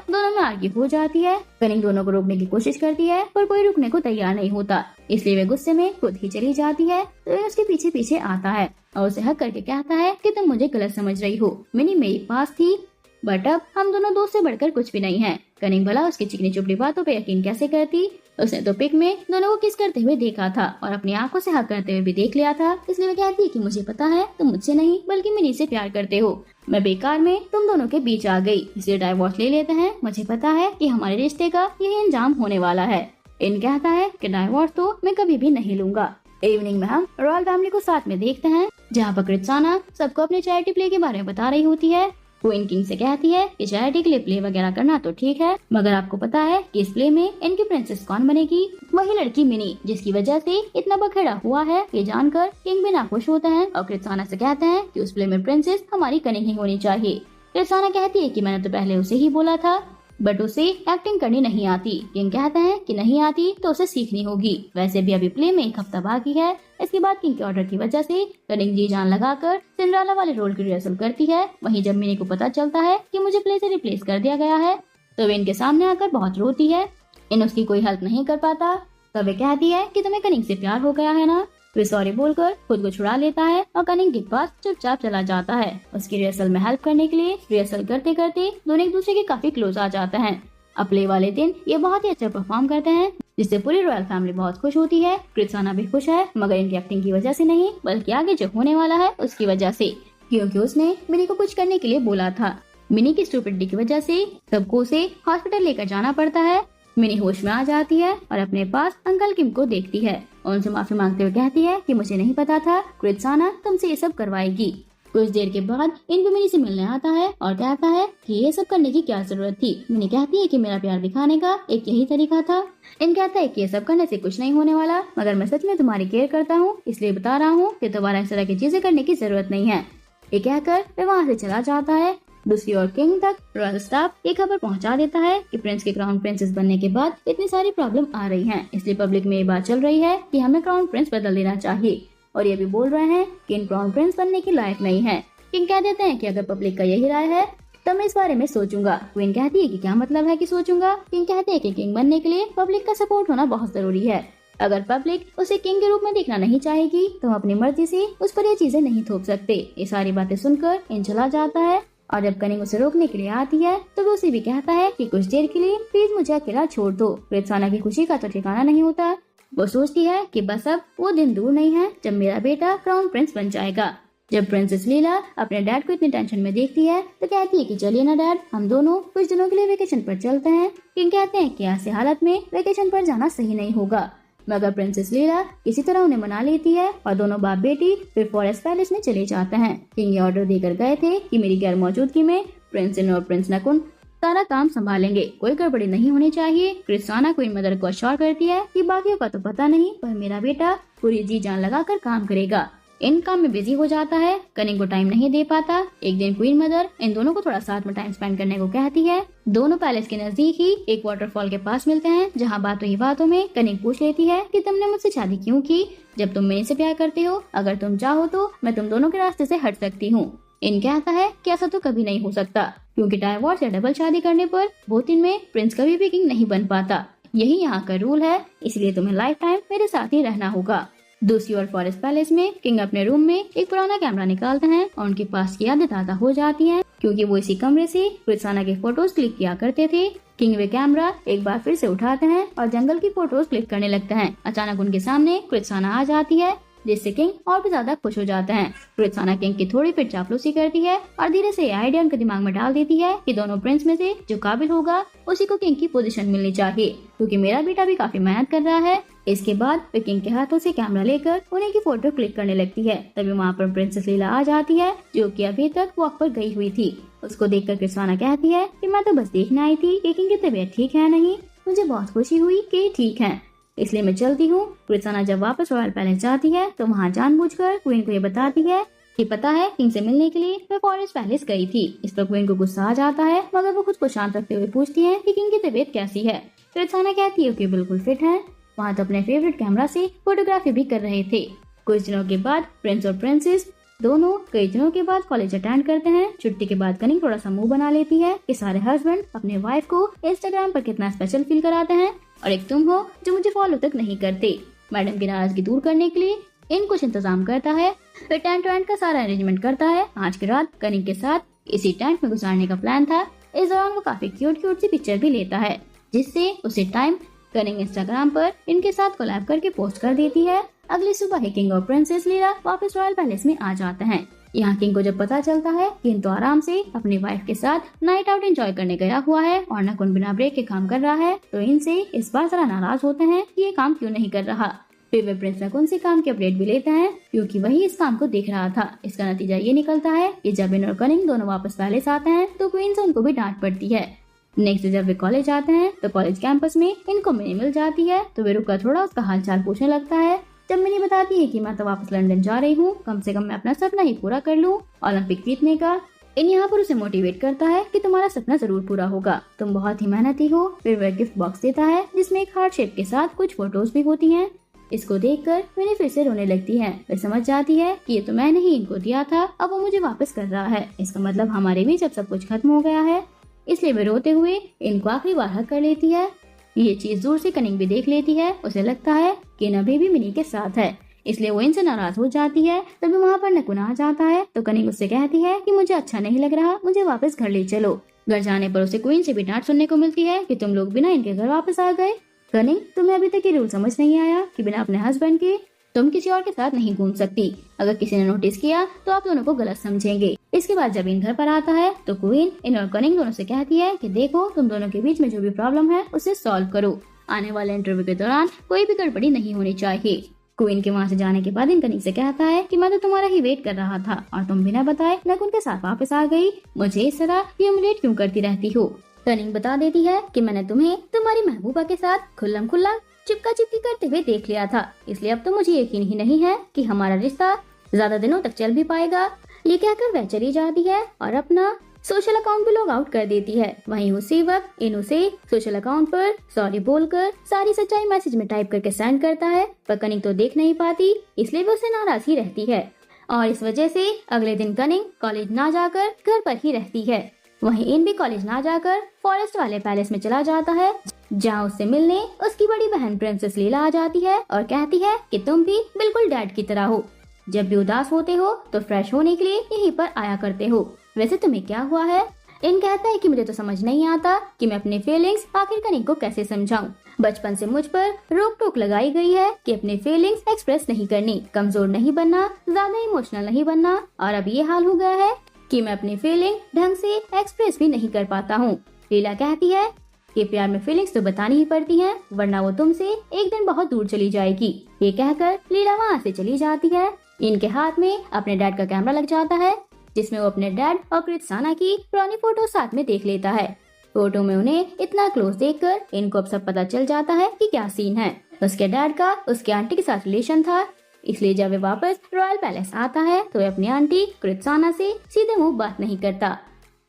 दोनों में आर्ग्यू हो जाती है। कनिंग दोनों को रोकने की कोशिश करती है, पर कोई रुकने को तैयार नहीं होता, इसलिए वे गुस्से में खुद ही चली जाती है। तो उसके पीछे पीछे आता है और उसे हक करके कहता है कि तुम मुझे गलत समझ रही हो, मिनी मेरे पास थी, बट अब हम दोनों दोस्त से बढ़कर कुछ भी नहीं है। कनिंग भला उसकी चिकनी चुपड़ी बातों पे यकीन कैसे करती। उसने तो पिक में दोनों को किस करते हुए देखा था और अपनी आंखों से हक करते हुए भी देख लिया था। इसलिए वो कहती है कि मुझे पता है तुम मुझसे नहीं बल्कि मिनी से प्यार करते हो। मैं बेकार में तुम दोनों के बीच आ गई, इसलिए डाइवोर्स ले लेते हैं। मुझे पता है कि हमारे रिश्ते का यही अंजाम होने वाला है। इन कहता है कि डाइवोर्स तो मैं कभी भी नहीं लूंगा। इवनिंग में हम रॉयल फैमिली को साथ में देखते हैं, जहाँ पर कृत्साना सबको अपने चैरिटी प्ले के बारे में बता रही होती है। क्वीन किंग से कहती है कि चैरिटी के लिए प्ले वगैरह करना तो ठीक है, मगर आपको पता है कि इस प्ले में इनकी प्रिंसेस कौन बनेगी? वही लड़की मिनी, जिसकी वजह से इतना बखेड़ा हुआ है। ये जानकर किंग भी नाखुश होते हैं और कृत्साना से कहते हैं कि उस प्ले में प्रिंसेस हमारी कनिंग ही होनी चाहिए। कृत्साना कहती है कि मैंने तो पहले उसे ही बोला था, बट उसे एक्टिंग करनी नहीं आती। किंग कहते हैं कि नहीं आती तो उसे सीखनी होगी। वैसे भी अभी प्ले में एक हफ्ता बाकी है। इसके बाद किंग के ऑर्डर की वजह से कनिंग जी जान लगाकर सिंड्रेला वाले रोल की रिहर्सल करती है। वहीं जब मिनी को पता चलता है कि मुझे प्ले से रिप्लेस कर दिया गया है, तो वे इनके सामने आकर बहुत रोती है। इन उसकी कोई हेल्प नहीं कर पाता। तब वे कहती है कि तुम्हें कनिंग से प्यार हो गया है ना। वे सॉरी बोलकर खुद को छुड़ा लेता है और कनिंग के पास चुपचाप चला जाता है। उसकी रिहर्सल में हेल्प करने के लिए रिहर्सल करते करते दोनों एक दूसरे के काफी क्लोज आ जाते हैं। अब प्ले वाले दिन ये बहुत ही अच्छा परफॉर्म करते हैं, जिससे पूरी रॉयल फैमिली बहुत खुश होती है। कृत्साना भी खुश है, मगर इनकी एक्टिंग की वजह से नहीं, बल्कि आगे जो होने वाला है उसकी वजह से, क्योंकि उसने मिनी को कुछ करने के लिए बोला था। मिनी की स्टूपिडिटी की वजह से सबको उसे हॉस्पिटल लेकर जाना पड़ता है। मिनी होश में आ जाती है और अपने पास अंकल किम को देखती है और उनसे माफी मांगते हुए कहती है कि मुझे नहीं पता था कृत्साना तुमसे ये सब करवाएगी। कुछ देर के बाद इनको मिनी से मिलने आता है और कहता है कि ये सब करने की क्या जरूरत थी। मिनी कहती है कि मेरा प्यार दिखाने का एक यही तरीका था। इन कहता है कि ये सब करने से कुछ नहीं होने वाला, मगर मैं सच में तुम्हारी केयर करता हूँ, इसलिए बता रहा हूँ कि दोबारा इस तरह की चीजें करने की जरूरत नहीं है। ये कहकर वे वहाँ से चला जाता है। दूसरी ओर किंग तक रॉयल स्टाफ ये खबर पहुंचा देता है कि प्रिंस के क्राउन प्रिंसेस बनने के बाद इतनी सारी प्रॉब्लम आ रही हैं, इसलिए पब्लिक में ये बात चल रही है कि हमें क्राउन प्रिंस बदल देना चाहिए। और ये भी बोल रहे हैं कि इन क्राउन प्रिंस बनने के लायक नहीं है। किंग कह देते हैं कि अगर पब्लिक का यही राय है तो मैं इस बारे में सोचूंगा। क्वीन कहती है कि क्या मतलब है कि सोचूंगा। किंग कहते हैं कि किंग बनने के लिए पब्लिक का सपोर्ट होना बहुत जरूरी है। अगर पब्लिक उसे किंग के रूप में देखना नहीं चाहेगी तो हम अपनी मर्जी से उस पर ये चीजें नहीं थोप सकते। ये सारी बातें सुनकर इन चला जाता है और जब कनिंग उसे रोकने के लिए आती है तो वो उसे भी कहता है कि कुछ देर के लिए प्लीज मुझे अकेला छोड़ दो। कृत्साना की खुशी का तो ठिकाना नहीं होता। वो सोचती है कि बस अब वो दिन दूर नहीं है जब मेरा बेटा क्राउन प्रिंस बन जाएगा। जब प्रिंसेस लीला अपने डैड को इतनी टेंशन में देखती है तो कहती है कि चलिए ना डैड, हम दोनों कुछ दिनों के लिए वेकेशन पर चलते हैं। किंग कहते हैं कि ऐसे हालत में वेकेशन पर जाना सही नहीं होगा, मगर प्रिंसेस लीला किसी तरह उन्हें मना लेती है और दोनों बाप बेटी फिर फॉरेस्ट पैलेस में चले जाते हैं। किंग ये ऑर्डर देकर गए थे कि मेरी गैर मौजूदगी में प्रिंस इन और प्रिंस नकुन सारा काम संभालेंगे, कोई गड़बड़ी नहीं होनी चाहिए। क्रिस्टाना क्वीन मदर को अश्योर करती है कि बाकियों का तो पता नहीं, पर मेरा बेटा पूरी जी जान लगाकर काम करेगा। इन काम में बिजी हो जाता है, कनिंग को टाइम नहीं दे पाता। एक दिन क्वीन मदर इन दोनों को थोड़ा साथ में टाइम स्पेंड करने को कहती है। दोनों पैलेस के नजदीक ही एक वाटरफॉल के पास मिलते हैं, जहाँ बातों ही बातों में कनिंग पूछ लेती है कि तुमने मुझसे शादी क्यों की, जब तुम मेरे से प्यार करते हो। अगर तुम चाहो तो मैं तुम दोनों के रास्ते से हट सकती हूँ। इन कहता है कि ऐसा तो कभी नहीं हो सकता, क्योंकि डाइवोर्स या डबल शादी करने पर बहुत में प्रिंस कभी भी किंग नहीं बन पाता। यही यहाँ का रूल है, इसलिए तुम्हें लाइफ टाइम मेरे साथ ही रहना होगा। दूसरी ओर फॉरेस्ट पैलेस में किंग अपने रूम में एक पुराना कैमरा निकालते हैं और उनके पास की यादें ताजा हो जाती हैं, क्योंकि वो इसी कमरे से क्रिस्टाना के फोटोज क्लिक किया करते थे। किंग वे कैमरा एक बार फिर से उठाते हैं और जंगल की फोटोज क्लिक करने लगते हैं। अचानक उनके सामने क्रिस्टाना आ जाती है, जिससे किंग और भी ज्यादा खुश हो जाते हैं। क्रिस्टाना किंग की थोड़ी फिर चापलूसी करती है और धीरे से आइडिया उनके दिमाग में डाल देती है कि दोनों प्रिंस में से जो काबिल होगा उसी को किंग की पोजीशन मिलनी चाहिए, क्योंकि मेरा बेटा भी काफी मेहनत कर रहा है। इसके बाद वे किंग के हाथों से कैमरा लेकर उन्हीं की फोटो क्लिक करने लगती है। तभी वहाँ पर प्रिंसेस लीला आ जाती है, जो कि अभी तक वॉक पर गई हुई थी। उसको देखकर क्रिस्टाना कहती है कि मैं तो बस देखने आई थी कि किंग की तबीयत ठीक है नहीं। मुझे बहुत खुशी हुई कि ठीक है, इसलिए मैं चलती हूँ। क्रिस्टाना जब वापस रॉयल पैलेस जाती है तो वहाँ जानबूझकर क्वीन को ये बताती है कि पता है किंग से मिलने के लिए मैं फॉरेस्ट पैलेस गई थी। इस पर क्वीन को गुस्सा आ जाता है, मगर वो खुद को शांत रखते हुए पूछती है कि किंग की तबीयत कैसी है। क्रिस्टाना कहती है कि बिल्कुल फिट है, वहाँ तो अपने फेवरेट कैमरा से फोटोग्राफी भी कर रहे थे। कुछ दिनों के बाद प्रिंस और प्रिंसेस दोनों कई दिनों के बाद कॉलेज अटेंड करते हैं। छुट्टी के बाद कनिंग थोड़ा सा मुंह बना लेती है कि सारे हस्बैंड अपने वाइफ को इंस्टाग्राम पर कितना स्पेशल फील कराते हैं, और एक तुम हो जो मुझे फॉलो तक नहीं करते। मैडम की नाराजगी दूर करने के लिए इन कुछ इंतजाम करता है, फिर टेंट वेंट का सारा अरेंजमेंट करता है। आज की रात कनिंग के साथ इसी टेंट में गुजारने का प्लान था। इस दौरान वो काफी क्यूट क्यूट सी पिक्चर भी लेता है, जिससे उसी टाइम कनिंग इंस्टाग्राम पर इनके साथ कोलैब करके पोस्ट कर देती है। अगली सुबह ही किंग और प्रिंसेस लीला वापस रॉयल पैलेस में आ जाते हैं। यहाँ किंग को जब पता चलता है कि इन तो आराम से अपनी वाइफ के साथ नाइट आउट एंजॉय करने गया हुआ है और नकुन बिना ब्रेक के काम कर रहा है, तो इनसे इस बार जरा नाराज होते हैं कि ये काम क्यों नहीं कर रहा। फिर वे प्रिंस नकुन से काम की अपडेट भी लेते हैं, क्योंकि वही इस काम को देख रहा था। इसका नतीजा ये निकलता है कि जब इन और कनिंग दोनों वापस पैलेस आते हैं तो क्वीन से उनको भी डांट पड़ती है। नेक्स्ट जब वे कॉलेज आते हैं तो कॉलेज कैंपस में इनको मिनी मिल जाती है, तो वे रुका थोड़ा उसका हालचाल पूछने लगता है। जब मिनी बताती है कि मैं तो वापस लंदन जा रही हूँ, कम से कम मैं अपना सपना ही पूरा कर लूँ, ओलंपिक जीतने का। इन यहाँ पर उसे मोटिवेट करता है कि तुम्हारा सपना जरूर पूरा होगा, तुम बहुत ही मेहनती हो। फिर वह गिफ्ट बॉक्स देता है, जिसमें एक हार्ट शेप के साथ कुछ फोटोज भी होती हैं। इसको देखकर मिनी फिर से रोने लगती है। वह समझ जाती है कि ये तो मैंने ही इनको दिया था, अब वो मुझे वापस कर रहा है। इसका मतलब हमारे बीच अब सब कुछ खत्म हो गया है। इसलिए वे रोते हुए इनको आखिरी बार हक कर लेती है। ये चीज दूर से कनिंग भी देख लेती है। उसे लगता है कि इन अभी भी मिनी के साथ है, इसलिए वो इनसे नाराज हो जाती है। तभी वहाँ पर नकुन आ जाता है, तो कनिंग उससे कहती है कि मुझे अच्छा नहीं लग रहा, मुझे वापस घर ले चलो। घर जाने पर उसे क्वीन से भी डांट सुनने को मिलती है कि तुम लोग बिना इनके घर वापस आ गए। कनिंग, तुम्हें अभी तक ये रूल समझ नहीं आया कि बिना अपने हस्बैंड के तुम किसी और के साथ नहीं घूम सकती। अगर किसी ने नोटिस किया तो आप दोनों को गलत समझेंगे। इसके बाद जब इन घर पर आता है तो क्वीन इन और कनिंग दोनों से कहती है कि देखो, तुम दोनों के बीच में जो भी प्रॉब्लम है उसे सॉल्व करो। आने वाले इंटरव्यू के दौरान कोई भी गड़बड़ी नहीं होनी चाहिए। क्वीन के वहाँ से जाने के बाद इन कनिंग से कहता है कि मैं तो तुम्हारा ही वेट कर रहा था और तुम बिना बताए नकुन के साथ वापस आ गई। मुझे इस तरह ह्यूमिलेट क्यों करती रहती हो। कनिंग बता देती है कि मैंने तुम्हें तुम्हारी महबूबा के साथ खुल्लम खुल्ला चिपका चिपकी करते हुए देख लिया था, इसलिए अब तो मुझे यकीन ही नहीं है कि हमारा रिश्ता ज्यादा दिनों तक चल भी पाएगा। ये कहकर वह चली जाती है और अपना सोशल अकाउंट भी लॉग आउट कर देती है। वहीं उसी वक्त इन उसे सोशल अकाउंट पर सॉरी बोलकर सारी सच्चाई मैसेज में टाइप करके सेंड करता है, पर कनिंग तो देख नहीं पाती, इसलिए वो उससे नाराज ही रहती है और इस वजह से अगले दिन कनिंग कॉलेज ना जाकर घर पर ही रहती है। वहीं इन भी कॉलेज ना जाकर फॉरेस्ट वाले पैलेस में चला जाता है, जहाँ उससे मिलने उसकी बड़ी बहन प्रिंसेस लीला आ जाती है और कहती है कि तुम भी बिल्कुल डैड की तरह हो, जब भी उदास होते हो तो फ्रेश होने के लिए यहीं पर आया करते हो। वैसे तुम्हें क्या हुआ है? इन कहता है कि मुझे तो समझ नहीं आता कि मैं अपने फीलिंग्स आखिर कनिंग को कैसे समझाऊं। बचपन से मुझ पर रोक टोक लगाई गई है कि अपने फीलिंग्स एक्सप्रेस नहीं करनी, कमजोर नहीं बनना, ज्यादा इमोशनल नहीं बनना, और अब ये हाल हो गया है कि मैं अपनी फीलिंग ढंग से एक्सप्रेस भी नहीं कर पाता हूँ। लीला कहती है कि प्यार में फीलिंग्स तो बतानी ही पड़ती हैं, वरना वो तुमसे एक दिन बहुत दूर चली जाएगी। ये कहकर लीला वहाँ से चली जाती है। इनके हाथ में अपने डैड का कैमरा लग जाता है, जिसमें वो अपने डैड और कृत्साना की पुरानी फोटो साथ में देख लेता है। फोटो में उन्हें इतना क्लोज देखकर इनको अब सब पता चल जाता है कि क्या सीन है। उसके डैड का उसके आंटी के साथ रिलेशन था, इसलिए जब वे वापस रॉयल पैलेस आता है तो वे अपनी आंटी कृत्साना से सीधे मुंह बात नहीं करता।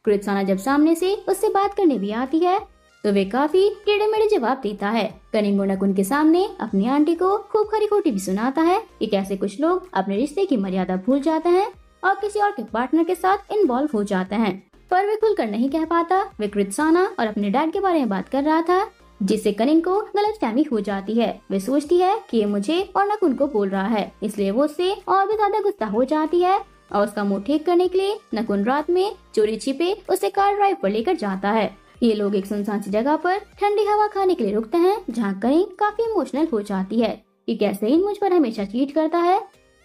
कृत्साना जब सामने से उससे बात करने भी आती है तो वे काफी टेढ़े मेढ़े जवाब देता है। कनिंग नकुन के सामने अपनी आंटी को खूब खरी खोटी भी सुनाता है कि कैसे कुछ लोग अपने रिश्ते की मर्यादा भूल जाते हैं और किसी और के पार्टनर के साथ इन्वॉल्व हो जाते हैं, पर वे खुलकर नहीं कह पाता। वे कृत्साना और अपने डैड के बारे में बात कर रहा था, जिससे कनिंग को गलतफहमी हो जाती है। वे सोचती है कि ये मुझे और नकुन को बोल रहा है, इसलिए वो उससे और भी ज्यादा गुस्सा हो जाती है और उसका मुंह ठीक करने के लिए नकुन रात में चोरी छिपे उसे कार ड्राइव पर लेकर जाता है। ये लोग एक सुनसान सी जगह पर ठंडी हवा खाने के लिए रुकते हैं, जहाँ कनिंग काफी इमोशनल हो जाती है कि कैसे इन मुझ पर हमेशा चीट करता है।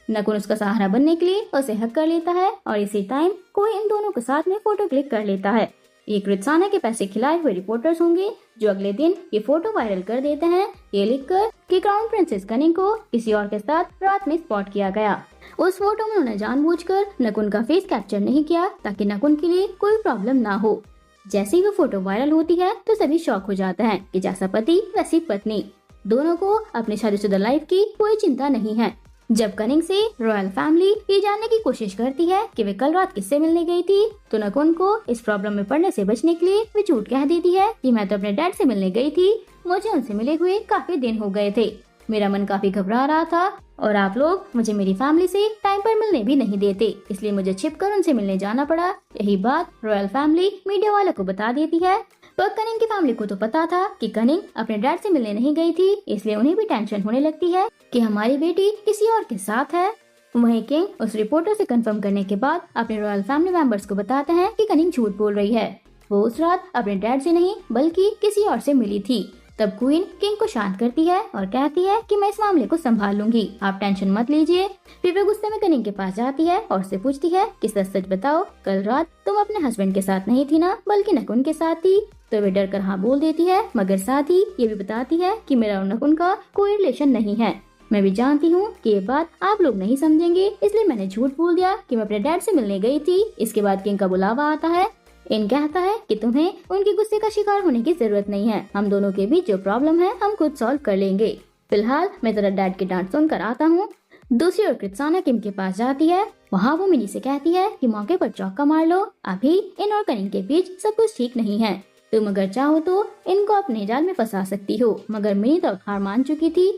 नकुन उसका सहारा बनने के लिए उसे हक कर लेता है और इसी टाइम कोई इन दोनों के साथ में फोटो क्लिक कर लेता है। ये कृत्साना के पैसे खिलाए हुए रिपोर्टर्स होंगे जो अगले दिन ये फोटो वायरल कर देते हैं, ये लिखकर कि क्राउन प्रिंसेस कनिंग को किसी और के साथ रात में स्पॉट किया गया। उस फोटो में उन्होंने जानबूझकर नकुन का फेस कैप्चर नहीं किया ताकि नकुन के लिए कोई प्रॉब्लम ना हो। जैसे ही वो फोटो वायरल होती है तो सभी शॉक हो जाते हैं कि जैसा पति वैसी पत्नी, दोनों को अपनी शादीशुदा लाइफ की कोई चिंता नहीं है। जब कनिंग से रॉयल फैमिली ये जानने की कोशिश करती है कि वे कल रात किससे मिलने गई थी, तो नकुन को इस प्रॉब्लम में पड़ने से बचने के लिए वे झूठ कह देती है कि मैं तो अपने डैड से मिलने गई थी, मुझे उनसे मिले हुए काफी दिन हो गए थे, मेरा मन काफी घबरा रहा था और आप लोग मुझे मेरी फैमिली से टाइम पर मिलने भी नहीं देते, इसलिए मुझे छिपकर उनसे मिलने जाना पड़ा। यही बात रॉयल फैमिली मीडिया वालों को बता देती है। पर कनिंग की फैमिली को तो पता था कि कनिंग अपने डैड से मिलने नहीं गई थी, इसलिए उन्हें भी टेंशन होने लगती है कि हमारी बेटी किसी और के साथ है। वहीं किंग उस रिपोर्टर से कंफर्म करने के बाद अपने रॉयल फैमिली मेंबर्स को बताते हैं कि कनिंग झूठ बोल रही है, वो उस रात अपने डैड से नहीं बल्कि किसी और से मिली थी। तब क्वीन किंग को शांत करती है और कहती है कि मैं इस मामले को संभाल लूंगी, आप टेंशन मत लीजिए। फिर वे गुस्से में कनिंग के पास जाती है और उससे पूछती है कि सच सच बताओ, कल रात तुम अपने हस्बैंड के साथ नहीं थी ना बल्कि नकुन के साथ थी। तो वे डर कर हाँ बोल देती है, मगर साथ ही ये भी बताती है कि मेरा और नकुन का कोई रिलेशन नहीं है। मैं भी जानती हूँ कि ये बात आप लोग नहीं समझेंगे, इसलिए मैंने झूठ बोल दिया कि मैं अपने डैड से मिलने गई थी। इसके बाद किंग का बुलावा आता है। इन कहता है कि तुम्हें उनके गुस्से का शिकार होने की जरूरत नहीं है, हम दोनों के बीच जो प्रॉब्लम है हम खुद सॉल्व कर लेंगे। फिलहाल मैं तेरा डैड की डांट सुनकर आता हूँ। दूसरी ओर कृत्साना किम के पास जाती है। वहाँ वो मिनी से कहती है कि मौके पर चौका मार लो, अभी इन और कनिंग के बीच सब कुछ ठीक नहीं है, तुम अगर चाहो तो इनको अपने जाल में फंसा सकती हो। मगर मिनी तो हार मान चुकी थी,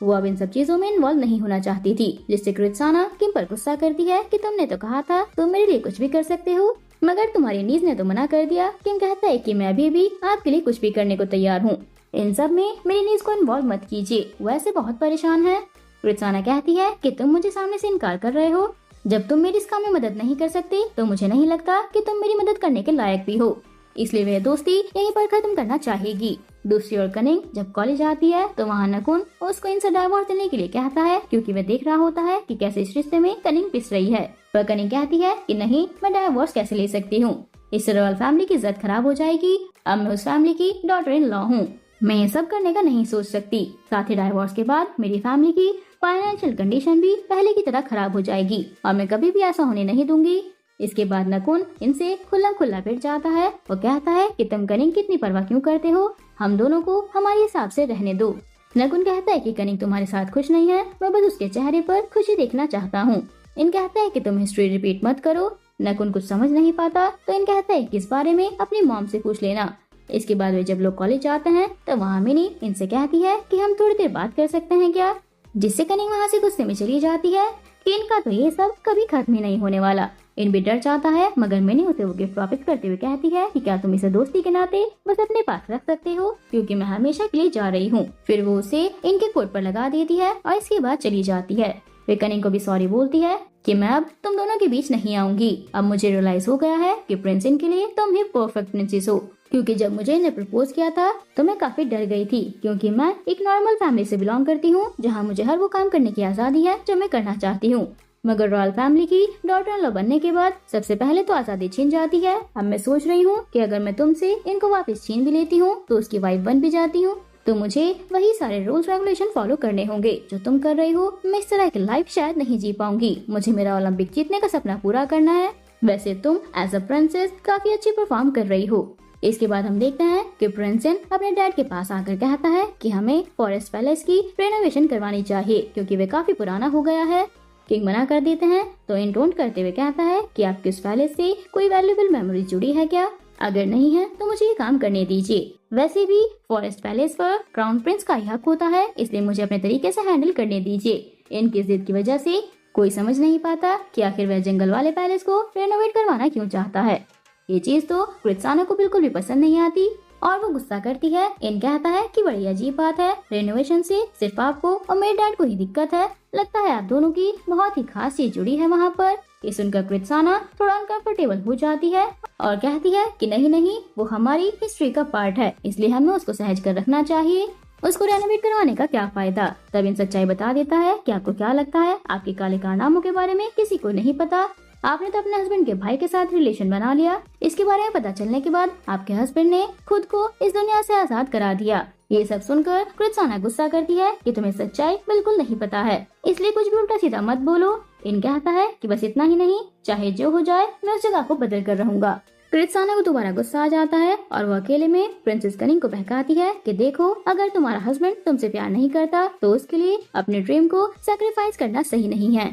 वो अब इन सब चीजों में इन्वॉल्व नहीं होना चाहती थी, जिससे कृत्साना किम पर गुस्सा करती है कि तुमने तो कहा था तुम मेरे लिए कुछ भी कर सकते हो, मगर तुम्हारी नीज ने तो मना कर दिया। किम कहता है कि मैं अभी भी आपके लिए कुछ भी करने को तैयार हूँ, इन सब में मेरी नीज को इन्वॉल्व मत कीजिए, वो ऐसे बहुत परेशान है। कृत्साना कहती है कि तुम मुझे सामने से इनकार कर रहे हो, जब तुम मेरी इस काम में मदद नहीं कर सकते तो मुझे नहीं लगता कि तुम मेरी मदद करने के लायक भी हो, इसलिए वह दोस्ती यहीं पर खत्म करना चाहेगी। दूसरी ओर कनिंग जब कॉलेज आती है तो वहाँ नकुन उसको इनसे डाइवोर्स देने के लिए कहता है, क्योंकि वह देख रहा होता है कि कैसे इस रिश्ते में कनिंग पिस रही है। पर कनिंग कहती है कि नहीं, मैं डाइवोर्स कैसे ले सकती हूँ, इससे रॉयल फैमिली की इज्जत खराब हो जाएगी, अब मैं उस फैमिली की डॉटर इन लॉ हूँ, मैं ये सब करने का नहीं सोच सकती। साथ ही डाइवोर्स के बाद मेरी फैमिली की फाइनेंशियल कंडीशन भी पहले की तरह खराब हो जाएगी और मैं कभी भी ऐसा होने नहीं दूंगी। इसके बाद नकुन इनसे खुला खुला भिड़ जाता है। वो कहता है कि तुम कनिंग कितनी परवाह क्यों करते हो, हम दोनों को हमारे हिसाब से रहने दो। नकुन कहता है कि कनिंग तुम्हारे साथ खुश नहीं है, मैं बस उसके चेहरे पर खुशी देखना चाहता हूँ। इन कहता है कि तुम हिस्ट्री रिपीट मत करो। नकुन कुछ समझ नहीं पाता तो इन कहता है कि इस बारे में अपनी मॉम से पूछ लेना। इसके बाद वे जब लोग कॉलेज जाते हैं तो वहाँ मिनी इनसे कहती है कि हम थोड़ी देर बात कर सकते हैं क्या, जिससे कनिंग वहाँ से गुस्से में चली जाती है कि इनका तो ये सब कभी खत्म ही नहीं होने वाला। इन भी डर जाता है, मगर मिनी उसे वो गिफ्ट वापस करते हुए कहती है कि क्या तुम इसे दोस्ती के नाते बस अपने पास रख सकते हो, क्योंकि मैं हमेशा के लिए जा रही हूँ। फिर वो उसे इनके कोट पर लगा देती है और इसके बाद चली जाती है। वे कनिंग को भी सॉरी बोलती है कि मैं अब तुम दोनों के बीच नहीं आऊंगी, अब मुझे रियलाइज हो गया है कि प्रिंस इनके लिए तुम ही परफेक्ट प्रिंसेस हो, क्योंकि जब मुझे इन्हें प्रपोज किया था तो मैं काफी डर गई थी, क्योंकि मैं एक नॉर्मल फैमिली से बिलोंग करती हूँ जहाँ मुझे हर वो काम करने की आजादी है जो मैं करना चाहती हूँ। मगर रॉयल फैमिली की डॉटर इन लॉ बनने के बाद सबसे पहले तो आजादी छीन जाती है। अब मैं सोच रही हूँ कि अगर मैं तुमसे इनको वापस छीन भी लेती हूँ तो उसकी वाइफ बन भी जाती हूँ, तो मुझे वही सारे रूल्स रेगुलेशन फॉलो करने होंगे जो तुम कर रही हो। मैं इस तरह की लाइफ शायद नहीं जी पाऊंगी, मुझे मेरा ओलंपिक जीतने का सपना पूरा करना है। वैसे तुम एज अ प्रिंसेस काफी अच्छी परफॉर्म कर रही हो। इसके बाद हम देखते हैं कि प्रिंस इन अपने डैड के पास आकर कहता है कि हमें फॉरेस्ट पैलेस की रेनोवेशन करवानी चाहिए क्योंकि वे काफी पुराना हो गया है। किंग मना कर देते हैं तो इन टोंट करते हुए कहता है कि आपकी उस पैलेस से कोई वैल्यूएबल मेमोरी जुड़ी है क्या? अगर नहीं है तो मुझे ये काम करने दीजिए। वैसे भी फॉरेस्ट पैलेस पर क्राउन प्रिंस का ही हक होता है, इसलिए मुझे अपने तरीके से हैंडल करने दीजिए। इनकी जिद की वजह से कोई समझ नहीं पाता कि आखिर वह जंगल वाले पैलेस को रेनोवेट करवाना क्यों चाहता है। ये चीज तो कृत्साना को बिल्कुल भी पसंद नहीं आती और वो गुस्सा करती है। इन कहता है कि बड़ी अजीब बात है, रेनोवेशन से सिर्फ आपको और मेरे डैड को ही दिक्कत है। लगता है आप दोनों की बहुत ही खास चीज जुड़ी है वहाँ पर। ये सुनकर कृत्साना थोड़ा अनकंफर्टेबल हो जाती है और कहती है कि नहीं नहीं, वो हमारी हिस्ट्री का पार्ट है, इसलिए हमें उसको सहज कर रखना चाहिए। उसको रेनोवेट करवाने का क्या फायदा? तब इन सच्चाई बता देता है कि आपको क्या लगता है आपके काले कारनामों के बारे में किसी को नहीं पता। आपने तो अपने हस्बैंड के भाई के साथ रिलेशन बना लिया। इसके बारे में पता चलने के बाद आपके हस्बैंड ने खुद को इस दुनिया से आजाद करा दिया। ये सब सुनकर कृत्साना गुस्सा करती है कि तुम्हें सच्चाई बिल्कुल नहीं पता है, इसलिए कुछ भी उल्टा सीधा मत बोलो। इन कहता है कि बस इतना ही नहीं, चाहे जो हो जाए मैं उस जगह को बदल कर रहूंगा। कृत्साना को दोबारा गुस्सा आ जाता है और वो अकेले में प्रिंसेस कनिंग को बहकाती है कि देखो, अगर तुम्हारा हस्बैंड तुमसे प्यार नहीं करता तो उसके लिए अपने ड्रीम को सैक्रिफाइस करना सही नहीं है।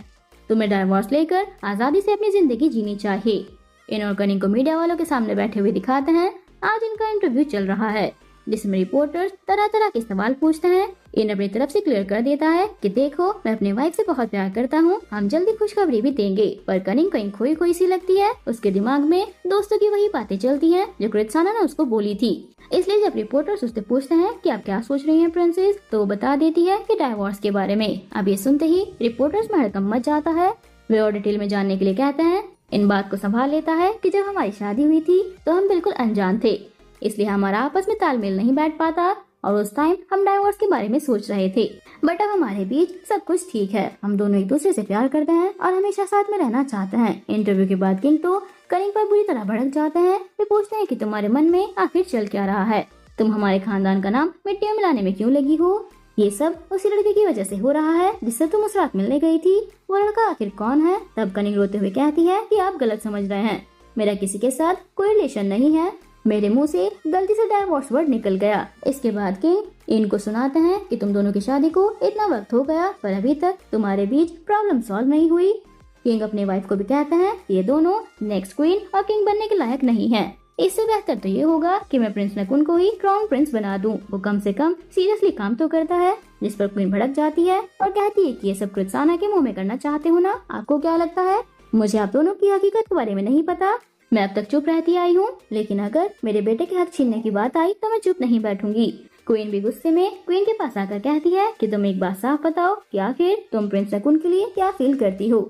तुम्हें डाइवोर्स लेकर आजादी से अपनी जिंदगी जीनी चाहिए। इन और कनिंग को मीडिया वालों के सामने बैठे हुए दिखाते हैं। आज इनका इंटरव्यू चल रहा है जिसमें रिपोर्टर्स तरह तरह के सवाल पूछते हैं। इन अपनी तरफ से क्लियर कर देता है कि देखो, मैं अपनी वाइफ से बहुत प्यार करता हूँ, हम जल्दी खुशखबरी भी देंगे। पर कनिंग कहीं खोई खोई सी लगती है। उसके दिमाग में दोस्तों की वही बातें चलती हैं जो कृत्साना ने उसको बोली थी। इसलिए जब रिपोर्टर्स उससे पूछते हैं कि आप क्या सोच रही हैं प्रिंसेस, तो वो बता देती है कि डाइवोर्स के बारे में। अब ये सुनते ही रिपोर्टर्स में हड़कंप मच जाता है। वे और डिटेल में जानने के लिए कहते हैं। इन बात को संभाल लेता है कि जब हमारी शादी हुई थी तो हम बिल्कुल अनजान थे, इसलिए हमारा आपस में तालमेल नहीं बैठ पाता और उस टाइम हम डाइवोर्स के बारे में सोच रहे थे। बट अब हमारे बीच सब कुछ ठीक है, हम दोनों एक दूसरे से प्यार करते हैं और हमेशा साथ में रहना चाहते हैं। इंटरव्यू के बाद किंग तो कनिंग पर बुरी तरह भड़क जाते हैं। वे पूछते हैं कि तुम्हारे मन में आखिर चल क्या रहा है, तुम हमारे खानदान का नाम मिट्टी में मिलाने में क्यों लगी हो? ये सब उसी लड़के की वजह से हो रहा है जिससे तुम उस रात मिलने गई थी। वो लड़का आखिर कौन है? तब कनिंग रोते हुए कहती है कि आप गलत समझ रहे हैं, मेरा किसी के साथ कोई रिलेशन नहीं है। मेरे मुंह से गलती से डाइवोर्स वर्ड निकल गया। इसके बाद किंग इनको सुनाते हैं कि तुम दोनों की शादी को इतना वक्त हो गया पर अभी तक तुम्हारे बीच प्रॉब्लम सॉल्व नहीं हुई। किंग अपनी वाइफ को भी कहते हैं ये दोनों नेक्स्ट क्वीन और किंग बनने के लायक नहीं है। इससे बेहतर तो ये होगा कि मैं प्रिंस नकुन को ही क्राउन प्रिंस बना दूं। वो कम से कम सीरियसली काम तो करता है। जिस पर क्वीन भड़क जाती है और कहती है कि ये सब कृत्साना के मुंह में करना चाहते हो ना, आपको क्या लगता है मुझे आप दोनों की हकीकत के बारे में नहीं पता? मैं अब तक चुप रहती आई हूँ, लेकिन अगर मेरे बेटे के हक छीनने की बात आई तो मैं चुप नहीं बैठूंगी। क्वीन भी गुस्से में क्वीन के पास आकर कहती है कि तुम एक बात साफ बताओ कि आखिर तुम प्रिंस नकुन के लिए क्या फील करती हो?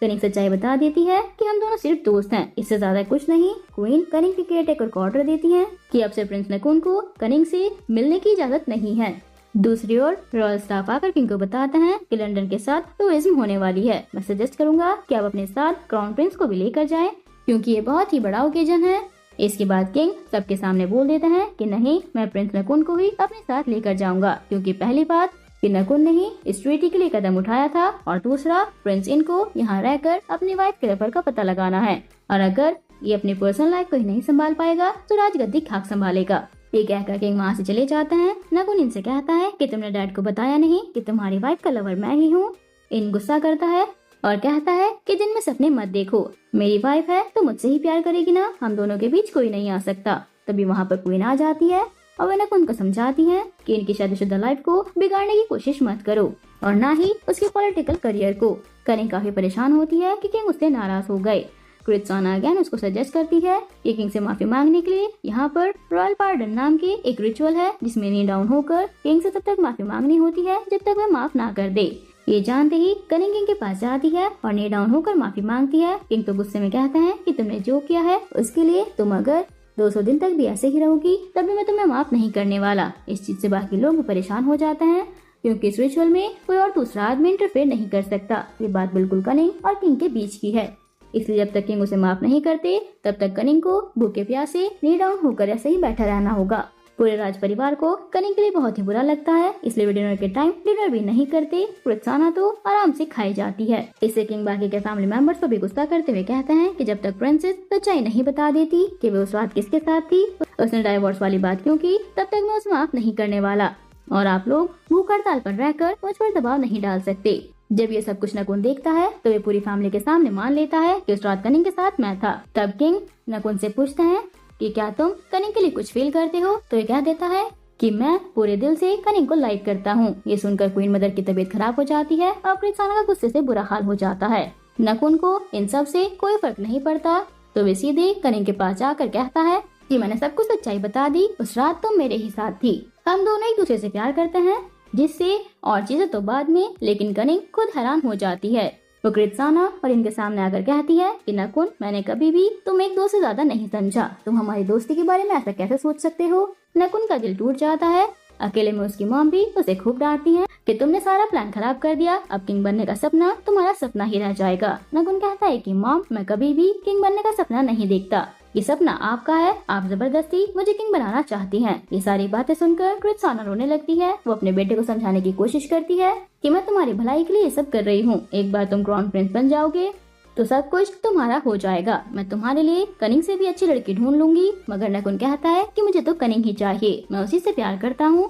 कनिंग सच्चाई बता देती है कि हम दोनों सिर्फ दोस्त हैं, इससे ज्यादा कुछ नहीं। क्वीन कनिंग के केयरटेकर को ऑर्डर देती है कि अब से प्रिंस नकुन को कनिंग से मिलने की इजाजत नहीं है। दूसरी ओर रॉयल स्टाफ आकर किंग को बताते हैं कि लंदन के साथ टूरिज्म होने वाली है। मैं सजेस्ट करूंगा कि आप अपने साथ क्राउन प्रिंस को भी लेकर जाएं क्योंकि ये बहुत ही बड़ा ओकेजन है। इसके बाद किंग सबके सामने बोल देते हैं कि नहीं, मैं प्रिंस नकुन को ही अपने साथ लेकर जाऊंगा क्योंकि पहली बात कि नकुन ने ही इस ट्रीटी के लिए कदम उठाया था और दूसरा प्रिंस इनको यहाँ रहकर अपनी वाइफ के रेफर का पता लगाना है और अगर ये अपनी पर्सनल लाइफ को ही नहीं संभाल पाएगा तो राजगद्दी खाक संभालेगा। ये कहकर किंग वहाँ से चले जाते हैं। नकुन इनसे कहता है कि तुमने डैड को बताया नहीं कि तुम्हारी वाइफ का लवर मैं ही हूँ। इन गुस्सा करता है और कहता है कि दिन में सपने मत देखो, मेरी वाइफ है तो मुझसे ही प्यार करेगी ना, हम दोनों के बीच कोई नहीं आ सकता। तभी वहाँ पर क्वीन आ जाती है और वे नकुन को समझाती हैं कि इनकी शादीशुदा लाइफ को बिगाड़ने की कोशिश मत करो और ना ही उसके पॉलिटिकल करियर को। कनिंग काफी परेशान होती है कि किंग उससे नाराज हो गए। कृत्साना अगेन उसको सजेस्ट करती है कि किंग से माफी मांगने के लिए यहाँ पर रॉयल पार्डन नाम की एक रिचुअल है जिसमें नी डाउन होकर किंग से तब तक माफी मांगनी होती है जब तक वह माफ ना कर दे। ये जानते ही कनिंग किंग के पास जाती है और नी डाउन होकर माफी मांगती है। किंग तो गुस्से में कहते हैं कि तुमने जो किया है उसके लिए तुम अगर 200 दिन तक भी ऐसे ही रहोगी तब भी मैं तुम्हें माफ नहीं करने वाला। इस चीज से बाकी लोग भी परेशान हो जाते हैं क्योंकि इस रिचुअल में कोई और दूसरा आदमी इंटरफेयर नहीं कर सकता। ये बात बिल्कुल कनिंग और किंग के बीच की है, इसलिए जब तक किंग उसे माफ नहीं करते तब तक कनिंग को भूखे प्यासे नी डाउन होकर ऐसे ही बैठा रहना होगा। पूरे राज परिवार को कनिंग के लिए बहुत ही बुरा लगता है, इसलिए वे डिनर के टाइम डिनर भी नहीं करते। कृत्साना तो आराम से खाई जाती है। इससे किंग बाकी के फैमिली मेंबर्स को भी गुस्सा करते हुए कहते हैं कि जब तक प्रिंसेस सच्चाई नहीं बता देती कि वे उस रात किसके साथ थी, उसने डाइवोर्स वाली बात क्यों की, तब तक मैं उसे माफ नहीं करने वाला और आप लोग भूख हड़ताल पर रहकर मुझ पर दबाव नहीं डाल सकते। जब ये सब कुछ नकुन देखता है तो वे पूरी फैमिली के सामने मान लेता है कि उस रात कनिंग के साथ मैं था। तब किंग नकुन से पूछते हैं कि क्या तुम कनिंग के लिए कुछ फील करते हो, तो ये कह देता है कि मैं पूरे दिल से कनिंग को लाइक करता हूँ। ये सुनकर क्वीन मदर की तबीयत खराब हो जाती है और कृत्साना का गुस्से से बुरा हाल हो जाता है। नकुन को इन सब से कोई फर्क नहीं पड़ता, तो वे सीधे कनिंग के पास जाकर कहता है कि मैंने सब कुछ सच्चाई बता दी, उस रात तुम मेरे ही साथ थी। हम दोनों एक दूसरे से प्यार करते हैं, जिससे और चीजें तो बाद में, लेकिन कनिंग खुद हैरान हो जाती है। वो कृत्साना और इनके सामने आकर कहती है कि नकुन, मैंने कभी भी तुम एक दोस्त से ज्यादा नहीं समझा, तुम हमारी दोस्ती के बारे में ऐसा कैसे सोच सकते हो। नकुन का दिल टूट जाता है। अकेले में उसकी मॉम भी उसे खूब डांटती है कि तुमने सारा प्लान खराब कर दिया, अब किंग बनने का सपना तुम्हारा सपना ही रह जाएगा। नकुन कहता है कि मॉम, मैं कभी भी किंग बनने का सपना नहीं देखता, ये सपना आपका है, आप जबरदस्ती मुझे किंग बनाना चाहती हैं। ये सारी बातें सुनकर कृत्साना रोने लगती है। वो अपने बेटे को समझाने की कोशिश करती है कि मैं तुम्हारी भलाई के लिए ये सब कर रही हूँ, एक बार तुम क्राउन प्रिंस बन जाओगे तो सब कुछ तुम्हारा हो जाएगा, मैं तुम्हारे लिए कनिंग से भी अच्छी लड़की ढूंढ लूंगी। मगर नकुन कहता है कि मुझे तो कनिंग ही चाहिए, मैं उसी से प्यार करता हूँ।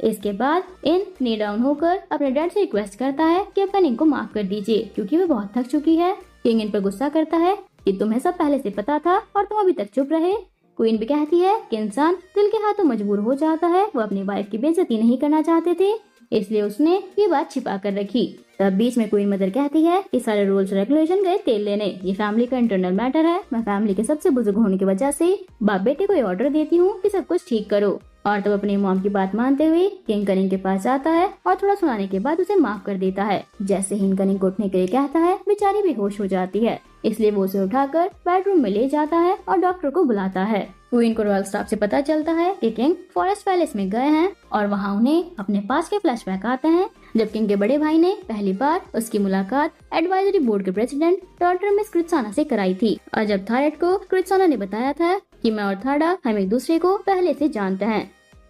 इसके बाद इन नी डाउन होकर अपने डैड से रिक्वेस्ट करता है कि अब कनिंग को माफ कर दीजिए, क्योंकि वो बहुत थक चुकी है। किंग इन पर गुस्सा करता है कि तुम्हें सब पहले से पता था और तुम अभी तक चुप रहे। क्वीन भी कहती है कि इंसान दिल के हाथों मजबूर हो जाता है, वो अपनी वाइफ की बेइज्जती नहीं करना चाहते थे, इसलिए उसने ये बात छिपा कर रखी। तब बीच में क्वीन मदर कहती है कि सारे रूल्स रेगुलेशन गए तेल लेने, ये फैमिली का इंटरनल मैटर है, मैं फैमिली के सबसे बुजुर्ग होने की वजह से बाप बेटे को ये ऑर्डर देती हूँ कि सब कुछ ठीक करो। और तब अपनी मॉम की बात मानते हुए किंग कनिंग के पास जाता है और थोड़ा सुनाने के बाद उसे माफ कर देता है। जैसे ही कनिंग को उठने के लिए कहता है, बेचारी बेहोश हो जाती है, इसलिए वो उसे उठाकर बेडरूम में ले जाता है और डॉक्टर को बुलाता है। क्वीन को रॉयल स्टाफ से पता चलता है कि किंग फॉरेस्ट पैलेस में गए हैं और वहाँ उन्हें अपने पास के फ्लैशबैक आते हैं, जब किंग के बड़े भाई ने पहली बार उसकी मुलाकात एडवाइजरी बोर्ड के प्रेसिडेंट डॉक्टर मिस कृत्साना से कराई थी। और जब थारेट को कृत्साना ने बताया था कि मैं और थाडा हम एक दूसरे को पहले से जानते हैं,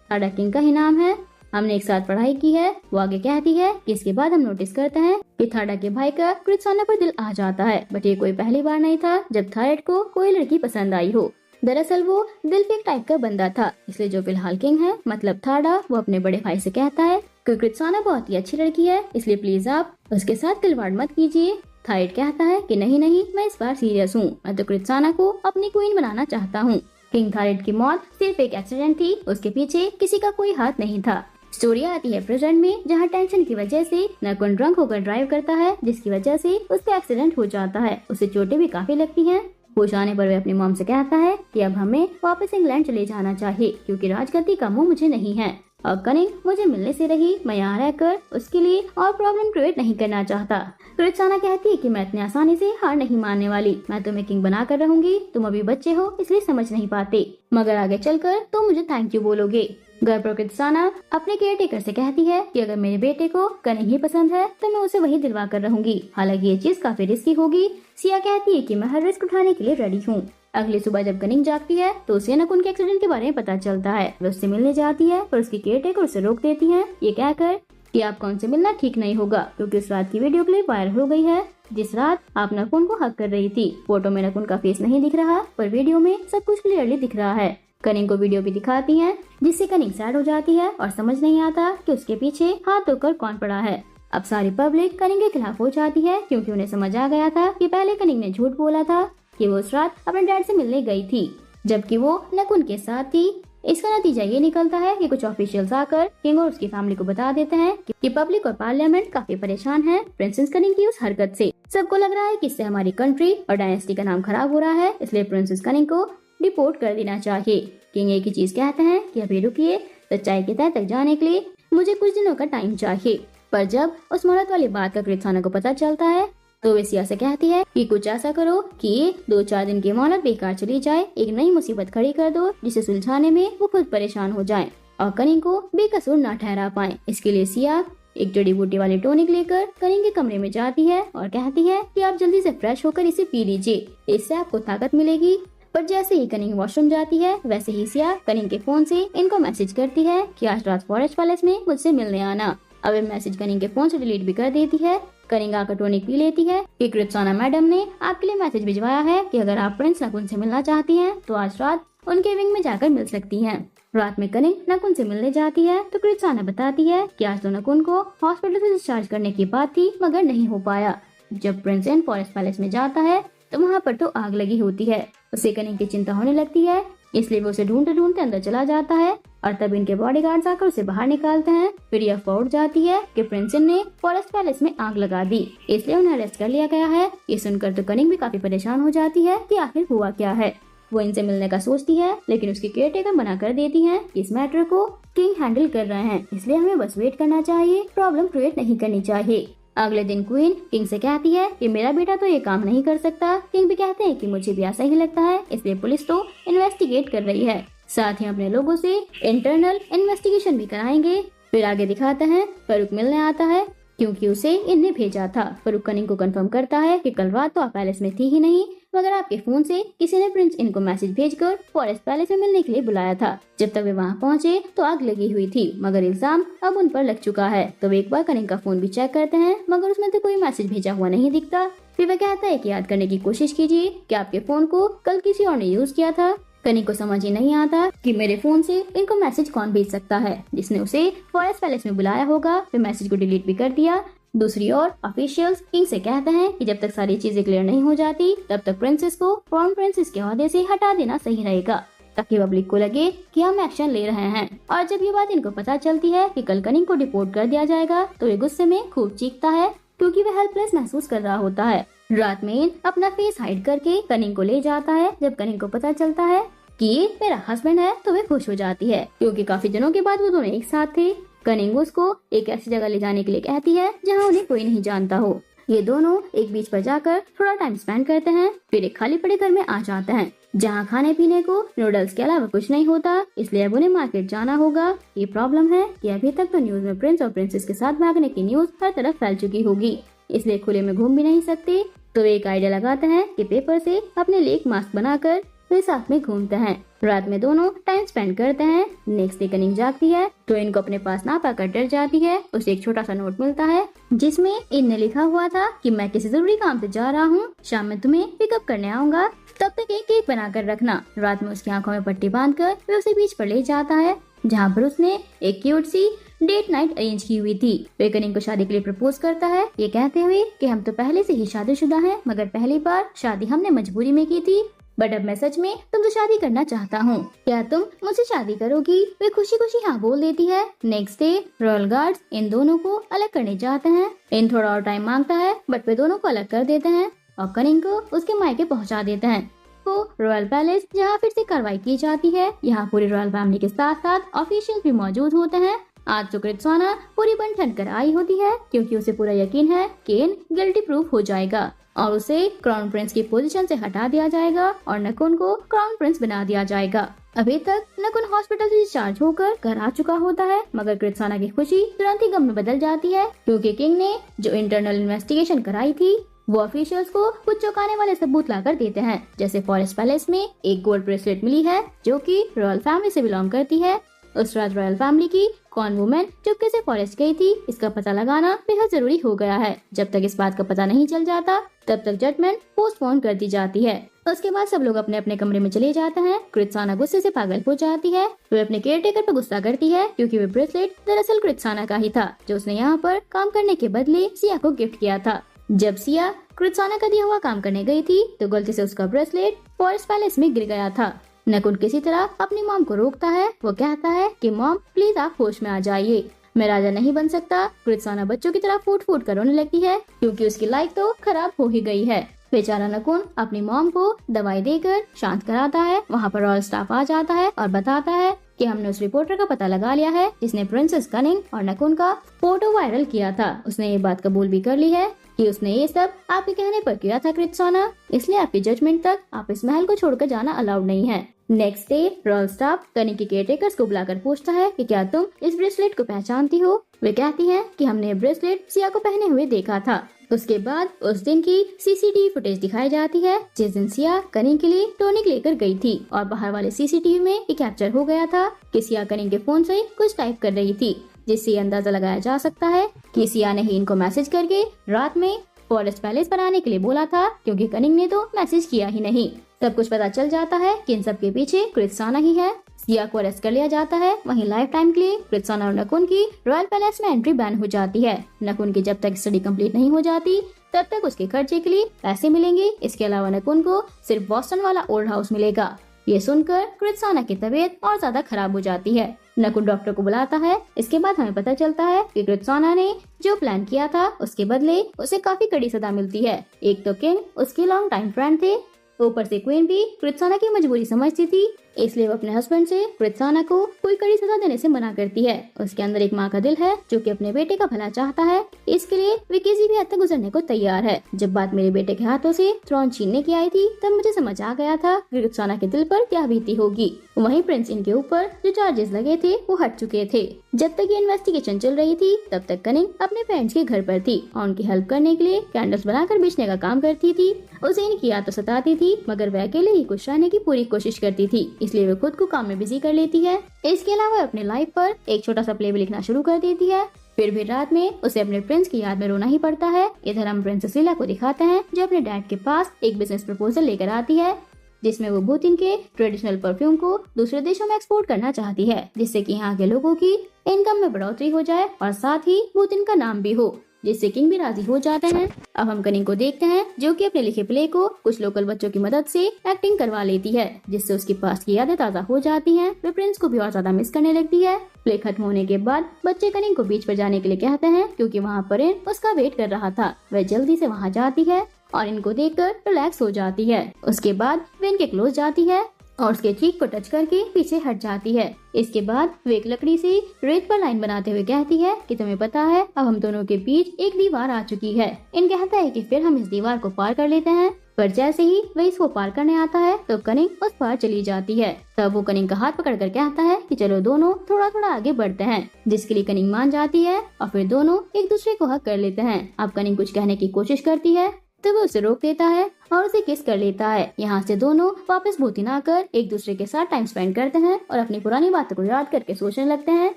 थाडा किंग का ही नाम है, हमने एक साथ पढ़ाई की है। वो आगे कहती है कि इसके बाद हम नोटिस करते हैं कि थाडा के भाई का कृत्साना पर दिल आ जाता है, बट ये कोई पहली बार नहीं था जब थारेट को कोई लड़की पसंद आई हो। दरअसल वो दिल फेक टाइप का बंदा था, इसलिए जो फिलहाल किंग है मतलब थाडा, वो अपने बड़े भाई से कहता है कि कृत्साना बहुत ही अच्छी लड़की है, इसलिए प्लीज आप उसके साथ खिलवाड़ मत कीजिए। थारेट कहता है कि नहीं नहीं, मैं इस बार सीरियस हूँ, मैं तो कृत्साना को अपनी क्वीन बनाना चाहता हूँ। किंग थारेट की मौत सिर्फ एक एक्सीडेंट थी, उसके पीछे किसी का कोई हाथ नहीं था। स्टोरी आती है प्रेजेंट में, जहाँ टेंशन की वजह से नकुन ड्रंक होकर ड्राइव करता है, जिसकी वजह से उसका एक्सीडेंट हो जाता है। उसे चोटें भी काफी लगती हैं। होश आने पर वह अपनी मॉम से कहता है कि अब हमें वापस इंग्लैंड चले जाना चाहिए, क्योंकि राजगद्दी का मुंह मुझे नहीं है और कनिंग मुझे मिलने से रही, मैं यहाँ रहकर उसके लिए और प्रॉब्लम क्रिएट नहीं करना चाहता। कृत्साना कहती है कि मैं इतनी आसानी से हार नहीं मानने वाली, मैं तुम्हें किंग बना कर रहूंगी, तुम अभी बच्चे हो इसलिए समझ नहीं पाते, मगर आगे चलकर तुम मुझे थैंक यू बोलोगे। घर पर कृत्साना अपने केयरटेकर से कहती है कि अगर मेरे बेटे को कनिंग ही पसंद है तो मैं उसे वही दिलवा कर रहूंगी, हालांकि ये चीज काफी रिस्की होगी। सिया कहती है कि मैं हर रिस्क उठाने के लिए रेडी हूँ। अगली सुबह जब कनिंग जागती है तो उसे नकुन के एक्सीडेंट के बारे में पता चलता है। वह उससे मिलने जाती है पर उसकी केयरटेकर उसे रोक देती है, ये कहकर कि आपको उनसे मिलना ठीक नहीं होगा, क्योंकि उस रात की वीडियो क्लिप वायरल हो गई है जिस रात आप नकुन को हक कर रही थी। फोटो में नकुन का फेस नहीं दिख रहा, पर वीडियो में सब कुछ क्लियरली दिख रहा है। कनिंग को वीडियो भी दिखाती हैं, जिससे कनिंग सैड हो जाती है और समझ नहीं आता कि उसके पीछे हाथ धोकर कौन पड़ा है। अब सारी पब्लिक कनिंग के खिलाफ हो जाती है, क्योंकि उन्हें समझ आ गया था कि पहले कनिंग ने झूठ बोला था कि वो उस रात अपने डैड से मिलने गई थी, जबकि वो नकुन के साथ थी। इसका नतीजा ये निकलता है कि कुछ ऑफिशियल्स आकर किंग और उसकी फैमिली को बता देते हैं कि पब्लिक और पार्लियामेंट काफी परेशान है प्रिंसेस कनिंग की उस हरकत से। सबको लग रहा है कि इससे हमारी कंट्री और डायनेस्टी का नाम खराब हो रहा है, इसलिए प्रिंसेस कनिंग को डिपोर्ट कर देना चाहिए। किंग एक ही चीज कहते हैं कि अभी रुकिए, सच्चाई की तह तक जाने के लिए मुझे कुछ दिनों का टाइम चाहिए। पर जब उस मौलत वाली बात का कृत्साना को पता चलता है तो वे सिया से कहती है कि कुछ ऐसा करो कि ये 2-4 दिन की मोहलत बेकार चली जाए, एक नई मुसीबत खड़ी कर दो जिसे सुलझाने में वो खुद परेशान हो जाएं और कनिंग को बेकसूर ना ठहरा पाएं। इसके लिए सिया एक जड़ी बूटी वाली टॉनिक लेकर कनिंग के कमरे में जाती है और कहती है कि आप जल्दी से फ्रेश होकर इसे पी लीजिए, इससे आपको ताकत मिलेगी। पर जैसे ही कनिंग वॉशरूम जाती है वैसे ही सिया कनिंग के फोन से इनको मैसेज करती है कि आज रात फॉरेस्ट पैलेस में मुझसे मिलने आना। अब ये मैसेज कनिंग के फोन से डिलीट भी कर देती है। कनिंग आकर टॉनिक पी लेती है कि कृत्साना मैडम ने आपके लिए मैसेज भिजवाया है कि अगर आप प्रिंस नकुन से मिलना चाहती हैं तो आज रात उनके विंग में जाकर मिल सकती हैं। रात में कनिंग नकुन से मिलने जाती है तो कृत्साना बताती है कि आज तो नकुन को हॉस्पिटल से डिस्चार्ज करने की बात थी मगर नहीं हो पाया। जब प्रिंस इन फॉरेस्ट पैलेस में जाता है तो वहाँ पर तो आग लगी होती है। उसे कनिंग की चिंता होने लगती है, इसलिए वो उसे ढूंढते ढूंढते अंदर चला जाता है और तब इनके बॉडीगार्ड्स आकर उसे बाहर निकालते हैं। फिर यह अफवाह उड़ जाती है कि प्रिंसन ने फॉरेस्ट पैलेस में आग लगा दी, इसलिए उन्हें अरेस्ट कर लिया गया है। ये सुनकर तो कनिंग भी काफी परेशान हो जाती है कि आखिर हुआ क्या है। वो इनसे मिलने का सोचती है लेकिन उसकी केयरटेकर मना कर देती है कि इस मैटर को किंग हैंडल कर रहे हैं, इसलिए हमें बस वेट करना चाहिए, प्रॉब्लम क्रिएट नहीं करनी चाहिए। अगले दिन क्वीन किंग से कहती है कि मेरा बेटा तो ये काम नहीं कर सकता। किंग भी कहते हैं कि मुझे भी ऐसा ही लगता है, इसलिए पुलिस तो इन्वेस्टिगेट कर रही है, साथ ही अपने लोगों से इंटरनल इन्वेस्टिगेशन भी कराएंगे। फिर आगे दिखाते हैं फरूक मिलने आता है क्योंकि उसे इन्हें भेजा था। फरूक कनिंग को कंफर्म करता है कि कल रात तो आप पैलेस में थी ही नहीं, मगर आपके फोन से किसी ने प्रिंस इनको मैसेज भेजकर फॉरेस्ट पैलेस में मिलने के लिए बुलाया था। जब तक वे वहाँ पहुँचे तो आग लगी हुई थी, मगर इल्जाम अब उन पर लग चुका है। तो वे एक बार कनिंग का फोन भी चेक करते हैं मगर उसमें तो कोई मैसेज भेजा हुआ नहीं दिखता। फिर वह कहता है कि याद करने की कोशिश कीजिए कि आपके फोन को कल किसी और ने यूज किया था। कनिंग को समझ ही नहीं आता कि मेरे फोन से इनको मैसेज कौन भेज सकता है, जिसने उसे फॉरेस्ट पैलेस में बुलाया होगा। फिर मैसेज को डिलीट भी कर दिया। दूसरी ओर ऑफिशियल्स किंग से कहते हैं कि जब तक सारी चीजें क्लियर नहीं हो जाती तब तक प्रिंसेस को क्राउन प्रिंसेस के ओहदे से हटा देना सही रहेगा, ताकि पब्लिक को लगे कि हम एक्शन ले रहे हैं। और जब ये बात इनको पता चलती है कि कल कनिंग को डिपोर्ट कर दिया जाएगा तो ये गुस्से में खूब चीखता है क्योंकि वह हेल्पलेस महसूस कर रहा होता है। रात में अपना फेस हाइड करके कनिंग को ले जाता है। जब कनिंग को पता चलता है कि ये मेरा हस्बैंड है तो वे खुश हो जाती है क्योंकि काफी दिनों के बाद वो दोनों एक साथ थे। कनिंग उसको एक ऐसी जगह ले जाने के लिए कहती है जहाँ उन्हें कोई नहीं जानता हो। ये दोनों एक बीच पर जाकर थोड़ा टाइम स्पेंड करते हैं। फिर एक खाली पड़े घर में आ जाते हैं जहाँ खाने पीने को नूडल्स के अलावा कुछ नहीं होता, इसलिए अब उन्हें मार्केट जाना होगा। ये प्रॉब्लम है कि अभी तक तो न्यूज में प्रिंस और प्रिंसेस के साथ भागने की न्यूज हर तरफ फैल चुकी होगी, इसलिए खुले में घूम भी नहीं सकते। तो एक आइडिया लगाते हैं कि पेपर से अपने लिए एक मास्क बनाकर वे साथ में घूमते हैं। रात में दोनों टाइम स्पेंड करते हैं। नेक्स्ट डे कनिंग जागती है तो इनको अपने पास ना पाकर डर जाती है। उसे एक छोटा सा नोट मिलता है जिसमें इनने लिखा हुआ था कि मैं किसी जरूरी काम से जा रहा हूँ, शाम में तुम्हें पिकअप करने आऊंगा, तब तक एक केक बनाकर रखना। रात में उसकी आंखों में पट्टी बांधकर वे उसे बीच पर ले जाता है जहाँ पर उसने एक क्यूट सी डेट नाइट अरेंज की हुई थी। वे कनिंग को शादी के लिए प्रपोज करता है, ये कहते हुए कि हम तो पहले से ही शादीशुदा हैं, मगर पहली बार शादी हमने मजबूरी में की थी, बट अब मैं सच में तुमसे शादी करना चाहता हूँ, क्या तुम मुझसे शादी करोगी? वे खुशी खुशी हाँ बोल देती है। नेक्स्ट डे रॉयल गार्ड्स इन दोनों को अलग करने जाते हैं। इन थोड़ा और टाइम मांगता है बट वे दोनों को अलग कर देते हैं और कनिंग को उसके मायके पहुँचा देते हैं। तो रॉयल पैलेस जहाँ फिर से कार्रवाई की जाती है। यहाँ पूरी रॉयल फैमिली के साथ साथ ऑफिशियल भी मौजूद होते हैं। आज तो कृत्साना पूरी बन ठन कर आई होती है क्योंकि उसे पूरा यकीन है कि इन गिल्टी प्रूफ हो जाएगा और उसे क्राउन प्रिंस की पोजीशन से हटा दिया जाएगा और नकुन को क्राउन प्रिंस बना दिया जाएगा। अभी तक नकुन हॉस्पिटल से डिस्चार्ज होकर घर आ चुका होता है, मगर कृत्साना की खुशी तुरंत ही गम में बदल जाती है क्योंकि किंग ने जो इंटरनल इन्वेस्टिगेशन कराई थी वो ऑफिशियल्स को कुछ चौंकाने वाले सबूत लाकर देते हैं। जैसे फॉरेस्ट पैलेस में एक गोल्ड ब्रेसलेट मिली है जो कि रॉयल फैमिली से बिलोंग करती है। उस रात रॉयल फैमिली की कौन वुमेन चुपके से फॉरेस्ट गई थी, इसका पता लगाना बेहद जरूरी हो गया है। जब तक इस बात का पता नहीं चल जाता तब तक जजमेंट पोस्टपोन कर दी जाती है। उसके बाद सब लोग अपने अपने कमरे में चले जाते हैं। कृत्साना गुस्से से पागल हो जाती है। वे अपने केयरटेकर पर गुस्सा करती है क्योंकि वे ब्रेसलेट दरअसल कृत्साना का ही था जो उसने यहाँ पर काम करने के बदले सिया को गिफ्ट किया था। जब सिया कृत्साना का दिया हुआ काम करने गई थी तो गलती से उसका ब्रेसलेट फॉरेस्ट पैलेस में गिर गया था। नकुन किसी तरह अपनी मॉम को रोकता है। वो कहता है कि मॉम प्लीज आप होश में आ जाइए, मैं राजा नहीं बन सकता। कृत्साना बच्चों की तरह फूट फूट कर रोने लगती है क्योंकि उसकी लाइफ तो खराब हो ही गई है। बेचारा नकुन अपनी मॉम को दवाई देकर शांत कराता है। वहाँ पर रॉयल स्टाफ आ जाता है और बताता है कि हमने उस रिपोर्टर का पता लगा लिया है जिसने प्रिंसेस कनिंग और नकुन का फोटो वायरल किया था। उसने ये बात कबूल भी कर ली है कि उसने ये सब आपके कहने पर किया था कृत्साना, इसलिए आपकी जजमेंट तक आप इस महल को छोड़कर जाना अलाउड नहीं है। Next day royal staff cunning के केयरटेकर्स को बुलाकर पूछता है कि क्या तुम इस ब्रेसलेट को पहचानती हो? वे कहती हैं कि हमने ब्रेसलेट सिया को पहने हुए देखा था। उसके बाद उस दिन की सीसीटीवी फुटेज दिखाई जाती है, जिस दिन सिया कनिंग के लिए टॉनिक लेकर गई थी और बाहर वाले सीसीटीवी में ये कैप्चर हो गया था कि सिया कनिंग के फोन से कुछ टाइप कर रही थी, जिससे अंदाजा लगाया जा सकता है कि सिया ने ही इनको मैसेज करके रात में फॉरेस्ट पैलेस बनाने के लिए बोला था, क्योंकि कनिंग ने तो मैसेज किया ही नहीं। सब कुछ पता चल जाता है कि इन सब के पीछे कृत्साना ही है। सिया को अरेस्ट कर लिया जाता है। वहीं लाइफ टाइम के लिए कृत्साना और नकुन की रॉयल पैलेस में एंट्री बैन हो जाती है। नकुन की जब तक स्टडी कंप्लीट नहीं हो जाती तब तक उसके खर्चे के लिए पैसे मिलेंगे। इसके अलावा नकुन को सिर्फ बॉस्टन वाला ओल्ड हाउस मिलेगा। ये सुनकर कृत्साना की तबीयत और ज्यादा खराब हो जाती है। नकुन डॉक्टर को बुलाता है। इसके बाद हमें पता चलता है कि कृत्साना ने जो प्लान किया था उसके बदले उसे काफी कड़ी सजा मिलती है। एक तो किंग उसके लॉन्ग टाइम फ्रेंड थे, ऊपर से क्वीन भी कृत्साना की मजबूरी समझती थी, इसलिए वो अपने हस्बैंड से कृत्साना को कोई कड़ी सजा देने से मना करती है। उसके अंदर एक माँ का दिल है जो कि अपने बेटे का भला चाहता है, इसके लिए वे किसी भी हद तक गुजरने को तैयार है। जब बात मेरे बेटे के हाथों से थ्रोन छीनने की आई थी तब मुझे समझ आ गया था कि कृत्साना के दिल पर क्या बीती होगी। वहीं प्रिंस इनके ऊपर जो चार्जेस लगे थे वो हट चुके थे। जब तक ये इन्वेस्टिगेशन चल रही थी तब तक कनिंग अपने फ्रेंड्स के घर पर थी और उनकी हेल्प करने के लिए कैंडल्स बनाकर बेचने का काम करती थी। उसे इनकी याद तो सताती थी मगर वह अकेले ही खुश रहने की पूरी कोशिश करती थी, इसलिए वो खुद को काम में बिजी कर लेती है। इसके अलावा अपने लाइफ पर एक छोटा सा प्ले भी लिखना शुरू कर देती है। फिर भी रात में उसे अपने प्रिंस की याद में रोना ही पड़ता है। इधर हम प्रिंसेस लीला को दिखाते हैं जो अपने डैड के पास एक बिजनेस प्रपोजल लेकर आती है, जिसमें वो भूतिन के ट्रेडिशनल परफ्यूम को दूसरे देशों में एक्सपोर्ट करना चाहती है, जिससे कि यहाँ के लोगों की इनकम में बढ़ोतरी हो जाए और साथ ही भूतिन का नाम भी हो, जिससे किंग भी राजी हो जाते हैं। अब हम कनिंग को देखते हैं जो कि अपने लिखे प्ले को कुछ लोकल बच्चों की मदद से एक्टिंग करवा लेती है, जिससे उसकी पास्ट की यादें ताज़ा हो जाती हैं। वे प्रिंस को भी और ज्यादा मिस करने लगती है। प्ले खत्म होने के बाद बच्चे कनिंग को बीच पर जाने के लिए कहते हैं क्योंकि वहाँ पर उसका वेट कर रहा था। वह जल्दी से वहाँ जाती है और इनको देखकर रिलैक्स हो जाती है। उसके बाद वे इनके क्लोज जाती है और उसके चीक को टच करके पीछे हट जाती है। इसके बाद वे एक लकड़ी से रेत पर लाइन बनाते हुए कहती है कि तुम्हें पता है अब हम दोनों के बीच एक दीवार आ चुकी है। इन कहता है कि फिर हम इस दीवार को पार कर लेते हैं, पर जैसे ही वह इसको पार करने आता है तो कनिंग उस पार चली जाती है। तब वो कनिंग का हाथ पकड़कर कहता है कि चलो दोनों थोड़ा थोड़ा आगे बढ़ते हैं, जिसके लिए कनिंग मान जाती है और फिर दोनों एक दूसरे को हक कर लेते हैं। अब कनिंग कुछ कहने की कोशिश करती है तो वो उसे रोक देता है और उसे किस कर लेता है। यहाँ से दोनों वापस भूतिन आकर एक दूसरे के साथ टाइम स्पेंड करते हैं और अपनी पुरानी बातों को याद करके सोचने लगते हैं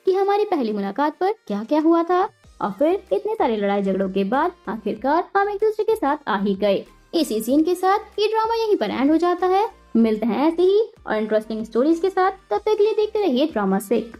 कि हमारी पहली मुलाकात पर क्या क्या हुआ था और फिर इतने सारे लड़ाई झगड़ों के बाद आखिरकार हम एक दूसरे के साथ आ ही गए। इसी सीन के साथ ये ड्रामा यहीं पर एंड हो जाता है। मिलते हैं ऐसे ही और इंटरेस्टिंग स्टोरीज के साथ, तब तक के लिए देखते रहिए ड्रामा सिक।